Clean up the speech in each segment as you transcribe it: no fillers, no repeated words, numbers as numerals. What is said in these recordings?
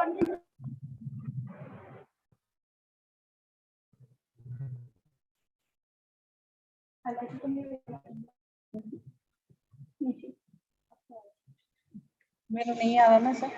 मेरा नहीं आ रहा ना sir.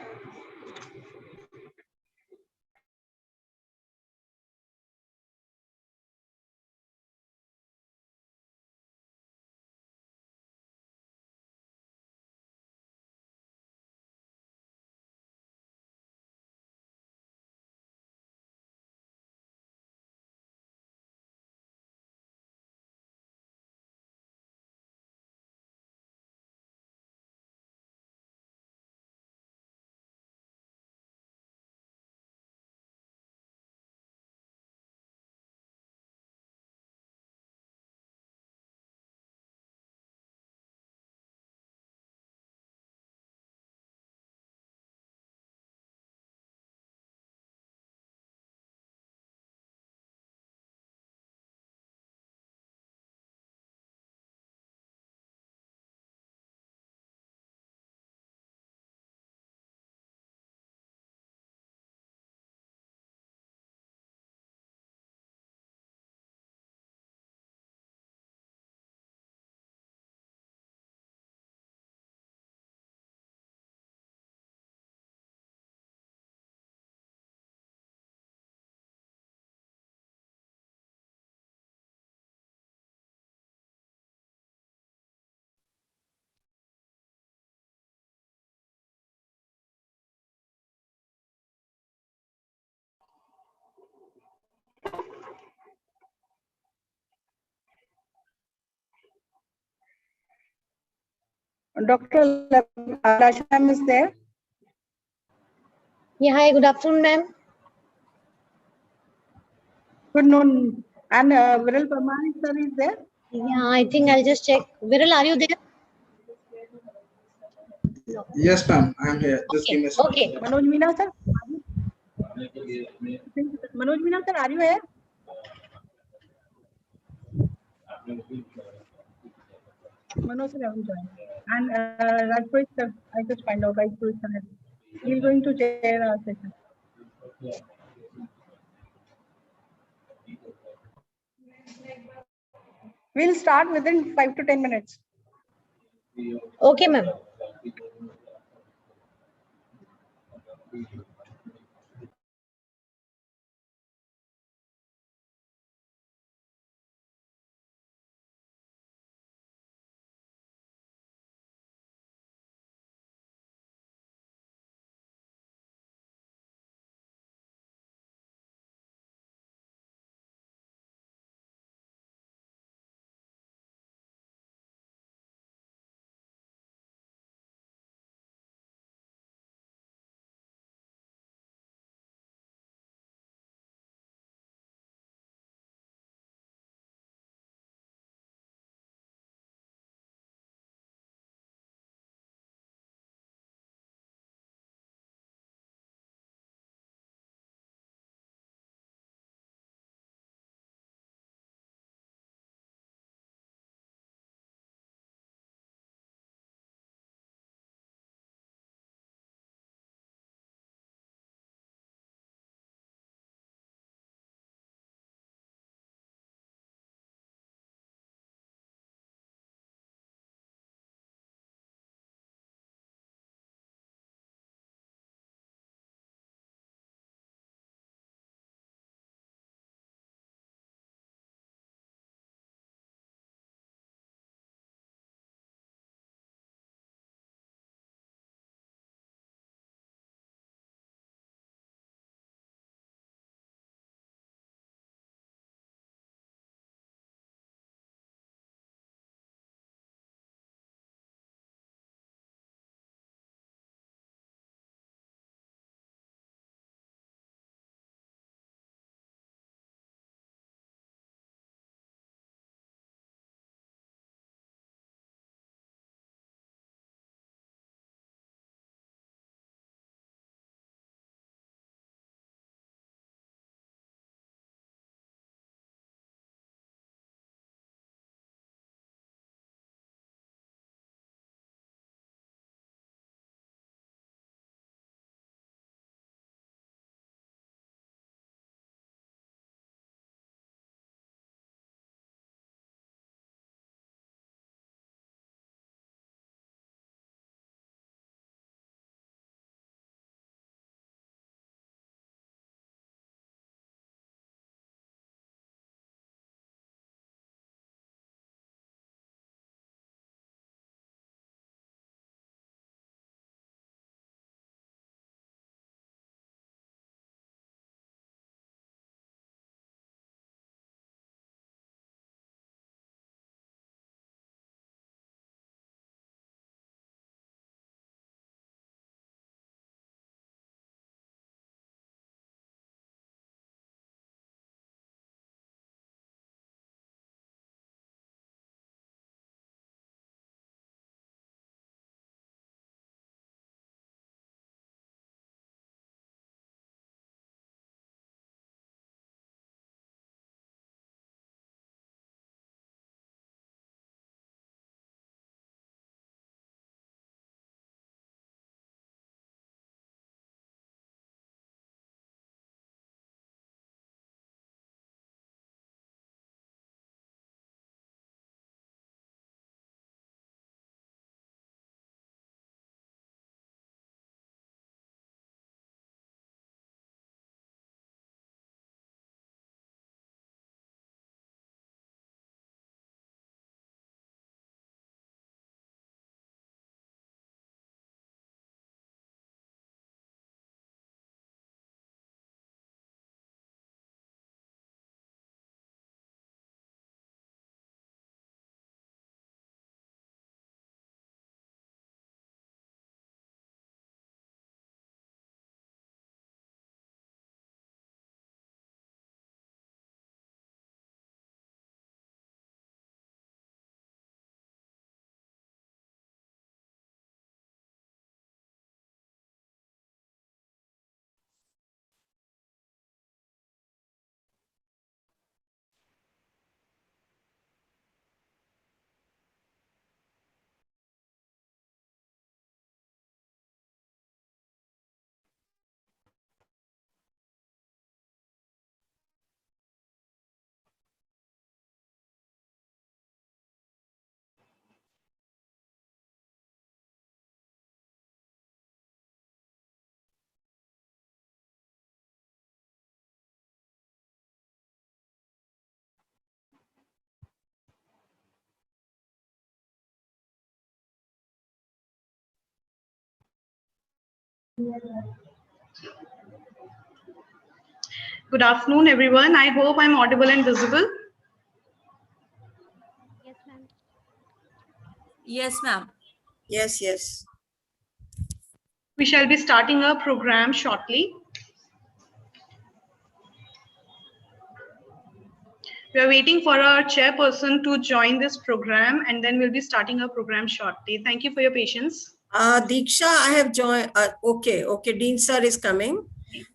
Dr. Lasha ma'am is there. Yeah, hi, good afternoon, ma'am. Good noon. And Viral Parmar sir is there. Yeah, I think I'll just check. Viral, are you there? Yes, ma'am. I'm here. Just give me a second. Okay. Manoj Meena sir. Manoj Meena sir, are you here? Manoj sir haven't joined. And Rajpuri sir, I just find out Rajpuri sir. He's going to chair our session. We'll start within 5 to 10 minutes. Okay, ma'am. Good afternoon, everyone. I hope I'm audible and visible. Yes, ma'am. Yes, ma'am. Yes, yes. We shall be starting our program shortly. We are waiting for our chairperson to join this program, and then we'll be starting our program shortly. Thank you for your patience. Diksha, I have joined. Okay. Dean sir is coming.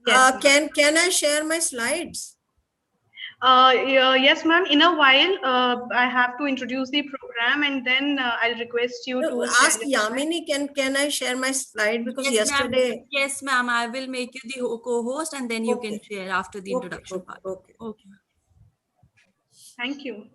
Yes, Can I share my slides? yes, ma'am. In a while, I have to introduce the program, and then I'll request you No, to share ask your slide. Yamini. Can I share my slide because Yes, ma'am. yesterday. Yes, ma'am. I will make you the co-host, and then you can Okay. share after the introduction part. Okay. Okay. Thank you.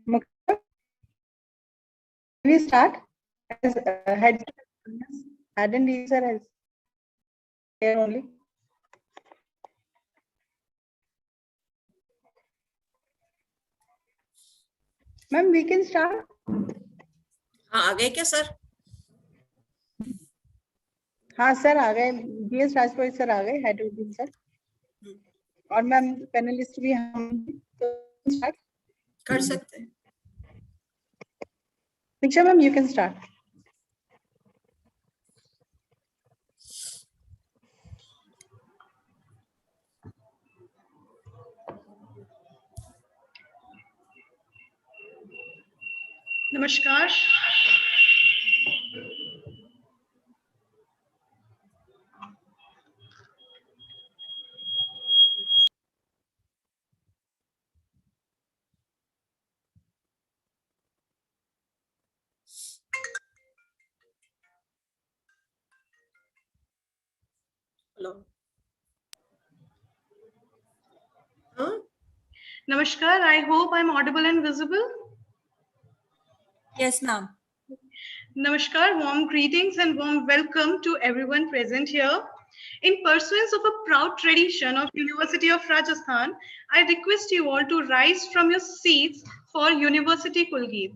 Mukta, we start as head hadn't user as here only. Ma'am, we can start. हाँ, आ गए क्या sir? हाँ sir आ गए, DS राजपुरोहित sir आ गए, head team sir, और ma'am panelist भी हम, तो स्टार्ट कर सकते हैं. दीक्षा मैम, यू कैन स्टार्ट. नमस्कार. हेलो. हाँ, Namaskar. I hope I'm audible and visible. Yes, ma'am. Namaskar. Warm greetings and warm welcome to everyone present here. In pursuance of a proud tradition of University of Rajasthan, I request you all to rise from your seats for University Kulgeet.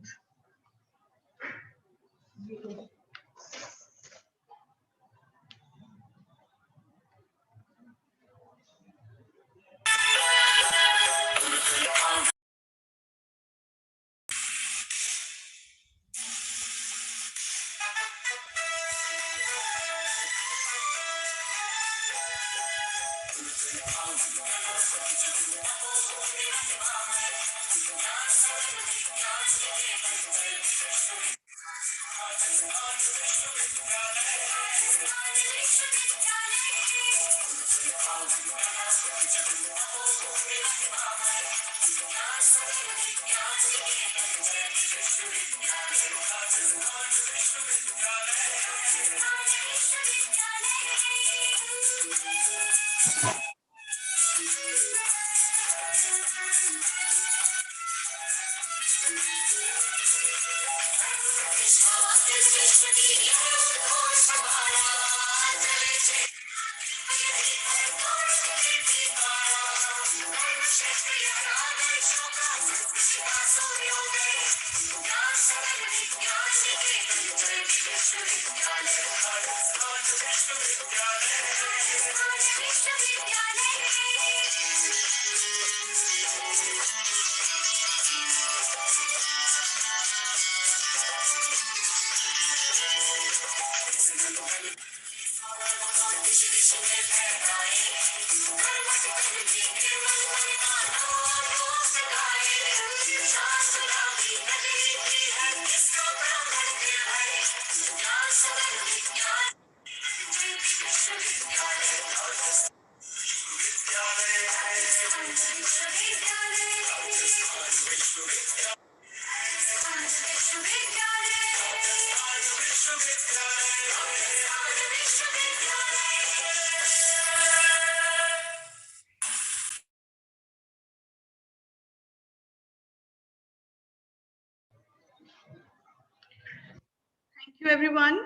Thank you, everyone.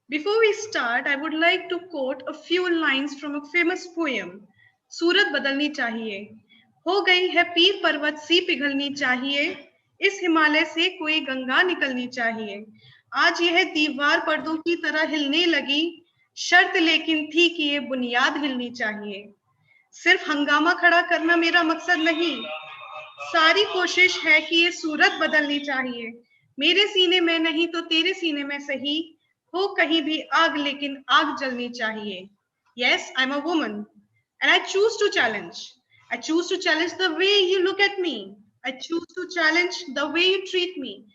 Before we start, I would like to quote a few lines from a famous poem. सूरत बदलनी चाहिए, हो गई है पीर पर्वत सी पिघलनी चाहिए, इस हिमालय से कोई गंगा निकलनी चाहिए, आज यह दीवार पर्दों की तरह हिलने लगी, शर्त लेकिन थी कि ये बुनियाद हिलनी चाहिए. सिर्फ हंगामा खड़ा करना मेरा मकसद नहीं, सारी कोशिश है कि ये सूरत बदलनी चाहिए, मेरे सीने में नहीं तो तेरे सीने में सही, हो कहीं भी आग लेकिन आग जलनी चाहिए. Yes, I'm a woman and I choose to challenge. I choose to challenge the way you look at me. I choose to challenge the way you treat me.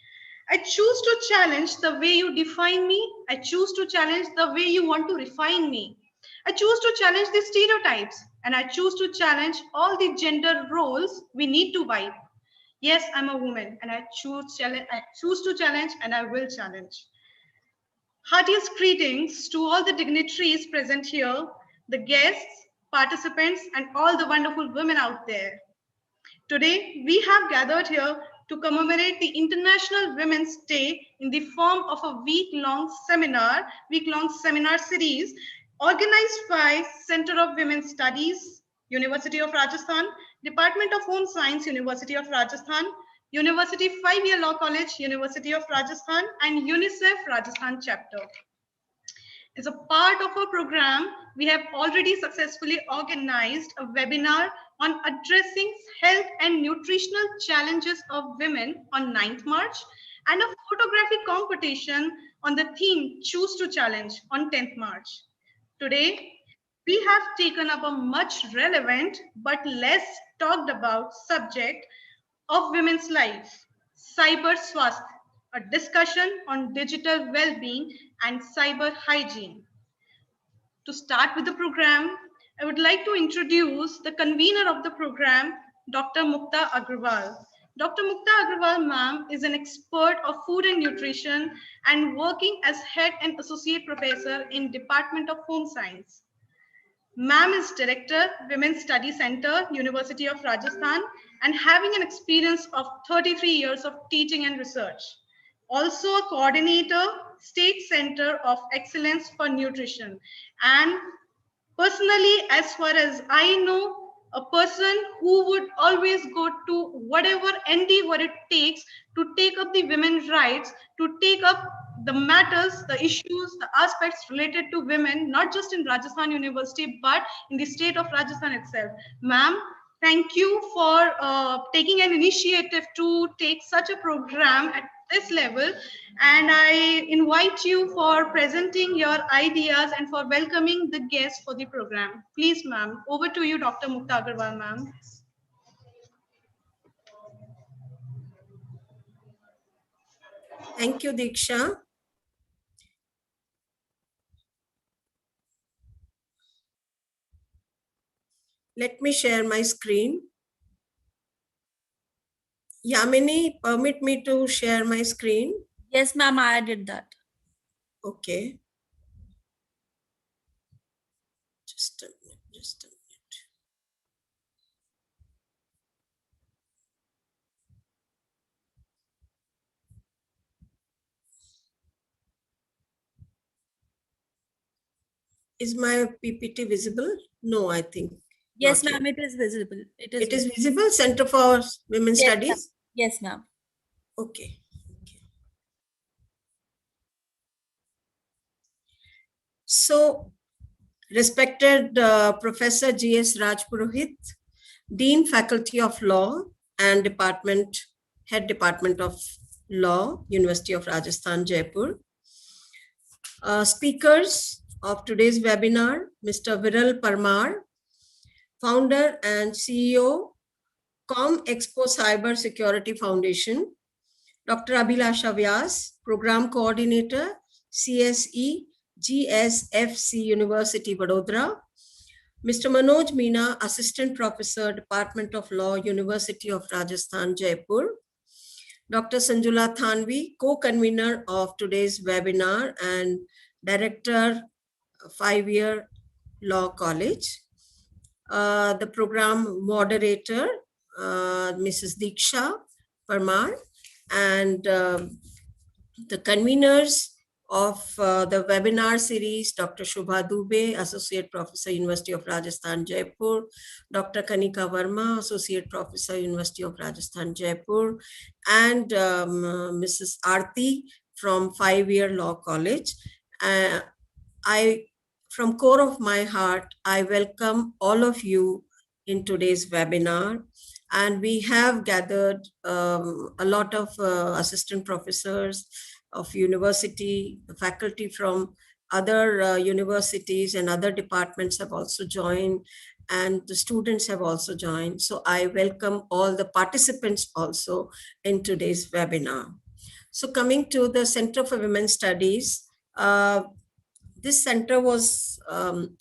I choose to challenge the way you define me. I choose to challenge the way you want to refine me. I choose to challenge the stereotypes, and I choose to challenge all the gender roles we need to wipe. Yes, I'm a woman and I choose to challenge and I will challenge. Heartiest greetings to all the dignitaries present here, the guests, participants, and all the wonderful women out there. Today, we have gathered here to commemorate the International Women's Day in the form of a week-long seminar series organized by Center of Women's Studies, University of Rajasthan, Department of Home Science, University of Rajasthan, University 5-year Law College, University of Rajasthan, and UNICEF Rajasthan chapter. As a part of our program, we have already successfully organized a webinar on addressing health and nutritional challenges of women on 9th March and a photography competition on the theme Choose to Challenge on 10th March. Today, we have taken up a much relevant but less talked about subject of women's life, Cyber's Swasth, a discussion on digital well-being and cyber hygiene. To start with the program, I would like to introduce the convener of the program, Dr. Mukta Agrawal. Dr. Mukta Agrawal, ma'am, is an expert of food and nutrition and working as head and associate professor in Department of Home Science. Ma'am is director, Women's Study Center, University of Rajasthan, and having an experience of 33 years of teaching and research. Also a coordinator, State Center of Excellence for Nutrition. And personally, as far as I know, a person who would always go to whatever endeavor it takes to take up the women's rights, to take up the matters, the issues, the aspects related to women, not just in Rajasthan University, but in the state of Rajasthan itself. Ma'am, thank you for taking an initiative to take such a program at this level, and I invite you for presenting your ideas and for welcoming the guests for the program. Please, ma'am, over to you, Dr. Mukta Agrawal, ma'am. Thank you, Diksha. Let me share my screen. Yamini, permit me to share my screen. Yes, ma'am, I did that. Okay. Just a minute. Is my PPT visible? No, I think. Yes, ma'am, it is visible. It is visible, Center for Women's Studies? Yes, ma'am. Okay. So, respected Professor G.S. Rajpurohit, Dean Faculty of Law and Head Department of Law, University of Rajasthan, Jaipur. Speakers of today's webinar, Mr. Viral Parmar, Founder and CEO, ComExpo Cyber Security Foundation, Dr. Abhilasha Vyas, Program Coordinator, CSE, GSFC University, Vadodara, Mr. Manoj Meena, Assistant Professor, Department of Law, University of Rajasthan, Jaipur, Dr. Sanjula Thanvi, co-convener of today's webinar and Director, 5-year Law College, the program moderator, Mrs. Diksha Parmar, and the conveners of the webinar series, Dr. Shubha Dubey, Associate Professor, University of Rajasthan, Jaipur, Dr. Kanika Verma, Associate Professor, University of Rajasthan, Jaipur, and Mrs. Aarti from 5-year Law College. From core of my heart, I welcome all of you in today's webinar. And we have gathered a lot of assistant professors of university, faculty from other universities and other departments have also joined, and the students have also joined. So I welcome all the participants also in today's webinar. So coming to the Center for Women's Studies, this center was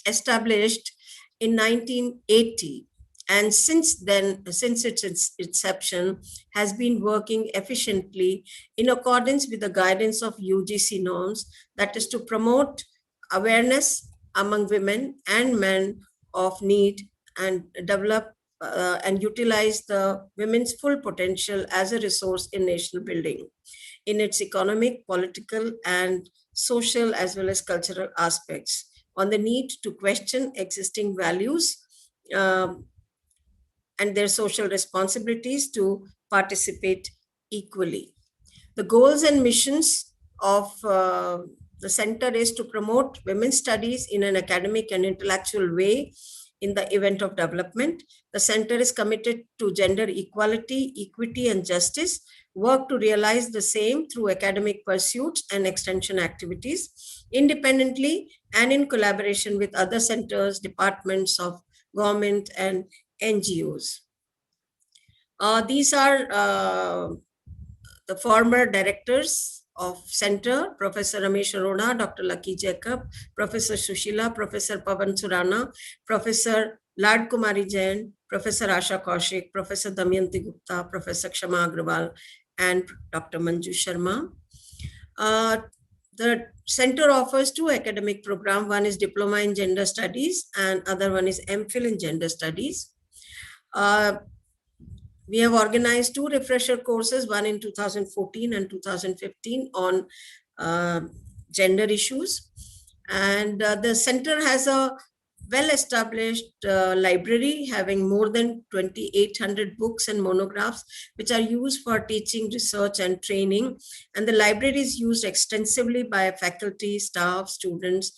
established in 1980. And since then, since its inception, has been working efficiently in accordance with the guidance of UGC norms, that is to promote awareness among women and men of need and develop and utilize the women's full potential as a resource in national building, in its economic, political, and social as well as cultural aspects, on the need to question existing values and their social responsibilities to participate equally. The goals and missions of the center is to promote women's studies in an academic and intellectual way in the event of development. The center is committed to gender equality, equity, and justice, work to realize the same through academic pursuits and extension activities, independently and in collaboration with other centers, departments of government, and NGOs. These are the former directors of Center, Professor Ramesh Arora, Dr. Lucky Jacob, Professor Sushila, Professor Pavan Surana, Professor Lad Kumari Jain, Professor Asha Kaushik, Professor Damayanti Gupta, Professor Kshama Agrawal, and Dr. Manju Sharma. The center offers two academic programs. One is Diploma in Gender Studies and other one is MPhil in Gender Studies. We have organized two refresher courses, one in 2014 and 2015 on gender issues. And the center has a well-established library having more than 2,800 books and monographs, which are used for teaching, research, and training. And the library is used extensively by faculty, staff, students,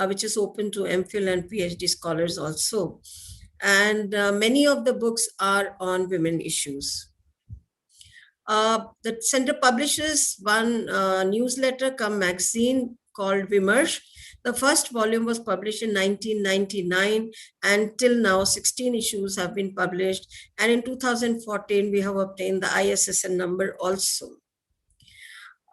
which is open to MPhil and PhD scholars also. And many of the books are on women issues. The center publishes one newsletter come magazine called Vimarsh. The first volume was published in 1999, and till now 16 issues have been published. And in 2014, we have obtained the ISSN number also.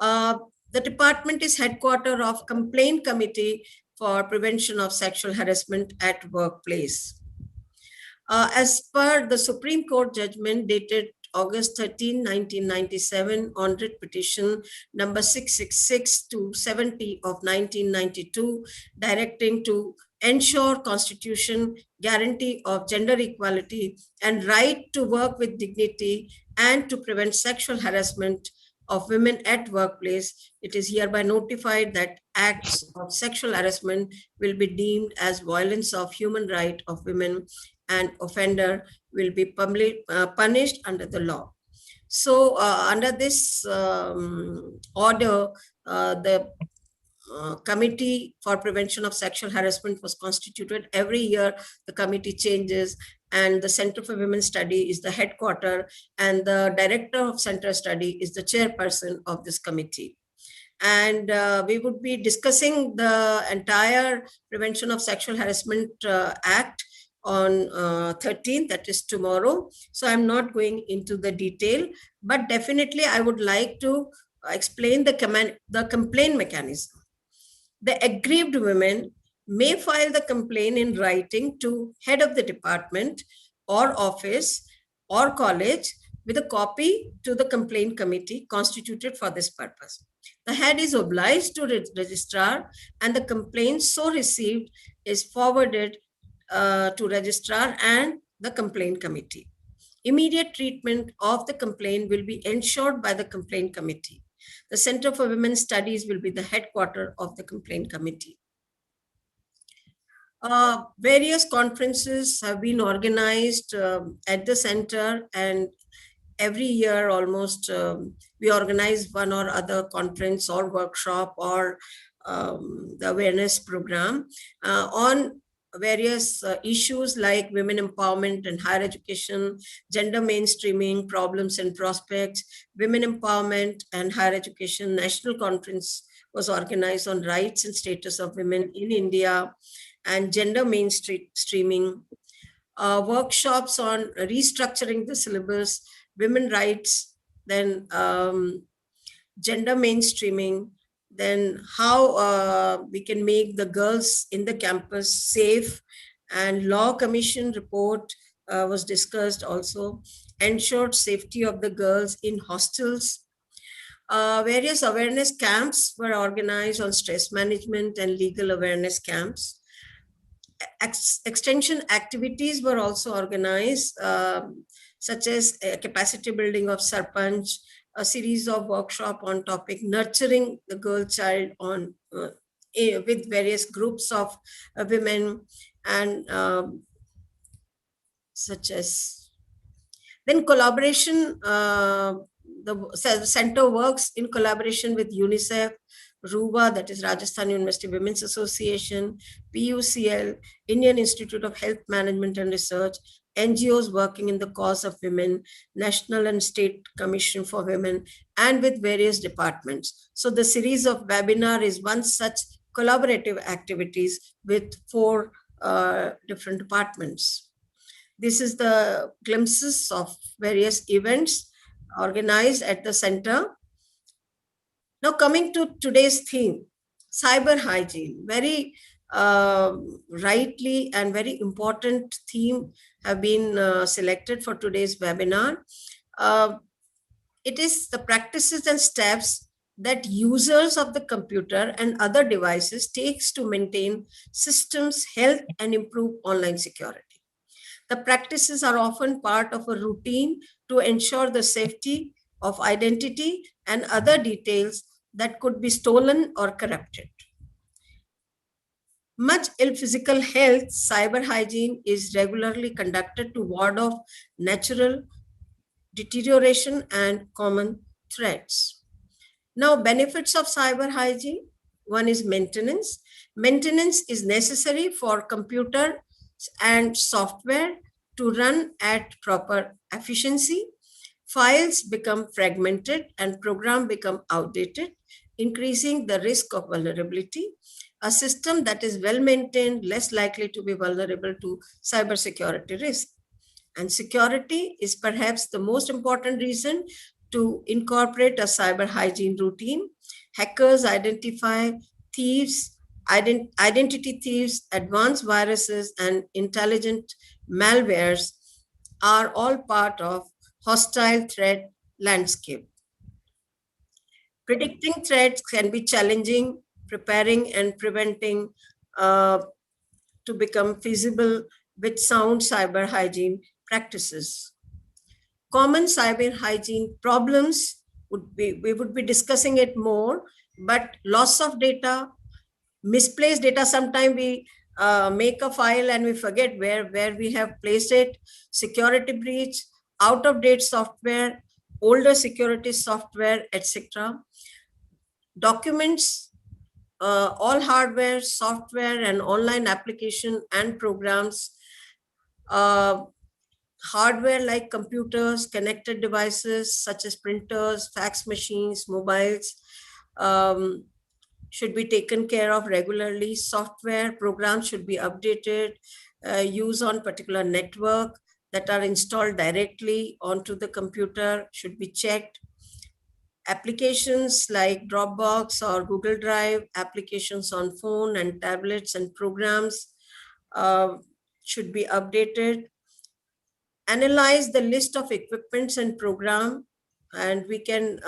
The department is headquarters of Complaint Committee for Prevention of Sexual Harassment at Workplace. As per the Supreme Court judgment dated August 13, 1997, on writ petition number 666 to 70 of 1992, directing to ensure constitution, guarantee of gender equality, and right to work with dignity, and to prevent sexual harassment of women at workplace, it is hereby notified that acts of sexual harassment will be deemed as violence of human right of women, and offender will be punished under the law. So under this order, the Committee for Prevention of Sexual Harassment was constituted. Every year, the committee changes, and the Center for Women's Study is the headquarter, and the director of Center Study is the chairperson of this committee. And we would be discussing the entire Prevention of Sexual Harassment Act on 13th, that is tomorrow. So I'm not going into the detail, but definitely I would like to explain the complaint mechanism. The aggrieved women may file the complaint in writing to head of the department or office or college with a copy to the complaint committee constituted for this purpose. The head is obliged to registrar, and the complaint so received is forwarded to registrar and the complaint committee. Immediate treatment of the complaint will be ensured by the complaint committee. The Center for Women's Studies will be the headquarters of the complaint committee. Various conferences have been organized at the center, and every year almost we organize one or other conference or workshop or the awareness program on various issues like women empowerment and higher education, gender mainstreaming, problems and prospects, women empowerment and higher education. National conference was organized on rights and status of women in India and gender mainstreaming, workshops on restructuring the syllabus, women rights, then gender mainstreaming, then how we can make the girls in the campus safe, and law commission report was discussed also, ensured safety of the girls in hostels. Various awareness camps were organized on stress management and legal awareness camps. extension activities were also organized, such as capacity building of Sarpanch, a series of workshop on topic nurturing the girl child on with various groups of women, and such as then collaboration. The center works in collaboration with UNICEF, RUBA, that is Rajasthan University Women's Association, PUCL, Indian Institute of Health Management and Research, NGOs working in the cause of women, National and State Commission for Women, and with various departments. So the series of webinar is one such collaborative activities with 4 different departments. This is the glimpses of various events organized at the center. Now coming to today's theme, cyber hygiene. Very rightly and very important theme have been selected for today's webinar. It is the practices and steps that users of the computer and other devices takes to maintain systems health and improve online security. The practices are often part of a routine to ensure the safety of identity and other details that could be stolen or corrupted. Much ill physical health, cyber hygiene is regularly conducted to ward off natural deterioration and common threats. Now, benefits of cyber hygiene. One is maintenance. Maintenance is necessary for computer and software to run at proper efficiency. Files become fragmented and programs become outdated, increasing the risk of vulnerability. A system that is well maintained, less likely to be vulnerable to cybersecurity risk. And security is perhaps the most important reason to incorporate a cyber hygiene routine. Hackers identify thieves, identity thieves, advanced viruses, and intelligent malwares are all part of hostile threat landscape. Predicting threats can be challenging. Preparing and preventing to become feasible with sound cyber hygiene practices. Common cyber hygiene problems we would be discussing it more, but loss of data, misplaced data. Sometimes we make a file and we forget where we have placed it. Security breach, out of date software, older security software, etc. Documents, all hardware, software, and online application and programs. Hardware like computers, connected devices such as printers, fax machines, mobiles, should be taken care of regularly. Software programs should be updated, use on particular network that are installed directly onto the computer should be checked. Applications like Dropbox or Google Drive, applications on phone and tablets and programs should be updated. Analyze the list of equipments and program, and we can,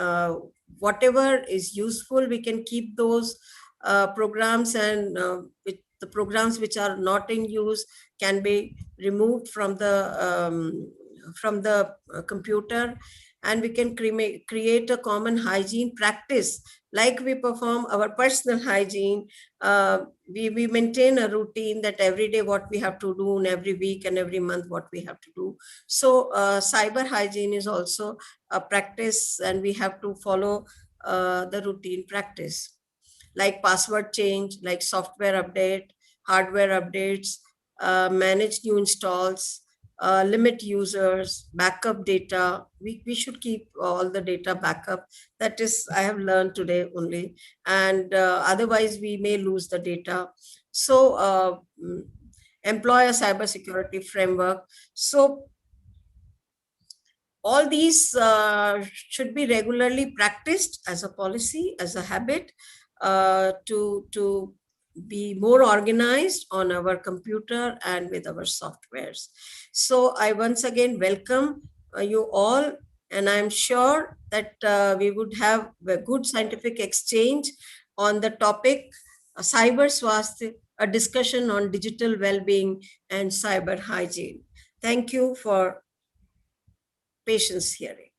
whatever is useful, we can keep those programs, and the programs which are not in use can be removed from the computer, and we can create a common hygiene practice. Like we perform our personal hygiene, we maintain a routine that every day what we have to do, and every week and every month what we have to do. So cyber hygiene is also a practice, and we have to follow the routine practice. Like password change, like software update, hardware updates, manage new installs, limit users, backup data. We should keep all the data backup. That is, I have learned today only. And otherwise, we may lose the data. So employ a cybersecurity framework. So all these should be regularly practiced as a policy, as a habit, to be more organized on our computer and with our softwares. So I once again welcome you all, and I'm sure that we would have a good scientific exchange on the topic cyber swasthya a discussion on digital well-being and cyber hygiene. Thank you for patience hearing.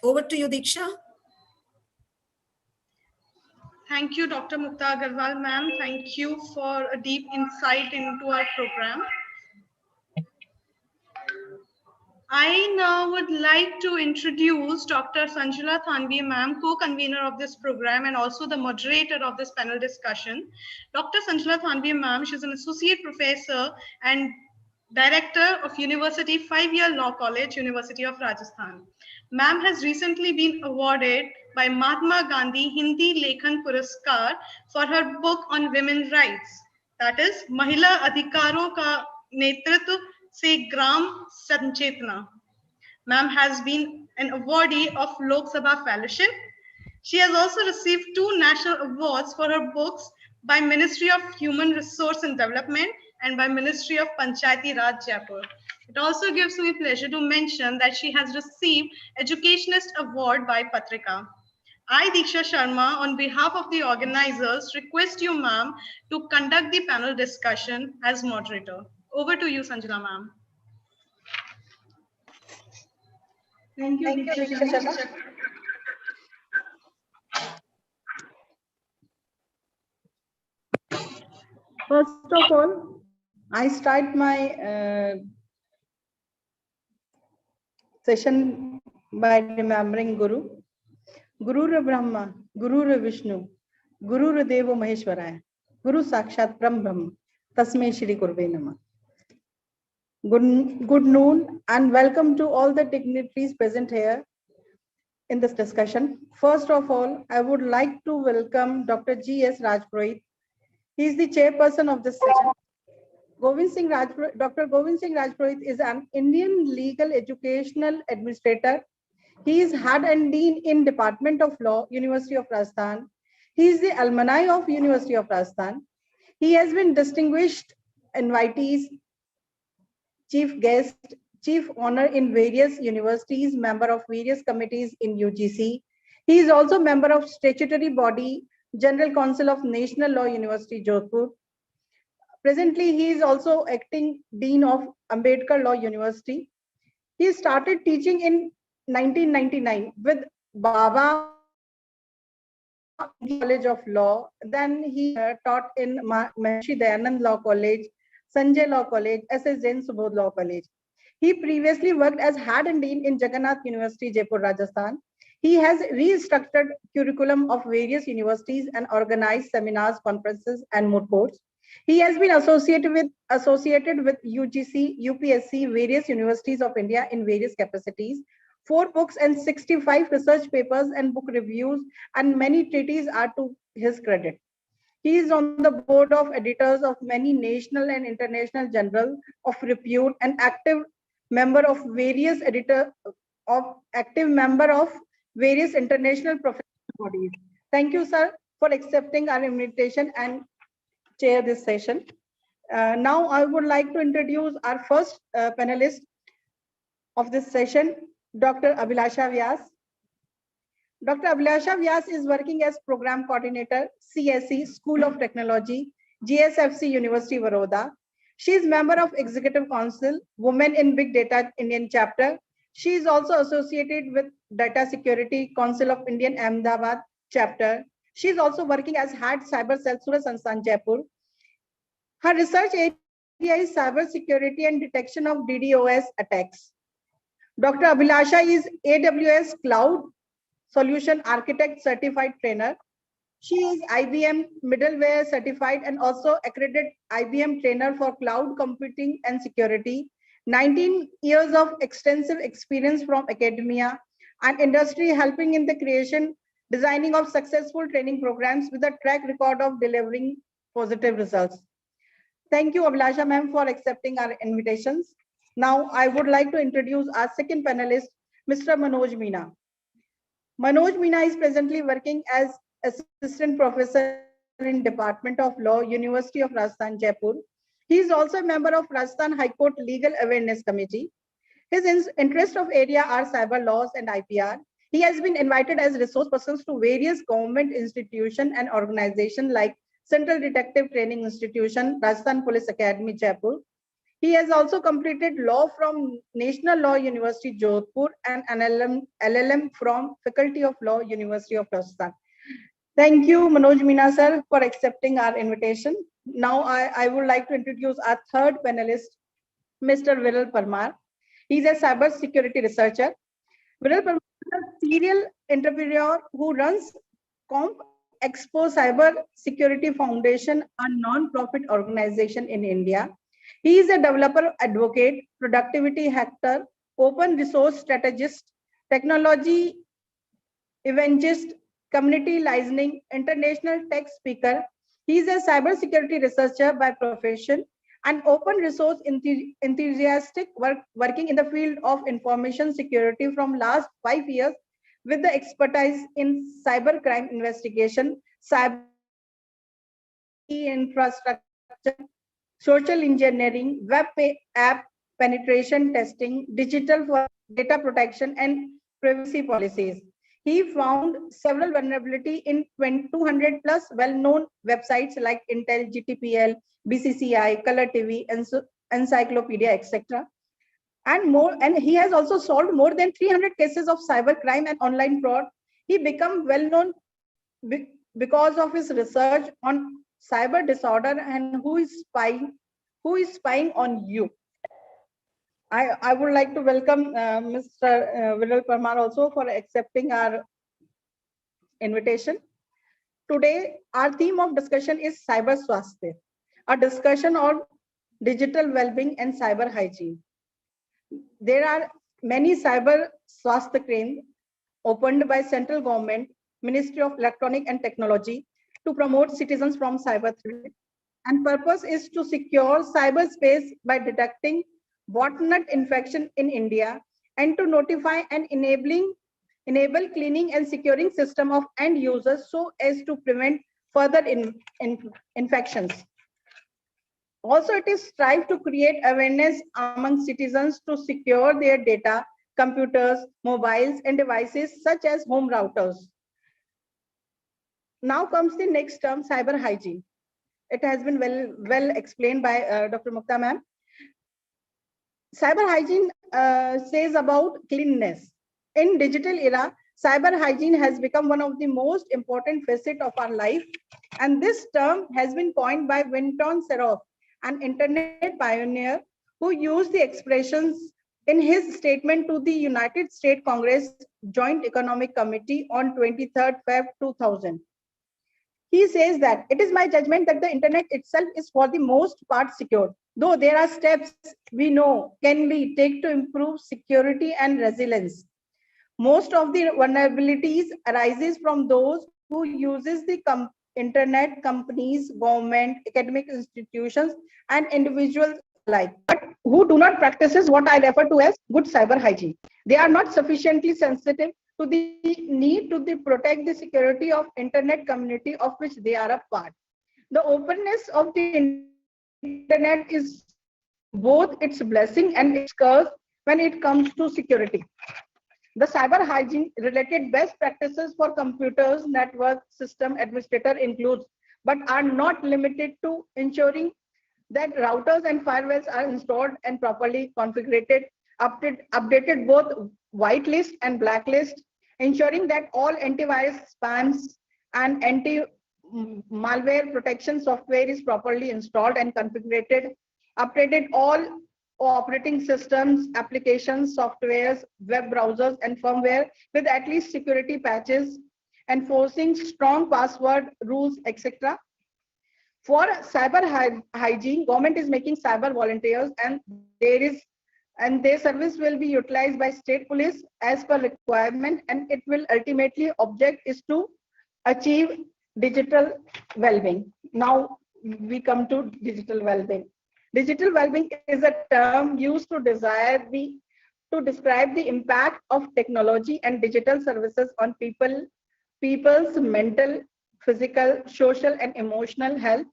Over to you, Diksha. Thank you, Dr. Mukta Agarwal, ma'am. Thank you for a deep insight into our program. I now would like to introduce Dr. Sanjula Thanvi, ma'am, co-convener of this program and also the moderator of this panel discussion. Dr. Sanjula Thanvi, ma'am, she's an associate professor and director of University 5-year Law College, University of Rajasthan. Ma'am has recently been awarded by Mahatma Gandhi Hindi Lekhan Puraskar for her book on women's rights. That is, Mahila Adhikaron Ka Netritva Se Gram Sanchetna. Ma'am has been an awardee of Lok Sabha Fellowship. She has also received 2 national awards for her books by Ministry of Human Resource and Development and by Ministry of Panchayati Raj Jaipur. It also gives me pleasure to mention that she has received Educationist Award by Patrika. I, Diksha Sharma, on behalf of the organizers, request you, ma'am, to conduct the panel discussion as moderator. Over to you, Sanjana, ma'am. Thank you, Diksha Sharma. First of all, I start my session by remembering Guru. Guru Ra Brahma, Guru Ra Vishnu, Guru Ra Devo Maheshwaraya, Guru Sakshat Param Brahma, Tasmai Shri Gurve Namah. Good noon and welcome to all the dignitaries present here in this discussion. First of all, I would like to welcome Dr. G.S. Rajpurohit. He is the chairperson of this session. Dr. Govind Singh Rajpurohit is an Indian legal educational administrator. He is head and dean in Department of Law, University of Rajasthan. He is the alumni of University of Rajasthan. He has been distinguished invitees, chief guest, chief honor in various universities, member of various committees in UGC. He is also member of statutory body, General Council of National Law University, Jodhpur. Presently, he is also acting dean of Ambedkar Law University. He started teaching in 1999 with Baba College of Law. Then he taught in Maharishi Dayanand Law College, Sanjay Law College, S.S. Jain Subodh Law College. He previously worked as head and dean in Jagannath University, Jaipur, Rajasthan. He has restructured curriculum of various universities and organized seminars, conferences, and moot courts. He has been associated with UGC, UPSC, various universities of India in various capacities. 4 books and 65 research papers and book reviews and many treatises are to his credit. He is on the board of editors of many national and international journals of repute and active member of various international professional bodies. Thank you, sir, for accepting our invitation and chair this session. Now I would like to introduce our first panelist of this session, Dr. Abhilasha Vyas. Dr. Abhilasha Vyas is working as Program Coordinator, CSE, School of Technology, GSFC, University, Baroda. She is member of Executive Council, Women in Big Data Indian Chapter. She is also associated with Data Security Council of Indian Ahmedabad Chapter. She is also working as Head Cyber Cell, Suraj Sansthan, Jaipur. Her research area is cyber security and detection of DDoS attacks. Dr. Abhilasha is AWS Cloud Solution Architect Certified Trainer. She is IBM Middleware Certified and also accredited IBM Trainer for Cloud Computing and Security. 19 years of extensive experience from academia and industry, helping in the designing of successful training programs with a track record of delivering positive results. Thank you, Abhilasha ma'am, for accepting our invitations. Now, I would like to introduce our second panelist, Mr. Manoj Meena. Manoj Meena is presently working as assistant professor in Department of Law, University of Rajasthan, Jaipur. He is also a member of Rajasthan High Court Legal Awareness Committee. His interest of area are cyber laws and IPR. He has been invited as resource persons to various government institutions and organizations like Central Detective Training Institution, Rajasthan Police Academy, Jaipur. He has also completed law from National Law University, Jodhpur, and an LLM from Faculty of Law, University of Rajasthan. Thank you, Manoj Meena sir, for accepting our invitation. Now I would like to introduce our third panelist, Mr. Viral Parmar. He's a cyber security researcher. Viral Parmar is a serial entrepreneur who runs Comp Expo Cyber Security Foundation, a non-profit organization in India. He is a developer advocate, productivity hacker, open resource strategist, technology evangelist, community listening, international tech speaker. He is a cybersecurity researcher by profession and open resource enthusiastic working in the field of information security from last 5 years with the expertise in cybercrime investigation, cyber infrastructure, social engineering, web app penetration testing, digital for data protection, and privacy policies. He found several vulnerabilities in 200 plus well-known websites like Intel, GTPL, BCCI, Color TV, Encyclopedia, etc. And more. And he has also solved more than 300 cases of cybercrime and online fraud. He became well-known because of his research on cyber disorder and who is spying on you. I would like to welcome Mr. Viral Parmar also for accepting our invitation. Today, our theme of discussion is cyber swasthya, a discussion on digital well-being and cyber hygiene. There are many cyber swasthya clinics opened by central government, Ministry of Electronic and Technology to promote citizens from cyber threat. And purpose is to secure cyberspace by detecting botnet infection in India and to notify and enable cleaning and securing system of end users so as to prevent further infections. Also, it is strive to create awareness among citizens to secure their data, computers, mobiles, and devices such as home routers. Now comes the next term, cyber hygiene. It has been well explained by Dr. Mukta ma'am. Cyber hygiene says about cleanliness. In digital era, cyber hygiene has become one of the most important facets of our life. And this term has been coined by Winton Cerf, an internet pioneer who used the expressions in his statement to the United States Congress Joint Economic Committee on 23rd Feb 2000. He says that it is my judgment that the internet itself is for the most part secure, though there are steps we know can be taken to improve security and resilience. Most of the vulnerabilities arises from those who uses the internet, companies, government, academic institutions, and individuals alike, but who do not practice what I refer to as good cyber hygiene. They are not sufficiently sensitive to the need to protect the security of internet community of which they are a part. The openness of the internet is both its blessing and its curse when it comes to security. The cyber hygiene related best practices for computers, network, system administrator includes, but are not limited to ensuring that routers and firewalls are installed and properly configured, updated both whitelist and blacklist, ensuring that all antivirus, spams, and anti-malware protection software is properly installed and configured, updated all operating systems, applications, softwares, web browsers, and firmware with at least security patches, enforcing strong password rules, etc. For cyber hygiene, government is making cyber volunteers, and their service will be utilized by state police as per requirement, and it will ultimately object is to achieve digital well-being. Now we come to digital well-being. Digital well-being is a term used to describe the impact of technology and digital services on people's mental, physical, social, and emotional health.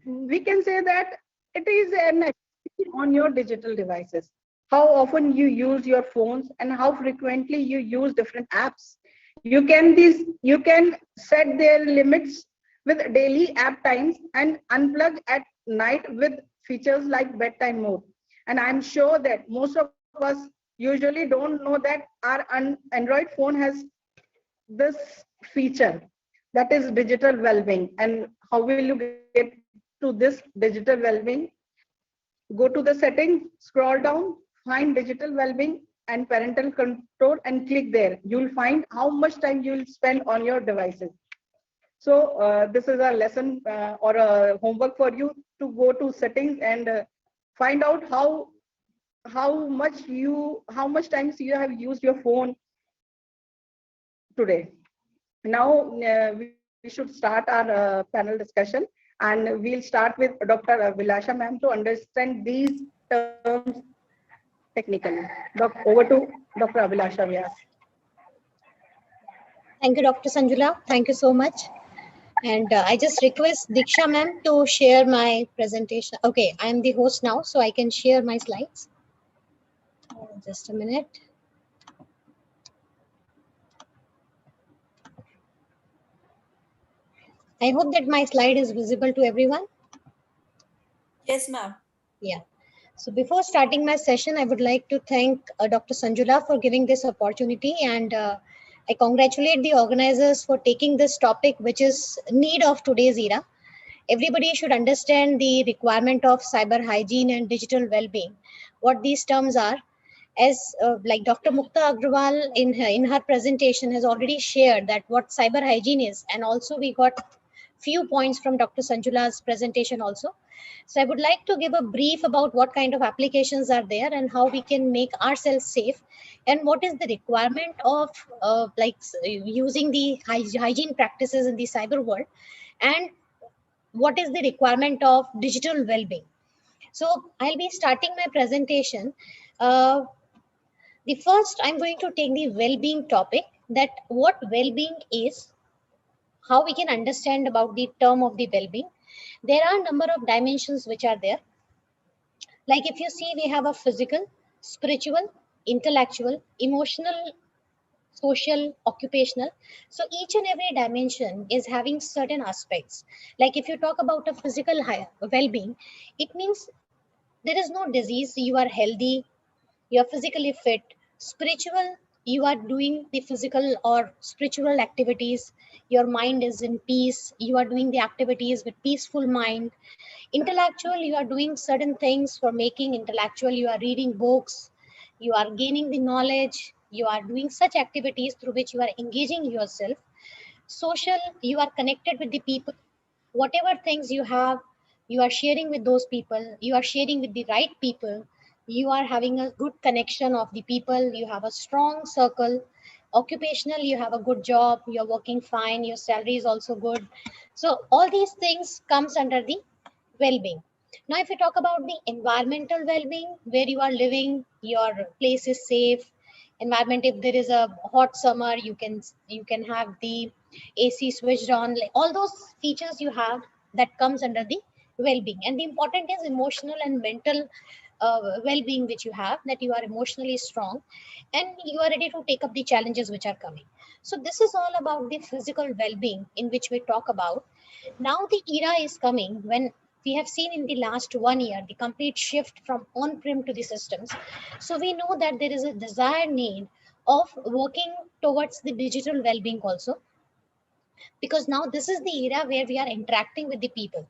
We can say that it is an activity on your digital devices. How often you use your phones and how frequently you use different apps. You can set their limits with daily app times and unplug at night with features like bedtime mode. And I'm sure that most of us usually don't know that our Android phone has this feature, that is digital well-being. And how will you get to this digital well-being? Go to the settings, scroll down, find digital well-being and parental control and click there. You'll find how much time you'll spend on your devices. So this is a lesson or a homework for you to go to settings and find out how much times you have used your phone today. Now we should start our panel discussion, and we'll start with Dr. Vilasha ma'am to understand these terms technically. Over to Dr. Abhilasha Vyas. Thank you, Dr. Sanjula. Thank you so much. And I just request Diksha ma'am to share my presentation. Okay, I am the host now, so I can share my slides. Just a minute. I hope that my slide is visible to everyone. Yes, ma'am. Yeah. So before starting my session, I would like to thank Dr. Sanjula for giving this opportunity, and I congratulate the organizers for taking this topic, which is need of today's era. Everybody should understand the requirement of cyber hygiene and digital well-being, what these terms are. As like Dr. Mukta Agrawal in her presentation has already shared that what cyber hygiene is, and also we got few points from Dr. Sanjula's presentation also. So I would like to give a brief about what kind of applications are there and how we can make ourselves safe, and what is the requirement of using the hygiene practices in the cyber world, and what is the requirement of digital well-being. So I'll be starting my presentation. The first, I'm going to take the well-being topic, that what well-being is, how we can understand about the term of the well-being. There are a number of dimensions which are there. Like if you see, we have a physical, spiritual, intellectual, emotional, social, occupational. So each and every dimension is having certain aspects. Like if you talk about a physical well-being, it means there is no disease, you are healthy, you are physically fit. Spiritual, you are doing the physical or spiritual activities, your mind is in peace, you are doing the activities with peaceful mind. Intellectual, you are doing certain things for making intellectual, you are reading books, you are gaining the knowledge, you are doing such activities through which you are engaging yourself. Social, you are connected with the people, whatever things you have, you are sharing with those people, you are sharing with the right people, you are having a good connection of the people, you have a strong circle. Occupational, you have a good job, you're working fine, your salary is also good. So all these things comes under the well-being. Now if you talk about the environmental well-being, where you are living, your place is safe environment. If there is a hot summer, you can have the AC switched on, like all those features you have, that comes under the well-being. And the important is emotional and mental well-being, which you have, that you are emotionally strong and you are ready to take up the challenges which are coming. So this is all about the physical well-being in which we talk about. Now the era is coming when we have seen in the last 1 year the complete shift from on-prem to the systems. So we know that there is a desired need of working towards the digital well-being also, because now this is the era where we are interacting with the people.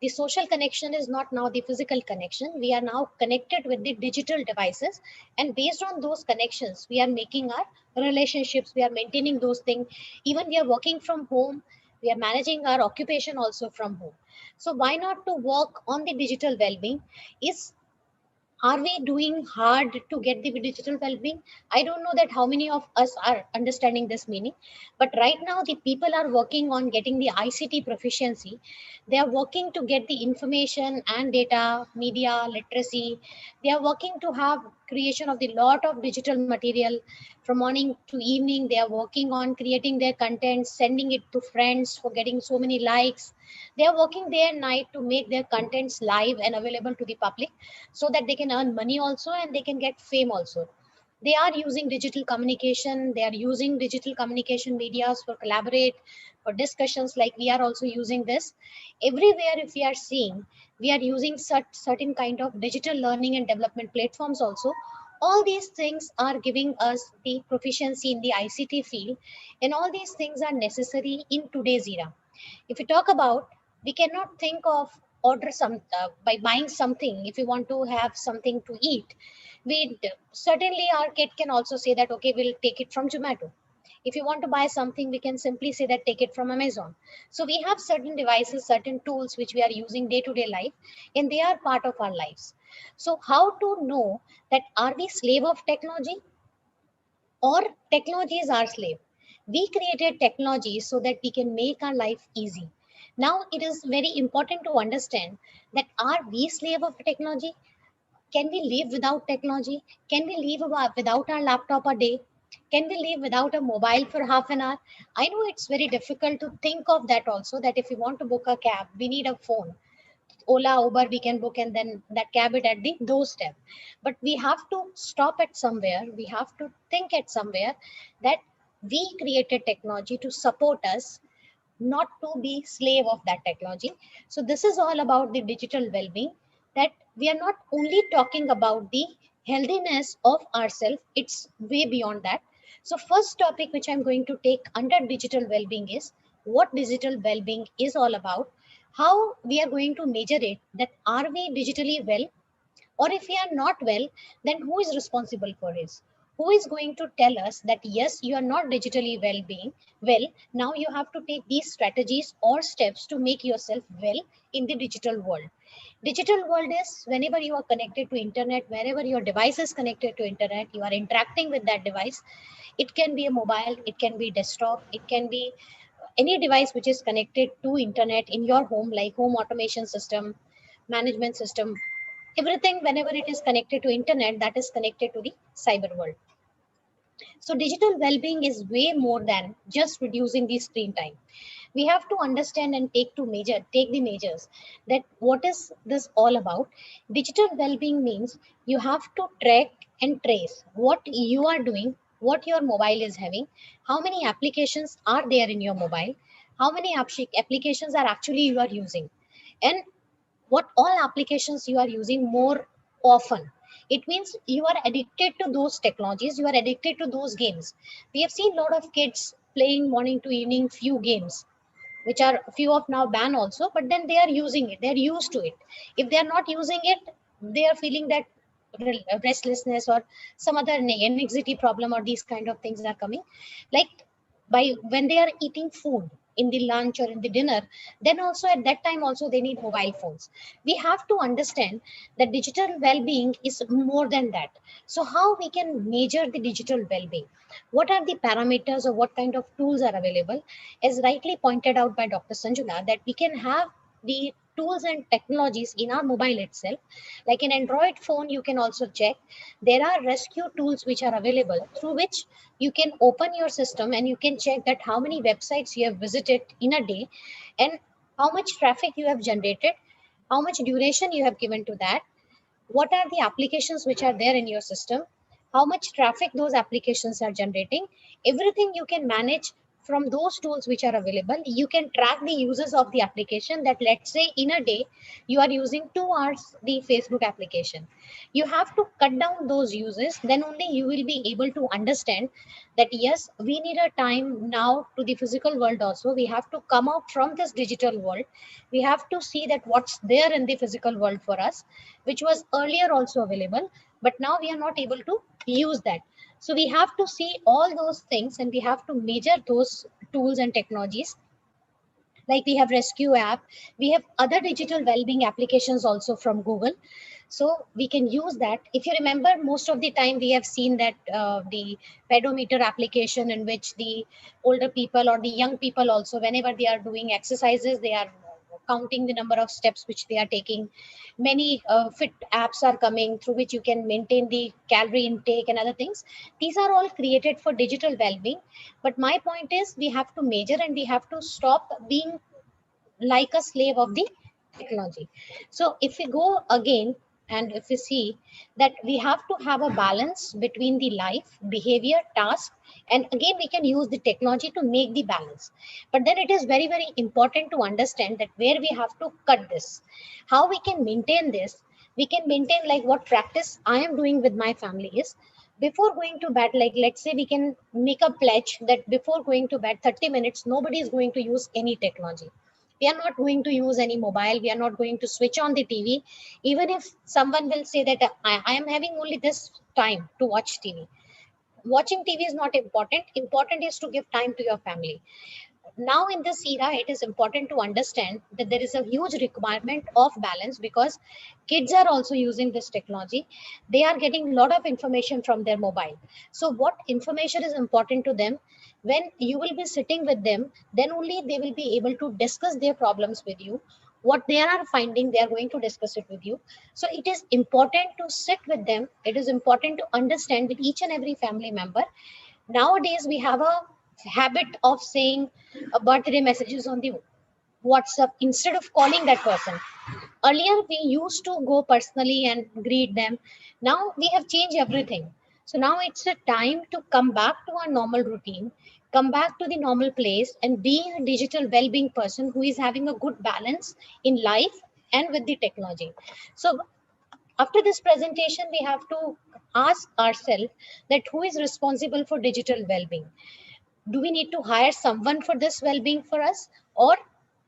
The social connection is not now the physical connection, we are now connected with the digital devices, and based on those connections we are making our relationships, we are maintaining those things. Even we are working from home, we are managing our occupation also from home. So why not to work on the digital well-being? Is Are we doing hard to get the digital well-being? I don't know that how many of us are understanding this meaning, but right now the people are working on getting the ICT proficiency. They are working to get the information and data, media literacy. They are working to have creation of the lot of digital material from morning to evening. They are working on creating their content, sending it to friends for getting so many likes. They are working day and night to make their contents live and available to the public so that they can earn money also and they can get fame also. They are using digital communication. They are using digital communication medias for collaborate, for discussions, like we are also using this. Everywhere, if we are seeing, we are using certain kind of digital learning and development platforms also. All these things are giving us the proficiency in the ICT field, and all these things are necessary in today's era. If we talk about, we cannot think of order some by buying something. If we want to have something to eat, we certainly, our kid can also say that okay, we'll take it from Zomato. If you want to buy something, we can simply say that take it from Amazon. So we have certain devices, certain tools which we are using day to day life, and they are part of our lives. So how to know that are we slave of technology or technology is our slave? We created technology so that we can make our life easy. Now it is very important to understand that are we slave of technology? Can we live without technology? Can we live without our laptop a day? Can we live without a mobile for half an hour? I know it's very difficult to think of that also, that if we want to book a cab, we need a phone. Ola, Uber, we can book and then that cab it at the doorstep. But we have to stop at somewhere. We have to think at somewhere that we created technology to support us, not to be slave of that technology. So this is all about the digital well-being, that we are not only talking about the healthiness of ourselves, it's way beyond that. So first topic which I'm going to take under digital well-being is what digital well-being is all about, how we are going to measure it, that are we digitally well, or if we are not well, then who is responsible for it? Who is going to tell us that yes, you are not digitally well-being well? Now you have to take these strategies or steps to make yourself well in the digital world. Digital world is whenever you are connected to internet, wherever your device is connected to internet, you are interacting with that device. It can be a mobile, it can be desktop, it can be any device which is connected to internet in your home, like home automation system, management system, everything whenever it is connected to internet, that is connected to the cyber world. So digital well-being is way more than just reducing the screen time. We have to understand and take the measures, that what is this all about. Digital well-being means you have to track and trace what you are doing, what your mobile is having, how many applications are there in your mobile, how many applications are actually you are using, and what all applications you are using more often. It means you are addicted to those technologies, you are addicted to those games. We have seen a lot of kids playing morning to evening few games, which are few of now ban also, but then they are using it, they're used to it. If they are not using it, they are feeling that restlessness or some other anxiety problem, or these kind of things are coming. Like by when they are eating food in the lunch or in the dinner, then also at that time also they need mobile phones. We have to understand that digital well-being is more than that. So how we can measure the digital well-being, what are the parameters or what kind of tools are available? As rightly pointed out by Dr. Sanjuna, that we can have the tools and technologies in our mobile itself. Like in Android phone, you can also check. There are rescue tools which are available through which you can open your system and you can check that how many websites you have visited in a day and how much traffic you have generated, how much duration you have given to that, what are the applications which are there in your system, how much traffic those applications are generating. Everything you can manage from those tools which are available. You can track the uses of the application, that let's say in a day you are using 2 hours the Facebook application. You have to cut down those uses, then only you will be able to understand that yes, we need a time now to the physical world also. We have to come out from this digital world. We have to see that what's there in the physical world for us, which was earlier also available, but now we are not able to use that. So we have to see all those things and we have to measure those tools and technologies. Like we have rescue app, we have other digital well-being applications also from Google. So we can use that. If you remember, most of the time we have seen that the pedometer application, in which the older people or the young people also, whenever they are doing exercises, they are counting the number of steps which they are taking. Many fit apps are coming through which you can maintain the calorie intake and other things. These are all created for digital well-being. But my point is we have to measure and we have to stop being like a slave of the technology. So if we go again and if we see that we have to have a balance between the life, behavior, task, and again we can use the technology to make the balance. But then it is very, very important to understand that where we have to cut this, how we can maintain this. We can maintain like what practice I am doing with my family is before going to bed, like let's say we can make a pledge that before going to bed 30 minutes nobody is going to use any technology. We are not going to use any mobile. We are not going to switch on the TV. Even if someone will say that I am having only this time to watch TV. Watching TV is not important. Important is to give time to your family. Now in this era, it is important to understand that there is a huge requirement of balance because kids are also using this technology. They are getting a lot of information from their mobile. So what information is important to them? When you will be sitting with them, then only they will be able to discuss their problems with you. What they are finding, they are going to discuss it with you. So it is important to sit with them. It is important to understand with each and every family member. Nowadays we have a habit of saying birthday messages on the WhatsApp instead of calling that person. Earlier we used to go personally and greet them. Now we have changed everything. So now it's a time to come back to our normal routine, come back to the normal place and be a digital well-being person who is having a good balance in life and with the technology. So after this presentation we have to ask ourselves that who is responsible for digital well-being. Do we need to hire someone for this well-being for us, or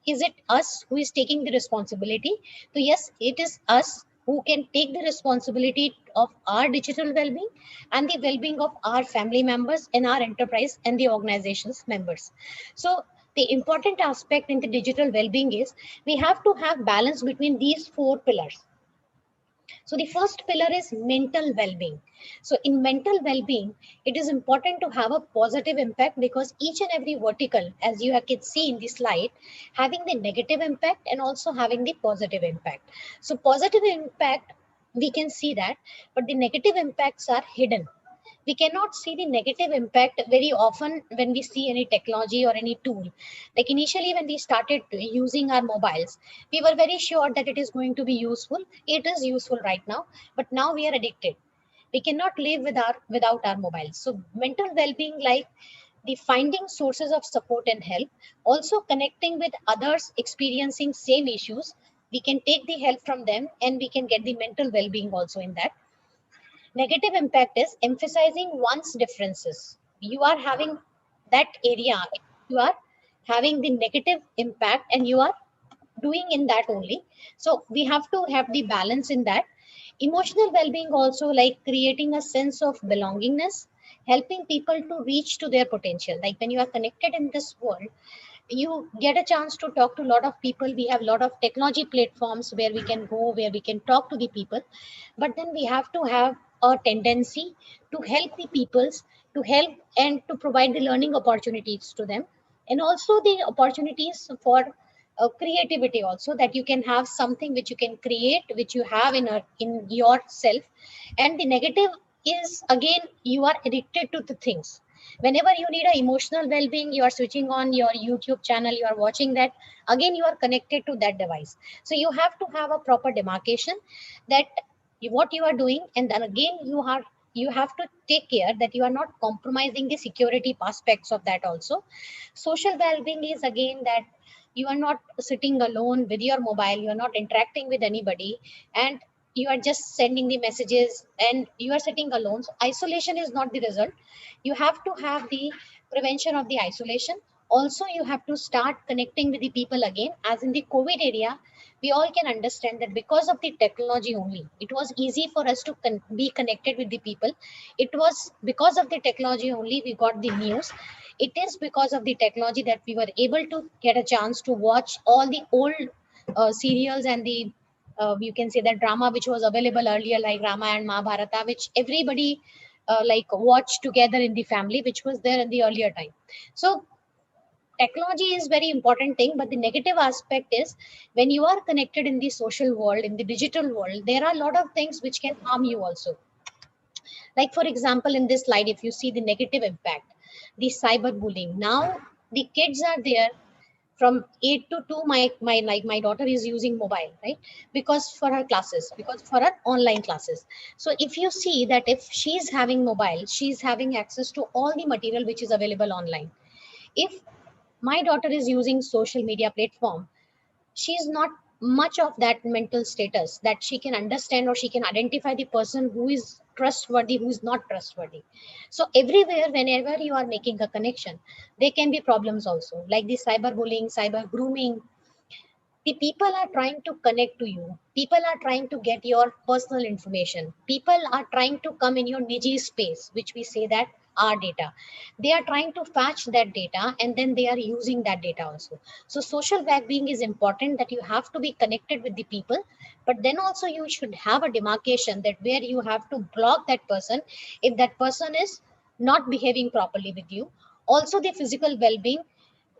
is it us who is taking the responsibility? So yes, it is us who can take the responsibility of our digital well-being and the well-being of our family members and our enterprise and the organization's members. So the important aspect in the digital well-being is we have to have balance between these four pillars. So the first pillar is mental well-being. So in mental well-being, it is important to have a positive impact because each and every vertical, as you can see in the slide, having the negative impact and also having the positive impact. So positive impact, we can see that, but the negative impacts are hidden. We cannot see the negative impact very often when we see any technology or any tool. Like initially when we started using our mobiles, we were very sure that it is going to be useful. It is useful right now, but now we are addicted. We cannot live without our mobiles. So mental well-being, like the finding sources of support and help, also connecting with others experiencing same issues, we can take the help from them and we can get the mental well-being also in that. Negative impact is emphasizing one's differences. You are having that area, you are having the negative impact and you are doing in that only. So we have to have the balance in that. Emotional well-being also, like creating a sense of belongingness, helping people to reach to their potential. Like when you are connected in this world, you get a chance to talk to a lot of people. We have a lot of technology platforms where we can go, where we can talk to the people, but then we have to have a tendency to help the peoples, to help and to provide the learning opportunities to them, and also the opportunities for creativity also, that you can have something which you can create, which you have in yourself. And the negative is again you are addicted to the things. Whenever you need a emotional well-being, you are switching on your YouTube channel, you are watching that, again you are connected to that device. So you have to have a proper demarcation that what you are doing, and then again you have to take care that you are not compromising the security aspects of that also. Social well-being is again that you are not sitting alone with your mobile, you are not interacting with anybody, and you are just sending the messages and you are sitting alone. So isolation is not the result. You have to have the prevention of the isolation. Also you have to start connecting with the people again. As in the COVID area, we all can understand that because of the technology only, it was easy for us to be connected with the people. It was because of the technology only we got the news. It is because of the technology that we were able to get a chance to watch all the old serials and the you can say that drama which was available earlier, like Rama and Mahabharata, which everybody like watched together in the family, which was there in the earlier time. So technology is very important thing, but the negative aspect is when you are connected in the social world, in the digital world, there are a lot of things which can harm you also. Like for example, in this slide, if you see the negative impact, the cyberbullying. Now the kids are there from 8 to 2. My daughter is using mobile, right? Because for her classes, because for her online classes. So if you see that if she's having mobile, she's having access to all the material which is available online. If my daughter is using social media platform, she's not much of that mental status that she can understand or she can identify the person who is trustworthy, who is not trustworthy. So everywhere, whenever you are making a connection, there can be problems also, like the cyberbullying, cyber grooming. The people are trying to connect to you, people are trying to get your personal information, people are trying to come in your niji space, which we say that our data, they are trying to fetch that data and then they are using that data also. So social well-being is important, that you have to be connected with the people, but then also you should have a demarcation that where you have to block that person if that person is not behaving properly with you. Also the physical well-being,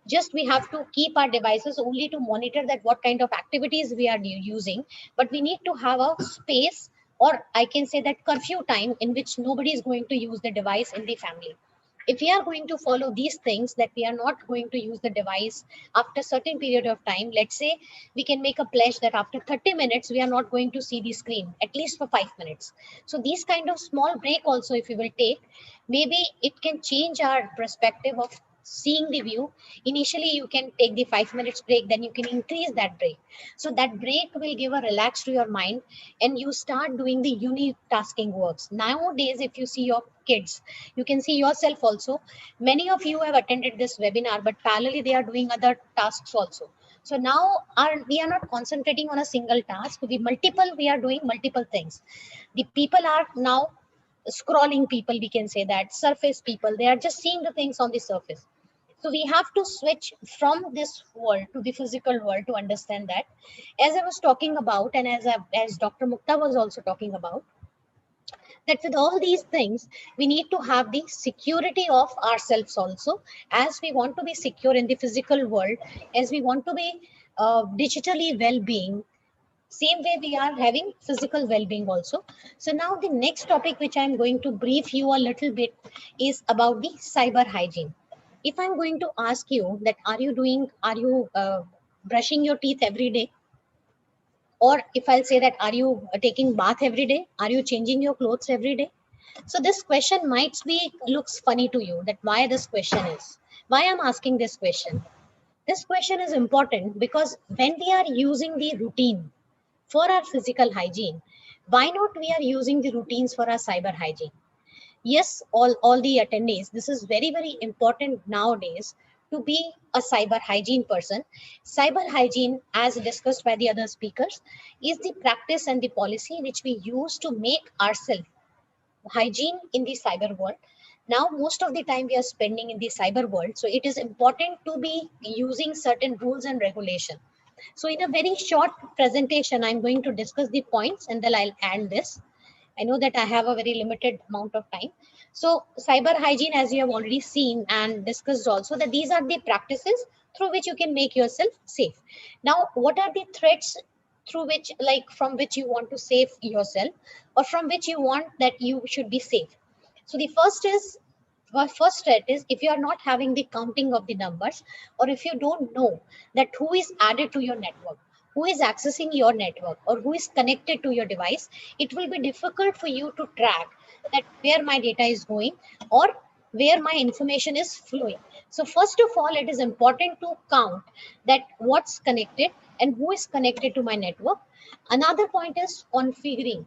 just we have to keep our devices only to monitor that what kind of activities we are using, but we need to have a space, or I can say that curfew time in which nobody is going to use the device in the family. If we are going to follow these things, that we are not going to use the device after certain period of time, let's say we can make a pledge that after 30 minutes we are not going to see the screen at least for 5 minutes. So these kind of small break also, if we will take, maybe it can change our perspective of seeing the view. Initially you can take the 5 minutes break, then you can increase that break, so that break will give a relax to your mind and you start doing the unitasking works. Nowadays if you see your kids, you can see yourself also, many of you have attended this webinar but parallelly they are doing other tasks also. So now we are not concentrating on a single task, we are doing multiple things. The people are now scrolling people, we can say that surface people, they are just seeing the things on the surface. So we have to switch from this world to the physical world to understand that. As I was talking about, and as Dr. Mukta was also talking about, that with all these things, we need to have the security of ourselves also, as we want to be secure in the physical world, as we want to be digitally well-being. Same way we are having physical well-being also. So now the next topic which I'm going to brief you a little bit is about the cyber hygiene. If I'm going to ask you that are you brushing your teeth every day, or if I'll say that are you taking bath every day, are you changing your clothes every day? So this question might be looks funny to you, that why this question is, why I'm asking this question. This question is important because when we are using the routine for our physical hygiene, why not we are using the routines for our cyber hygiene? Yes, all the attendees, this is very, very important nowadays to be a cyber hygiene person. Cyber hygiene, as discussed by the other speakers, is the practice and the policy which we use to make ourselves hygiene in the cyber world. Now most of the time we are spending in the cyber world, so it is important to be using certain rules and regulation. So in a very short presentation, I'm going to discuss the points and then I'll end this. I know that I have a very limited amount of time. So cyber hygiene, as you have already seen and discussed also, that these are the practices through which you can make yourself safe. Now, what are the threats through which, like from which you want to save yourself, or from which you want that you should be safe? So the first threat is if you are not having the counting of the numbers, or if you don't know that who is added to your network, who is accessing your network, or who is connected to your device, it will be difficult for you to track that where my data is going or where my information is flowing. So first of all, it is important to count that what's connected and who is connected to my network. Another point is configuring.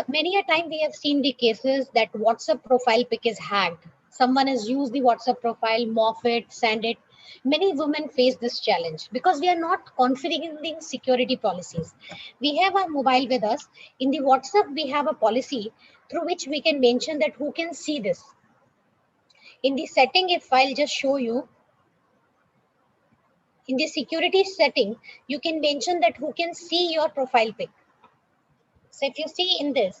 Many a time we have seen the cases that WhatsApp profile pic is hacked. Someone has used the WhatsApp profile, morph it, send it. Many women face this challenge because we are not configuring security policies. We have our mobile with us. In the WhatsApp, we have a policy through which we can mention that who can see this. In the setting, if I'll just show you, in the security setting, you can mention that who can see your profile pic. So if you see in this,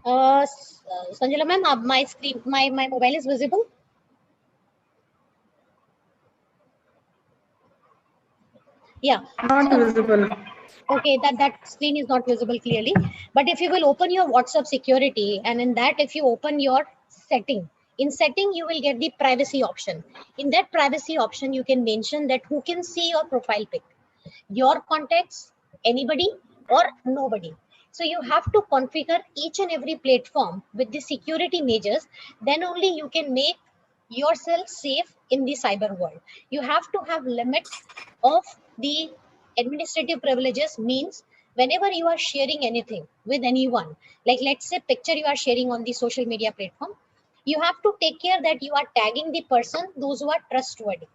Sanjala ma'am, my screen, my mobile is visible. Yeah. Not visible. Okay, that screen is not visible clearly. But if you will open your WhatsApp security, and in that, if you open your setting, in setting, you will get the privacy option. In that privacy option, you can mention that who can see your profile pic, your contacts, anybody or nobody. So you have to configure each and every platform with the security measures. Then only you can make yourself safe in the cyber world. You have to have limit of the administrative privileges. Means whenever you are sharing anything with anyone, like let's say picture you are sharing on the social media platform, you have to take care that you are tagging the person, those who are trustworthy,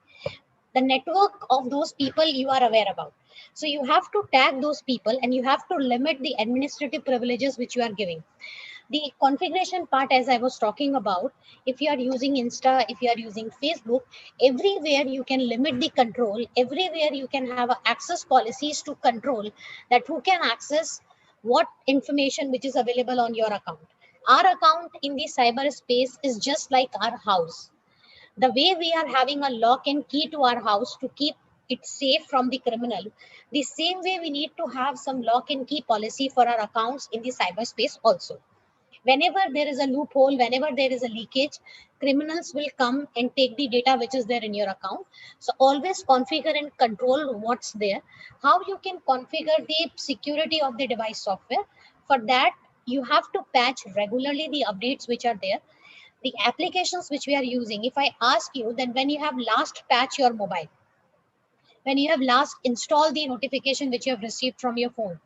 the network of those people you are aware about. So you have to tag those people, and you have to limit the administrative privileges which you are giving. The configuration part, as I was talking about, if you are using Insta, if you are using Facebook, everywhere you can limit the control, everywhere you can have access policies to control that who can access what information which is available on your account. Our account in the cyberspace is just like our house. The way we are having a lock and key to our house to keep it safe from the criminal, the same way we need to have some lock and key policy for our accounts in the cyberspace also. Whenever there is a loophole, whenever there is a leakage, criminals will come and take the data which is there in your account. So always configure and control what's there. How you can configure the security of the device software? For that, you have to patch regularly the updates which are there. The applications which we are using, if I ask you, then when you have last patch your mobile, when you have last installed the notification which you have received from your phone,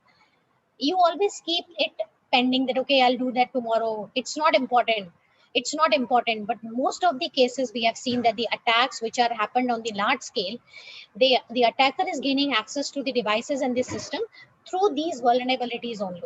you always keep it pending that, okay, I'll do that tomorrow. It's not important. It's not important. But most of the cases we have seen that the attacks which are happened on the large scale, the attacker is gaining access to the devices and the system through these vulnerabilities only.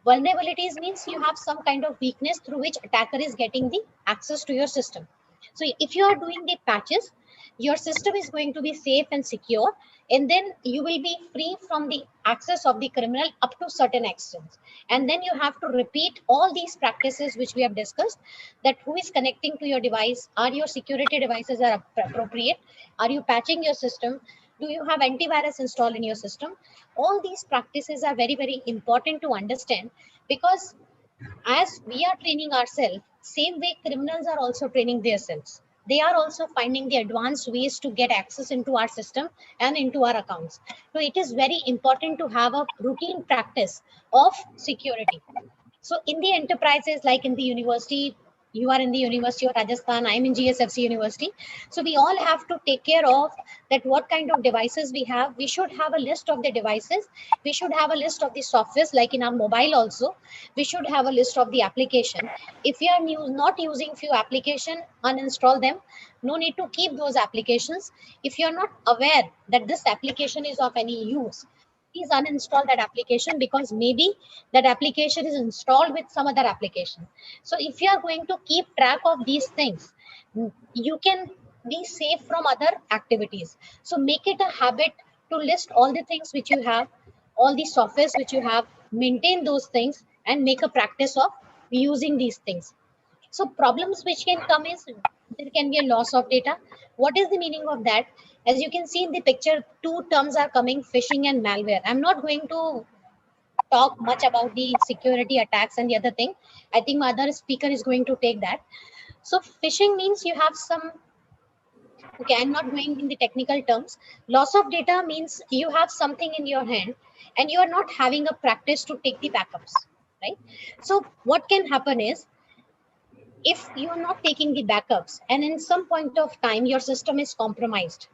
Vulnerabilities means you have some kind of weakness through which attacker is getting the access to your system. So if you are doing the patches, your system is going to be safe and secure, and then you will be free from the access of the criminal up to certain extent. And then you have to repeat all these practices which we have discussed, that who is connecting to your device, are your security devices are appropriate, are you patching your system, do you have antivirus installed in your system. All these practices are very, very important to understand, because as we are training ourselves, same way criminals are also training themselves. They are also finding the advanced ways to get access into our system and into our accounts. So it is very important to have a routine practice of security. So in the enterprises, like in the university, you are in the University of Rajasthan, I'm in GSFC University. So we all have to take care of that what kind of devices we have. We should have a list of the devices. We should have a list of the softwares, like in our mobile also. We should have a list of the application. If you are not using few application, uninstall them. No need to keep those applications. If you are not aware that this application is of any use, please uninstall that application, because maybe that application is installed with some other application. So if you are going to keep track of these things, you can be safe from other activities. So make it a habit to list all the things which you have, all the softwares which you have, maintain those things, and make a practice of using these things. So problems which can come is there can be a loss of data. What is the meaning of that? As you can see in the picture, two terms are coming: phishing and malware. I'm not going to talk much about the security attacks and the other thing. I think my other speaker is going to take that. So phishing means you have some, okay, I'm not going in the technical terms. Loss of data means you have something in your hand and you are not having a practice to take the backups, right? So what can happen is, if you are not taking the backups and in some point of time your system is compromised,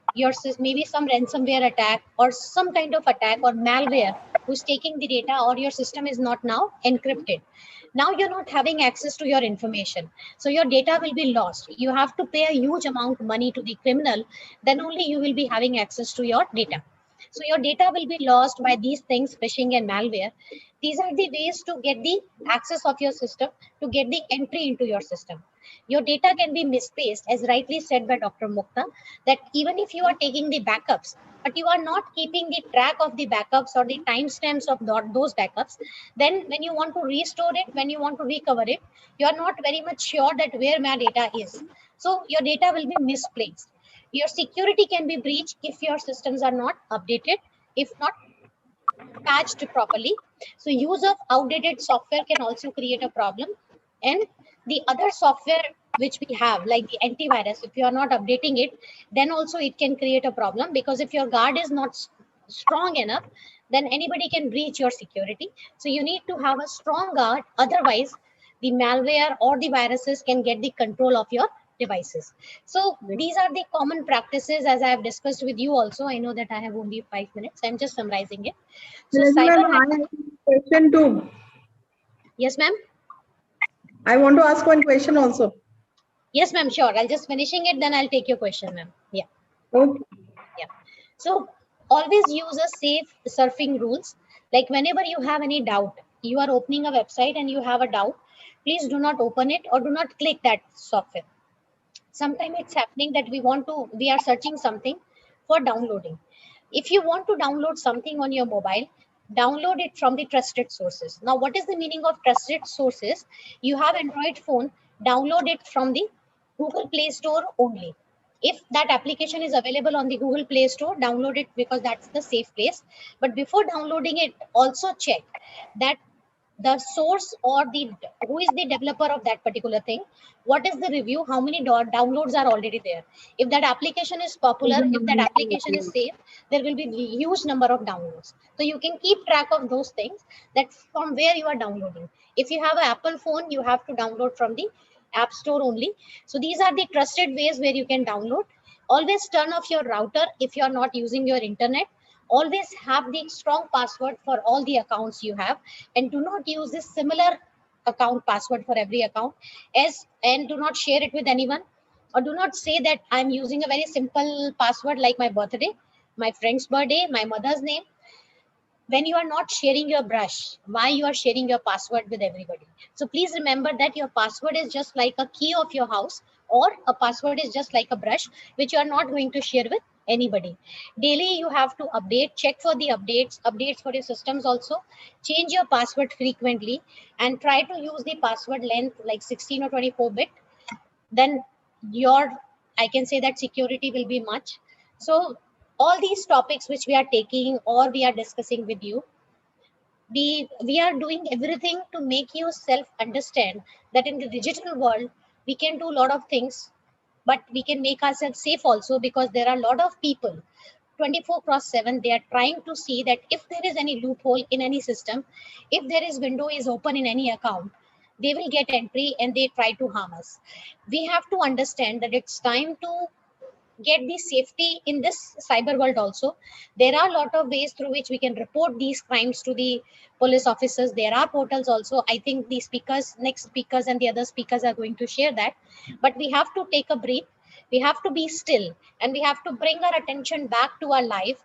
maybe some ransomware attack or some kind of attack or malware who's taking the data, or your system is not now encrypted, now you're not having access to your information, so your data will be lost. You have to pay a huge amount of money to the criminal, then only you will be having access to your data. So your data will be lost by these things, phishing and malware. These are the ways to get the access of your system, to get the entry into your system. Your data can be misplaced, as rightly said by Dr. Mukta, that even if you are taking the backups, but you are not keeping the track of the backups or the timestamps of those backups, then when you want to restore it, when you want to recover it, you are not very much sure that where my data is. So your data will be misplaced. Your security can be breached if your systems are not updated, if not patched properly. So use of outdated software can also create a problem. And the other software which we have, like the antivirus, if you are not updating it, then also it can create a problem, because if your guard is not strong enough, then anybody can breach your security. So you need to have a strong guard, otherwise the malware or the viruses can get the control of your devices. So these are the common practices, as I have discussed with you also. I know that I have only 5 minutes. I'm just summarizing it. So Ma'am, cyber. I have a question too. Yes, ma'am. I want to ask one question also. Yes, ma'am. Sure. I'll just finishing it, then I'll take your question, ma'am. Yeah. Okay. Yeah. So always use a safe surfing rules. Like whenever you have any doubt, you are opening a website and you have a doubt, please do not open it or do not click that software. Sometimes it's happening that we are searching something for downloading. If you want to download something on your mobile, download it from the trusted sources. Now, what is the meaning of trusted sources? You have Android phone, download it from the Google Play Store only. If that application is available on the Google Play Store, download it, because that's the safe place. But before downloading it, also check that the source or the who is the developer of that particular thing, what is the review, how many downloads are already there. If that application is popular, if that application is safe, there will be huge number of downloads. So you can keep track of those things, that from where you are downloading. If you have an Apple phone, you have to download from the App Store only. So these are the trusted ways where you can download. Always turn off your router if you are not using your internet. Always have the strong password for all the accounts you have, and do not use this similar account password for every account, and do not share it with anyone, or do not say that I'm using a very simple password like my birthday, my friend's birthday, my mother's name. When you are not sharing your brush, why you are sharing your password with everybody? So please remember that your password is just like a key of your house, or a password is just like a brush which you are not going to share with anybody. Daily you have to update, check for the updates for your systems also. Change your password frequently, and try to use the password length like 16 or 24 bit. Then your, I can say that security will be much. So all these topics which we are taking or we are discussing with you, we are doing everything to make you self understand that in the digital world we can do a lot of things, but we can make ourselves safe also, because there are a lot of people 24/7 they are trying to see that if there is any loophole in any system, if there is window is open in any account, they will get entry and they try to harm us. We have to understand that it's time to get the safety in this cyber world also. There are a lot of ways through which we can report these crimes to the police officers. There are portals also. I think the next speakers and the other speakers are going to share that. But we have to take a breath. We have to be still, and we have to bring our attention back to our life,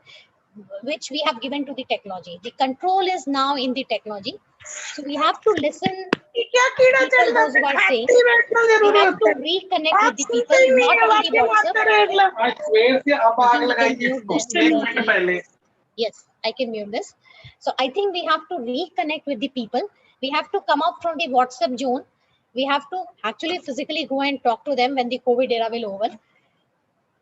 which we have given to the technology. The control is now in the technology. So we have to listen people those who are saying. We have to reconnect with the people, not only WhatsApp. Yes, I can mute this. So I think we have to reconnect with the people. We have to come out from the WhatsApp zone. We have to actually physically go and talk to them when the COVID era will over.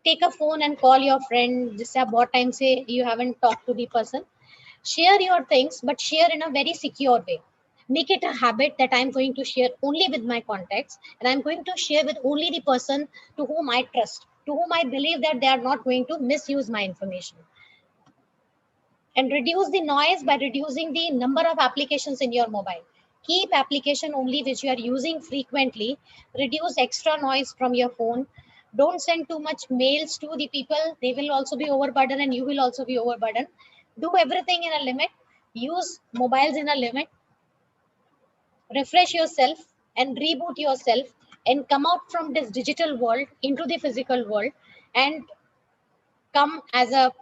Take a phone and call your friend. Just have what time say you haven't talked to the person. Share your things, but share in a very secure way. Make it a habit that I'm going to share only with my contacts, and I'm going to share with only the person to whom I trust, to whom I believe that they are not going to misuse my information. And reduce the noise by reducing the number of applications in your mobile. Keep application only which you are using frequently. Reduce extra noise from your phone. Don't send too much mails to the people. They will also be overburdened and you will also be overburdened. Do everything in a limit. Use mobiles in a limit. Refresh yourself and reboot yourself and come out from this digital world into the physical world, and come as a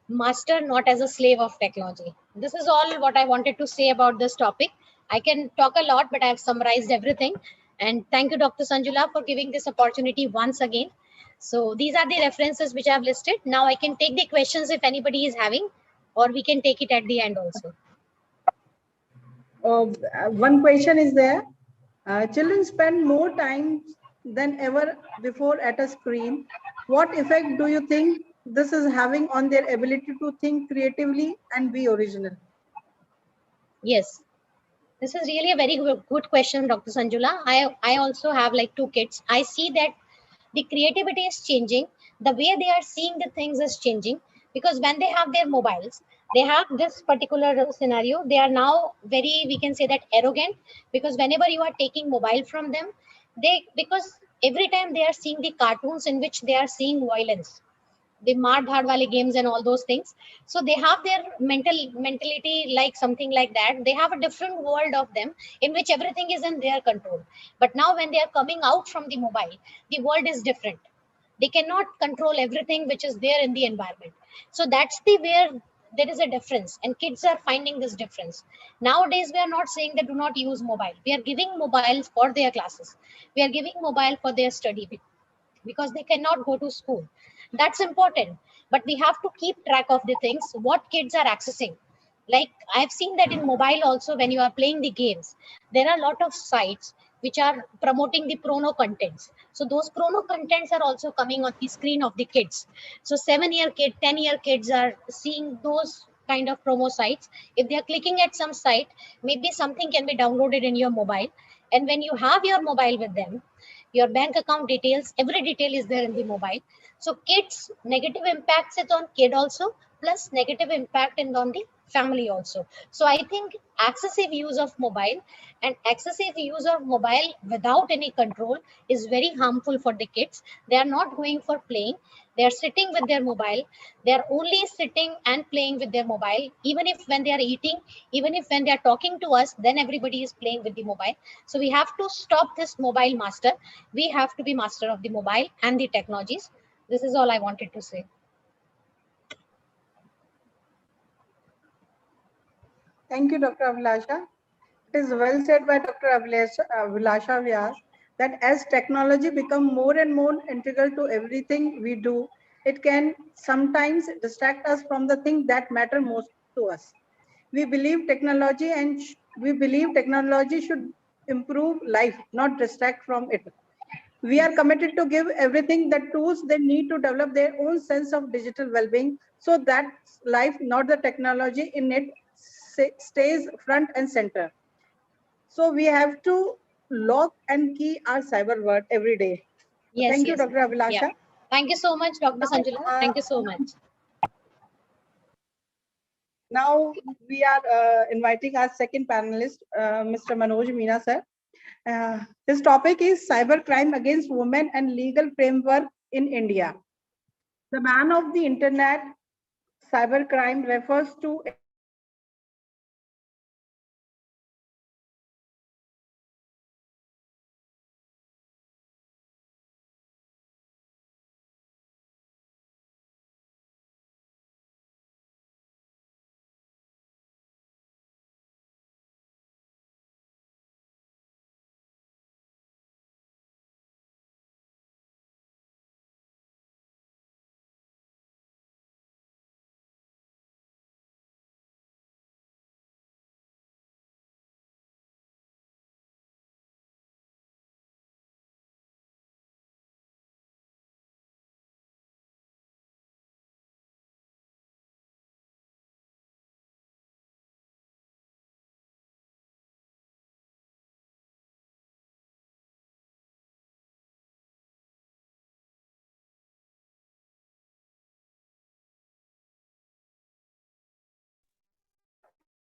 master, not as a slave of technology. This is all what I wanted to say about this topic. I can talk a lot, but I've summarized everything. And thank you, Dr. Sanjula, for giving this opportunity once again. So these are the references which I've listed. Now I can take the questions if anybody is having, or we can take it at the end also. One question is there. Children spend more time than ever before at a screen. What effect do you think this is having on their ability to think creatively and be original? Yes, this is really a very good question, Dr. Sanjula. I also have like 2 kids. I see that the creativity is changing. The way they are seeing the things is changing, because when they have their mobiles, they have this particular scenario. They are now very, we can say that, arrogant, because whenever you are taking mobile from them, because every time they are seeing the cartoons in which they are seeing violence, the maar dhad wale games and all those things. So they have their mentality like something like that. They have a different world of them in which everything is in their control. But now when they are coming out from the mobile, the world is different. They cannot control everything which is there in the environment. So that's the where there is a difference, and kids are finding this difference. Nowadays we are not saying that do not use mobile. We are giving mobiles for their classes. We are giving mobile for their study, because they cannot go to school. That's important. But we have to keep track of the things what kids are accessing. Like, I've seen that in mobile also, when you are playing the games, there are a lot of sites which are promoting the porno contents. So those porno contents are also coming on the screen of the kids. So 7-year kid, 10-year kids are seeing those kind of promo sites. If they are clicking at some site, maybe something can be downloaded in your mobile. And when you have your mobile with them, your bank account details, every detail is there in the mobile. So kids, negative impacts it on kid also, plus negative impact and on the family also. So I think excessive use of mobile and excessive use of mobile without any control is very harmful for the kids. They are not going for playing. They are sitting with their mobile. They are only sitting and playing with their mobile. Even if when they are eating, even if when they are talking to us, then everybody is playing with the mobile. So we have to stop this mobile master. We have to be master of the mobile and the technologies. This is all I wanted to say. Thank you, Dr. Abhilasha. It is well said by Dr. Abhilasha Vyas that as technology becomes more and more integral to everything we do, it can sometimes distract us from the things that matter most to us. We believe technology should improve life, not distract from it. We are committed to give everything the tools they need to develop their own sense of digital well-being, so that life, not the technology in it, stays front and center. So we have to lock and key our cyber world every day. Yes, Thank you, yes. Dr. Abhilasha. Yeah. Thank you so much, Dr. Sanjula. Thank you so much. Now we are inviting our second panelist, Mr. Manoj Meena, sir. His topic is cybercrime against women and legal framework in India. The man of the internet, cybercrime refers to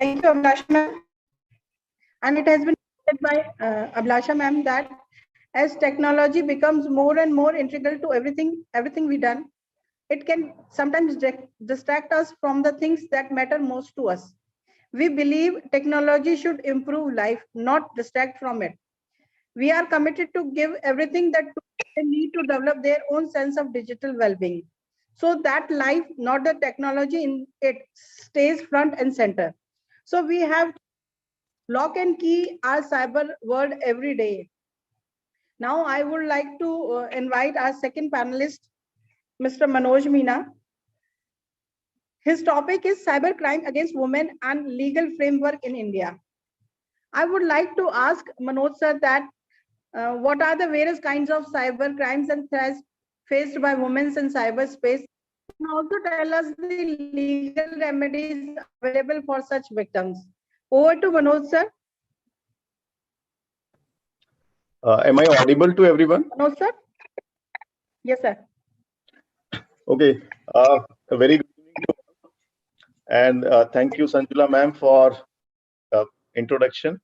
Thank you, Abhilasha ma'am. And it has been said by Abhilasha ma'am that as technology becomes more and more integral to everything we done, it can sometimes distract us from the things that matter most to us. We believe technology should improve life, not distract from it. We are committed to give everything that they need to develop their own sense of digital well-being, so that life, not the technology in it, stays front and center. So we have lock and key our cyber world every day. Now I would like to invite our second panelist, Mr. Manoj Meena. His topic is cybercrime against women and legal framework in India. I would like to ask Manoj sir that what are the various kinds of cyber crimes and threats faced by women in cyberspace And also tell us the legal remedies available for such victims. Over to Manoj sir. Am I audible to everyone? Manoj sir. Yes sir. Okay. A very good evening to all. And thank you, Sanjula ma'am, for introduction.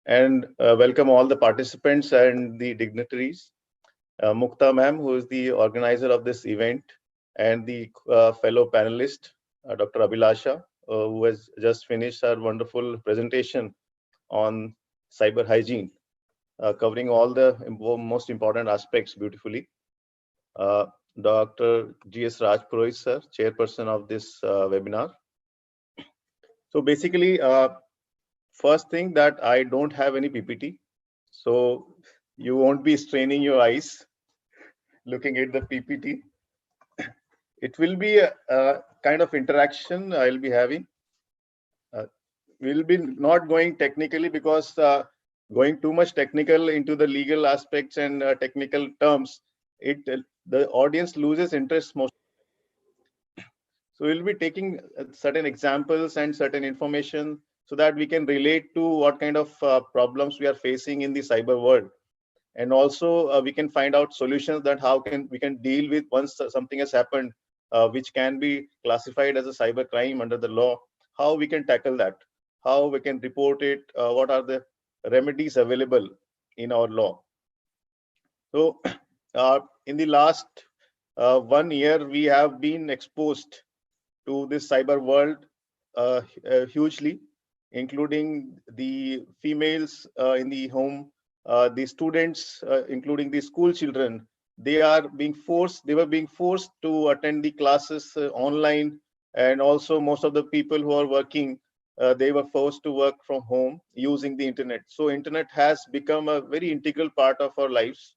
And welcome all the participants and the dignitaries. Mukta ma'am, who is the organizer of this event, and the fellow panelist, Dr. Abhilasha, who has just finished her wonderful presentation on cyber hygiene, covering all the most important aspects beautifully. Dr. G.S. Rajpurohit sir, chairperson of this webinar. So basically, first thing that I don't have any PPT, so you won't be straining your eyes looking at the PPT. It will be a kind of interaction I'll be having. We'll be not going technically because going too much technical into the legal aspects and technical terms, the audience loses interest most. So we'll be taking certain examples and certain information so that we can relate to what kind of problems we are facing in the cyber world. And also we can find out solutions that how we can deal with once something has happened, which can be classified as a cyber crime under the law, how we can tackle that, how we can report it, what are the remedies available in our law. So in the last 1 year, we have been exposed to this cyber world hugely, including the females in the home, the students, including the school children. They were being forced to attend the classes online, and also most of the people who are working, they were forced to work from home using the internet. So internet has become a very integral part of our lives.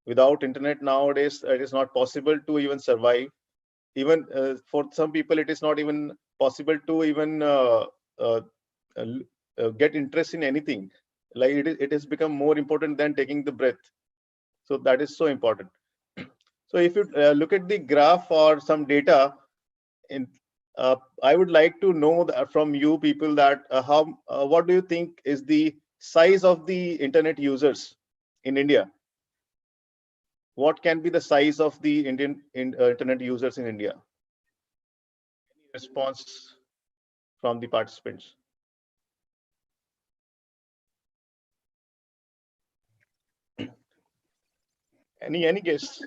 Without internet nowadays, it is not possible to even survive. Even for some people, it is not even possible to even get interest in anything. Like it has become more important than taking the breath. So that is so important. So if you look at the graph or some data, I would like to know from you people that what do you think is the size of the internet users in India? What can be the size of the internet users in India? Any response from the participants? Any guess?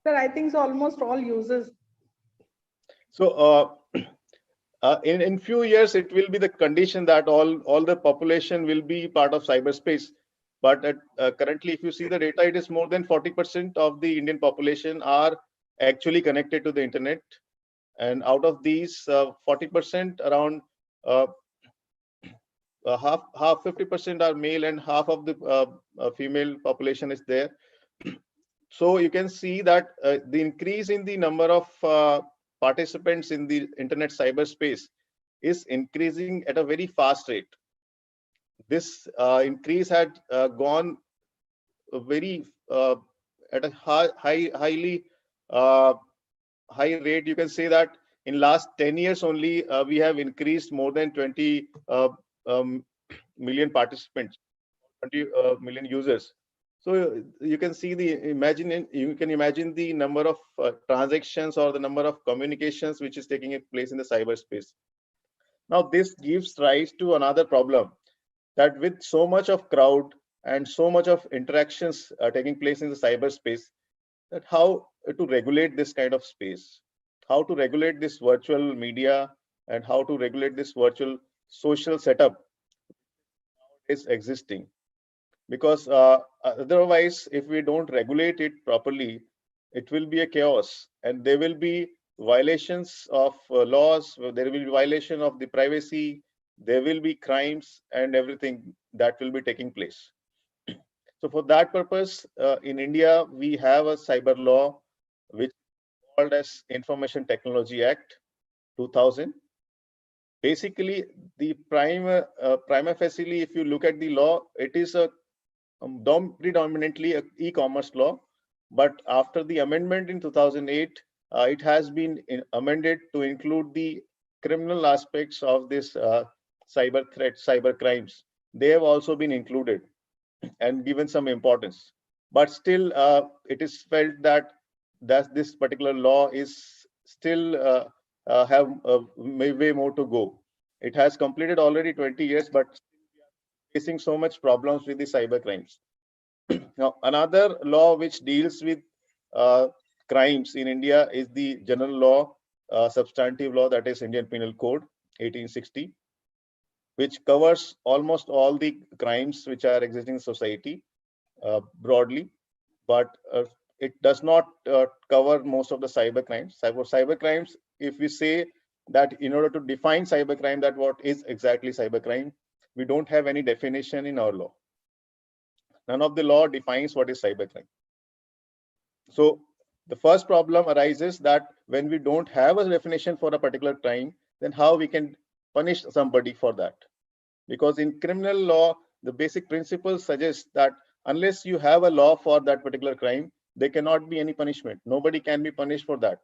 Sir, I think so almost all users. So in few years, it will be the condition that all the population will be part of cyberspace. But currently, if you see the data, it is more than 40% of the Indian population are actually connected to the internet. And out of these 40%, around half 50% are male and half of the female population is there. So you can see that the increase in the number of participants in the internet cyberspace is increasing at a very fast rate. This increase had gone very at a highly high rate. You can say that in last 10 years only, we have increased more than 20 million participants, 20 million users. So you can see you can imagine the number of transactions or the number of communications which is taking place in the cyberspace. Now this gives rise to another problem, that with so much of crowd and so much of interactions taking place in the cyberspace, that how to regulate this kind of space, how to regulate this virtual media, and how to regulate this virtual social setup is existing. Because otherwise, if we don't regulate it properly, it will be a chaos, and there will be violations of laws, there will be violation of the privacy, there will be crimes and everything that will be taking place. So for that purpose, in India, we have a cyber law which is called as Information Technology Act 2000. Basically, the prima facie, if you look at the law, it is a predominantly an e-commerce law. But after the amendment in 2008, it has been amended to include the criminal aspects of this cyber threats, cyber crimes. They have also been included and given some importance. But still, it is felt that this particular law is still have way more to go. It has completed already 20 years, but facing so much problems with the cyber crimes. Now, another law which deals with uh, crimes in India is the general law, substantive law, that is Indian Penal Code 1860, which covers almost all the crimes which are existing in society broadly, but it does not cover most of the cyber crimes. Cyber crimes, if we say that in order to define cyber crime, that what is exactly cyber crime, we don't have any definition in our law. None of the law defines what is cyber crime. So the first problem arises that when we don't have a definition for a particular crime, then how we can punish somebody for that? Because in criminal law, the basic principle suggests that unless you have a law for that particular crime, there cannot be any punishment. Nobody can be punished for that.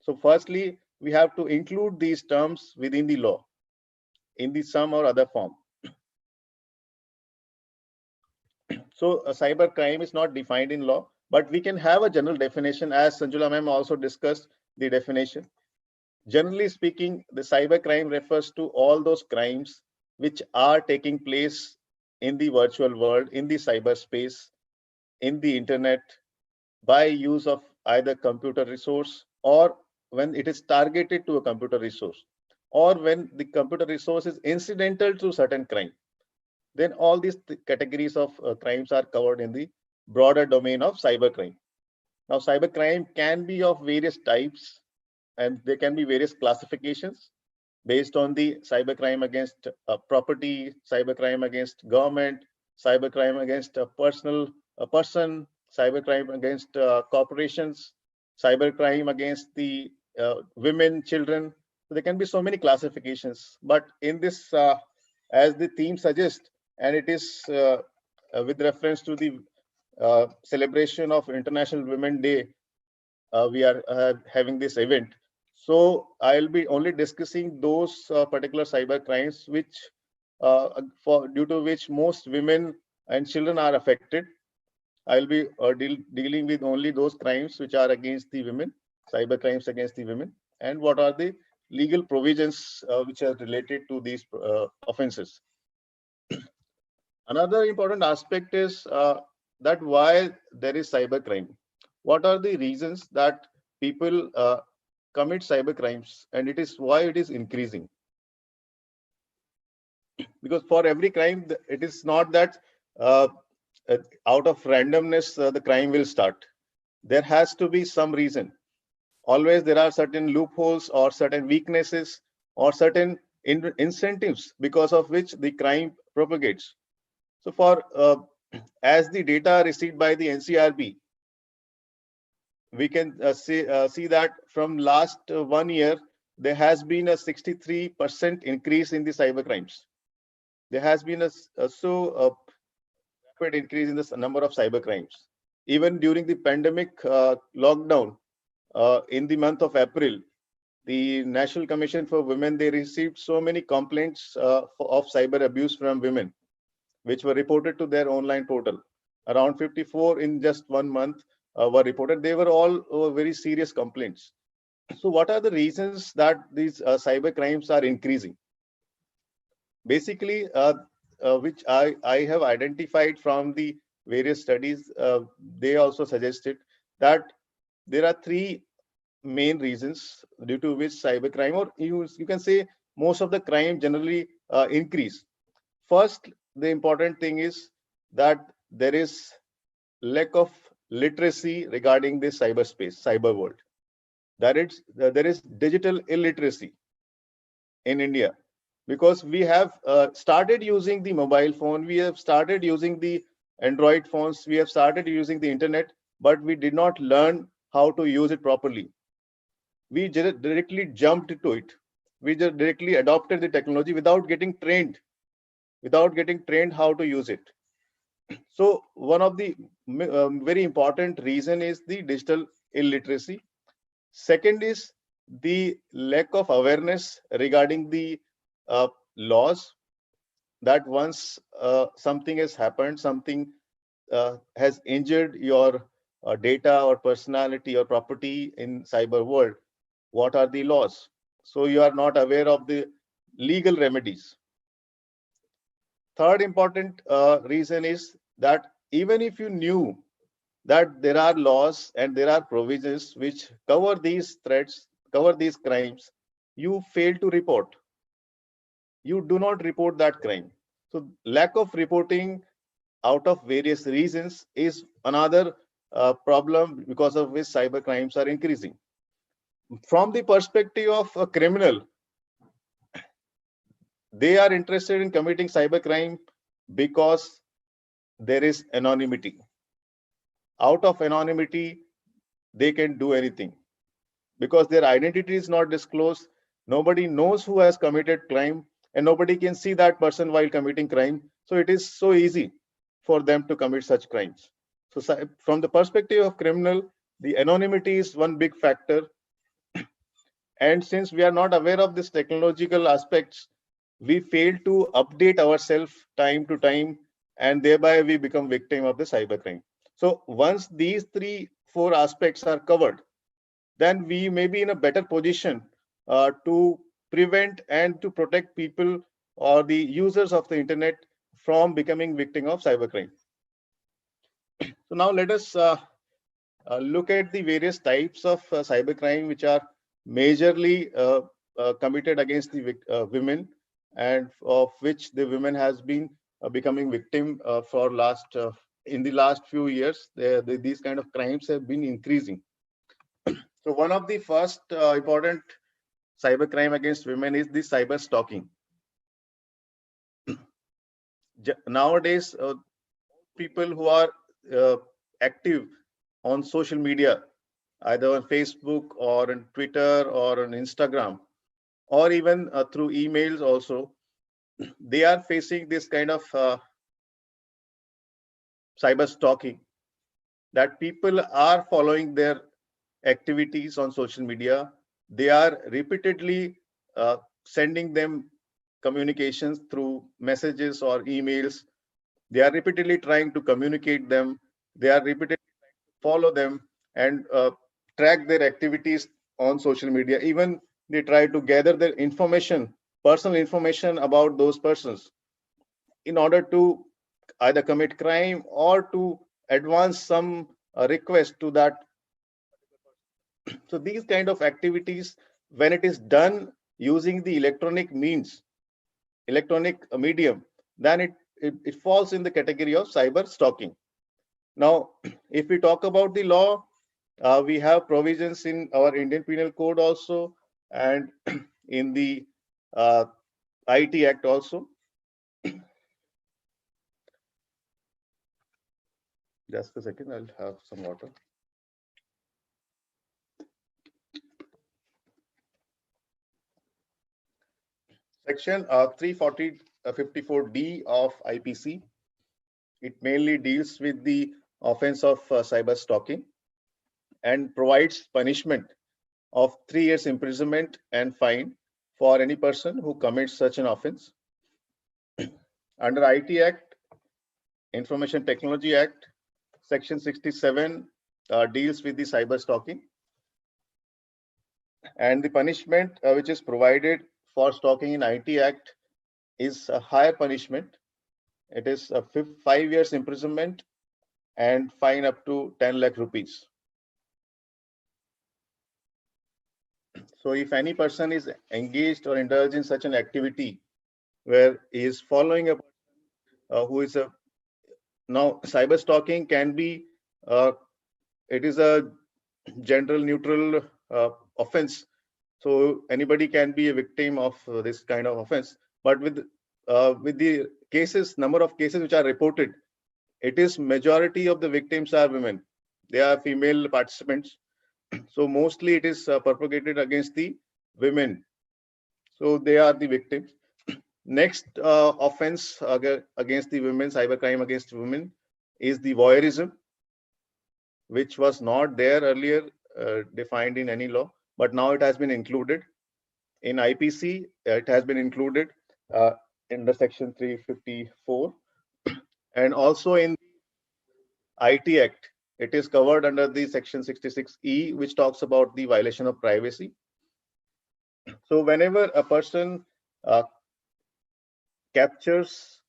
So firstly, we have to include these terms within the law in the some or other form. So a cyber crime is not defined in law, but we can have a general definition, as Sanjula ma'am also discussed the definition. Generally speaking, the cyber crime refers to all those crimes which are taking place in the virtual world, in the cyberspace, in the internet, by use of either computer resource, or when it is targeted to a computer resource, or when the computer resource is incidental to certain crime. Then all these categories of crimes are covered in the broader domain of cybercrime. Now, cybercrime can be of various types, and there can be various classifications based on the cybercrime against property, cybercrime against government, cybercrime against a person, cybercrime against corporations, cybercrime against the women, children. So there can be so many classifications. But in this, as the theme suggests, and it is with reference to the celebration of International Women's Day, we are having this event. So I'll be only discussing those particular cyber crimes which, due to which most women and children are affected. I'll be dealing with only those crimes which are against the women, cyber crimes against the women, and what are the legal provisions which are related to these offenses. Another important aspect is that why there is cyber crime. What are the reasons that people commit cyber crimes, and it is why it is increasing? Because for every crime, it is not that out of randomness the crime will start. There has to be some reason. Always there are certain loopholes or certain weaknesses or certain incentives because of which the crime propagates. So for as the data received by the NCRB, we can see that from last 1 year, there has been a 63% increase in the cyber crimes. There has been a rapid increase in the number of cyber crimes. Even during the pandemic lockdown, in the month of April, the National Commission for Women, they received so many complaints of cyber abuse from women, which were reported to their online portal. Around 54 in just 1 month were reported. They were all very serious complaints. So what are the reasons that these cyber crimes are increasing? Basically, which I have identified from the various studies, they also suggested that there are 3 main reasons due to which cybercrime, or you can say most of the crime generally increase. First, the important thing is that there is lack of literacy regarding this cyberspace, cyber world. That is, there is digital illiteracy in India, because we have started using the mobile phone, we have started using the Android phones, we have started using the internet, but we did not learn how to use it properly. We just directly jumped to it. We just directly adopted the technology without getting trained how to use it. So one of the very important reason is the digital illiteracy. Second is the lack of awareness regarding the laws, that once something has happened, something has injured your data or personality or property in cyber world, what are the laws? So you are not aware of the legal remedies. Third important reason is that even if you knew that there are laws and there are provisions which cover these threats, cover these crimes, you fail to report. You do not report that crime. So lack of reporting out of various reasons is another problem because of which cyber crimes are increasing. From the perspective of a criminal, they are interested in committing cybercrime because there is anonymity. Out of anonymity, they can do anything because their identity is not disclosed. Nobody knows who has committed crime, and nobody can see that person while committing crime. So it is so easy for them to commit such crimes. So from the perspective of criminal, the anonymity is one big factor. And since we are not aware of these technological aspects, we fail to update ourselves time to time, and thereby we become victim of the cybercrime. So once these 3-4 aspects are covered, then we may be in a better position to prevent and to protect people or the users of the internet from becoming victim of cybercrime. So now let us look at the various types of cybercrime which are majorly committed against the women, and of which the women has been becoming victim for last in the last few years. These kind of crimes have been increasing. So one of the first important cybercrime against women is the cyber stalking. Nowadays, people who are active on social media, either on Facebook or on Twitter or on Instagram, or even through emails also, they are facing this kind of cyber stalking, that people are following their activities on social media. They are repeatedly sending them communications through messages or emails. They are repeatedly trying to communicate them. They are repeatedly follow them and track their activities on social media. Even they try to gather their information, personal information about those persons, in order to either commit crime or to advance some request to that. So these kind of activities, when it is done using the electronic means, electronic medium, then it falls in the category of cyber stalking. Now, if we talk about the law, we have provisions in our Indian Penal Code also, and in the IT Act also. Just a second, I'll have some water. Section 340-54D of IPC, it mainly deals with the offense of cyber stalking and provides punishment of 3 years imprisonment and fine for any person who commits such an offense. Under IT Act, Information Technology Act, Section 67 deals with the cyber stalking, and the punishment which is provided for stalking in IT Act is a higher punishment. It is 5 years imprisonment and fine up to 10 lakh rupees. So if any person is engaged or indulged in such an activity where he is following a who is a, now cyber stalking can be it is a general neutral offense, so anybody can be a victim of this kind of offense. But with the cases, number of cases which are reported, it is majority of the victims are women. They are female participants. So mostly it is propagated against the women. So they are the victims. Next offense against the women, cybercrime against women, is the voyeurism, which was not there earlier defined in any law, but now it has been included in IPC. It has been included in the section 354, and also in IT Act, it is covered under the section 66E, which talks about the violation of privacy. So whenever a person captures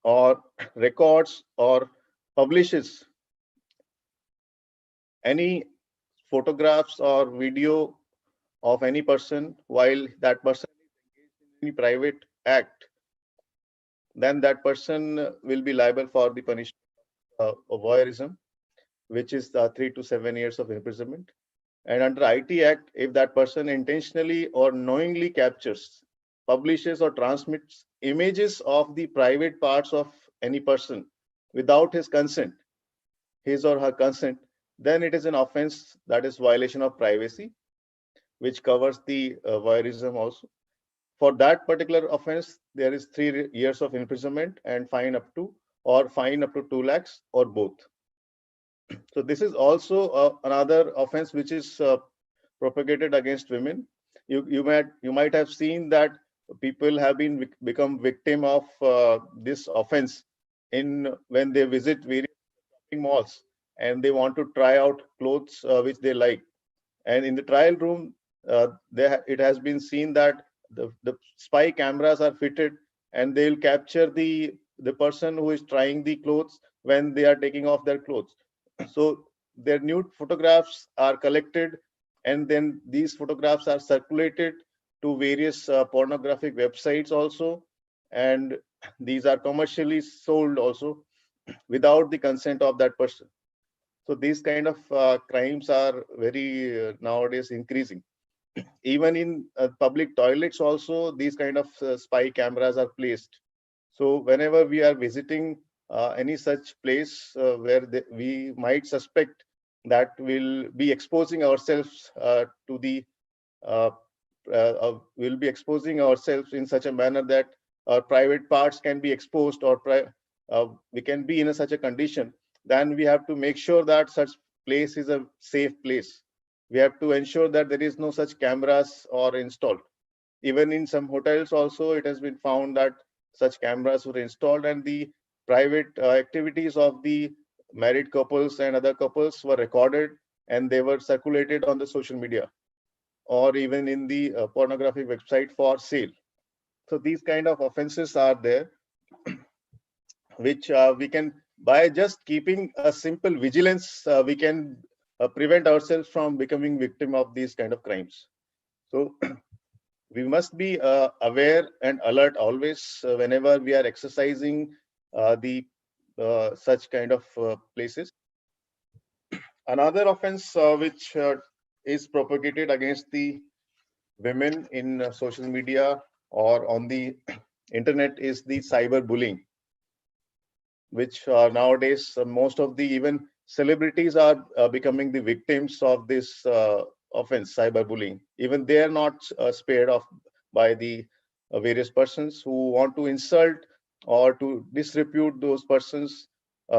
or records or publishes any photographs or video of any person while that person is engaged in any private act, then that person will be liable for the punishment of voyeurism, which is 3 to 7 years of imprisonment. And under IT Act, if that person intentionally or knowingly captures, publishes or transmits images of the private parts of any person without his consent, his or her consent, then it is an offense, that is violation of privacy, which covers the voyeurism also. For that particular offense, there is 3 years of imprisonment and fine up to 2 lakhs or both. So this is also another offense which is propagated against women. You might have seen that people have become victim of this offense when they visit various shopping malls and they want to try out clothes which they like. And in the trial room, it has been seen that the spy cameras are fitted, and they'll capture the person who is trying the clothes when they are taking off their clothes. So their nude photographs are collected, and then these photographs are circulated to various pornographic websites also, and these are commercially sold also without the consent of that person. So these kind of crimes are very nowadays increasing. Even in public toilets also, these kind of spy cameras are placed. So whenever we are visiting any such place where we might suspect that we'll be exposing ourselves to the we'll be exposing ourselves in such a manner that our private parts can be exposed, or we can be in such a condition, then we have to make sure that such place is a safe place. We have to ensure that there is no such cameras or installed. Even in some hotels also, it has been found that such cameras were installed, and the private activities of the married couples and other couples were recorded, and they were circulated on the social media or even in the pornographic website for sale. So these kind of offenses are there, which we can, by just keeping a simple vigilance, we can prevent ourselves from becoming victim of these kind of crimes. So we must be aware and alert always whenever we are exercising the such kind of places. Another offense which is propagated against the women in social media or on the internet is the cyberbullying, which nowadays most of the even celebrities are becoming the victims of this offense, cyberbullying. Even they are not spared off by the various persons who want to insult or to disrepute those persons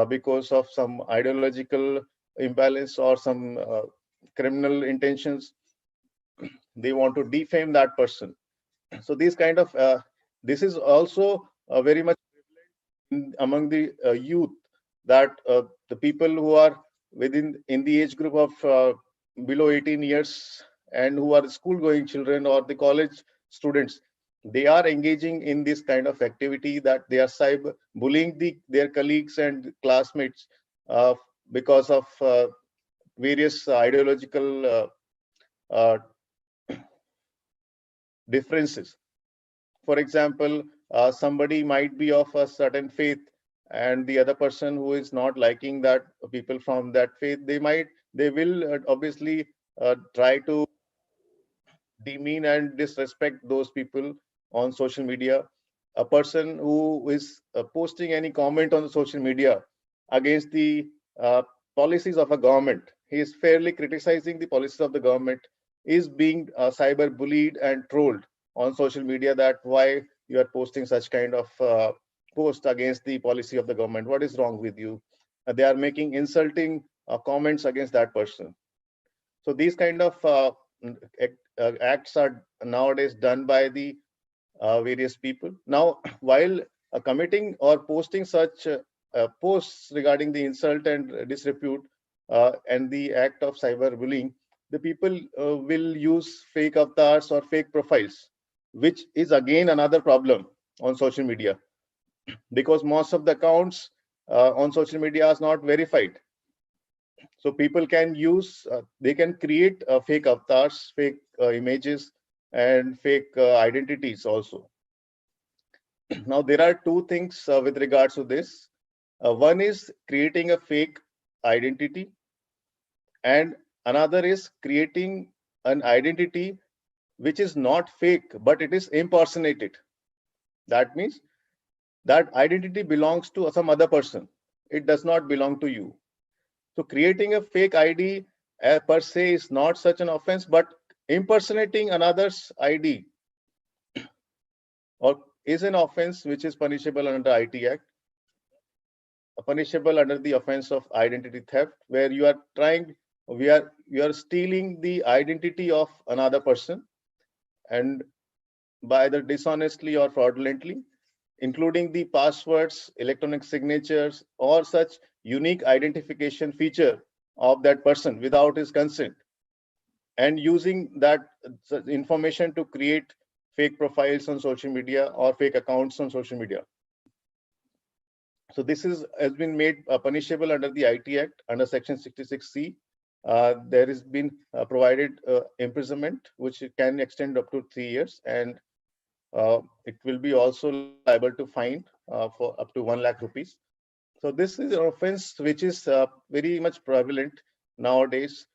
because of some ideological imbalance or some criminal intentions. They want to defame that person. So these kind of this is also very much among the youth, that the people who are in the age group of below 18 years and who are school going children or the college students, they are engaging in this kind of activity, that they are cyber bullying their colleagues and classmates because of various ideological differences. For example, somebody might be of a certain faith, and the other person who is not liking that people from that faith, they will obviously try to demean and disrespect those people on social media. A person who is posting any comment on the social media against the policies of a government, he is fairly criticizing the policies of the government, is being cyber bullied and trolled on social media, that why you are posting such kind of post against the policy of the government, what is wrong with you. They are making insulting comments against that person. So these kind of acts are nowadays done by the various people. Now, while committing or posting such posts regarding the insult and disrepute and the act of cyberbullying, the people will use fake avatars or fake profiles, which is again another problem on social media, because most of the accounts on social media are not verified. So people can use, they can create fake avatars, fake images, and fake identities also. Now, there are two things with regards to this. One is creating a fake identity, and another is creating an identity which is not fake, but it is impersonated. That means that identity belongs to some other person. It does not belong to you. So creating a fake ID per se is not such an offense, but impersonating another's ID or is an offense which is punishable under IT Act, punishable under the offense of identity theft, where you are stealing the identity of another person, and by either dishonestly or fraudulently, including the passwords, electronic signatures, or such unique identification feature of that person without his consent, and using that information to create fake profiles on social media or fake accounts on social media. So this has been made punishable under the IT Act under Section 66C. There has been provided imprisonment, which can extend up to 3 years, and it will be also liable to fine for up to 1 lakh rupees. So this is an offense which is very much prevalent nowadays,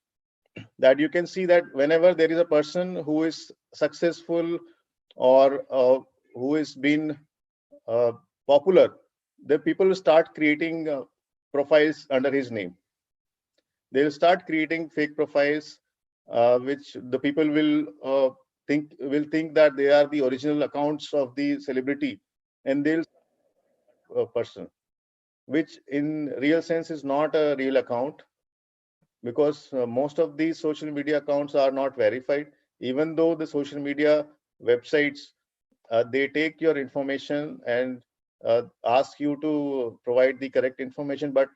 that you can see that whenever there is a person who is successful or who has been popular, the people will start creating profiles under his name. They will start creating fake profiles, which the people will think that they are the original accounts of the celebrity, and they'll person, which in real sense is not a real account, because most of these social media accounts are not verified. Even though the social media websites, they take your information and ask you to provide the correct information, but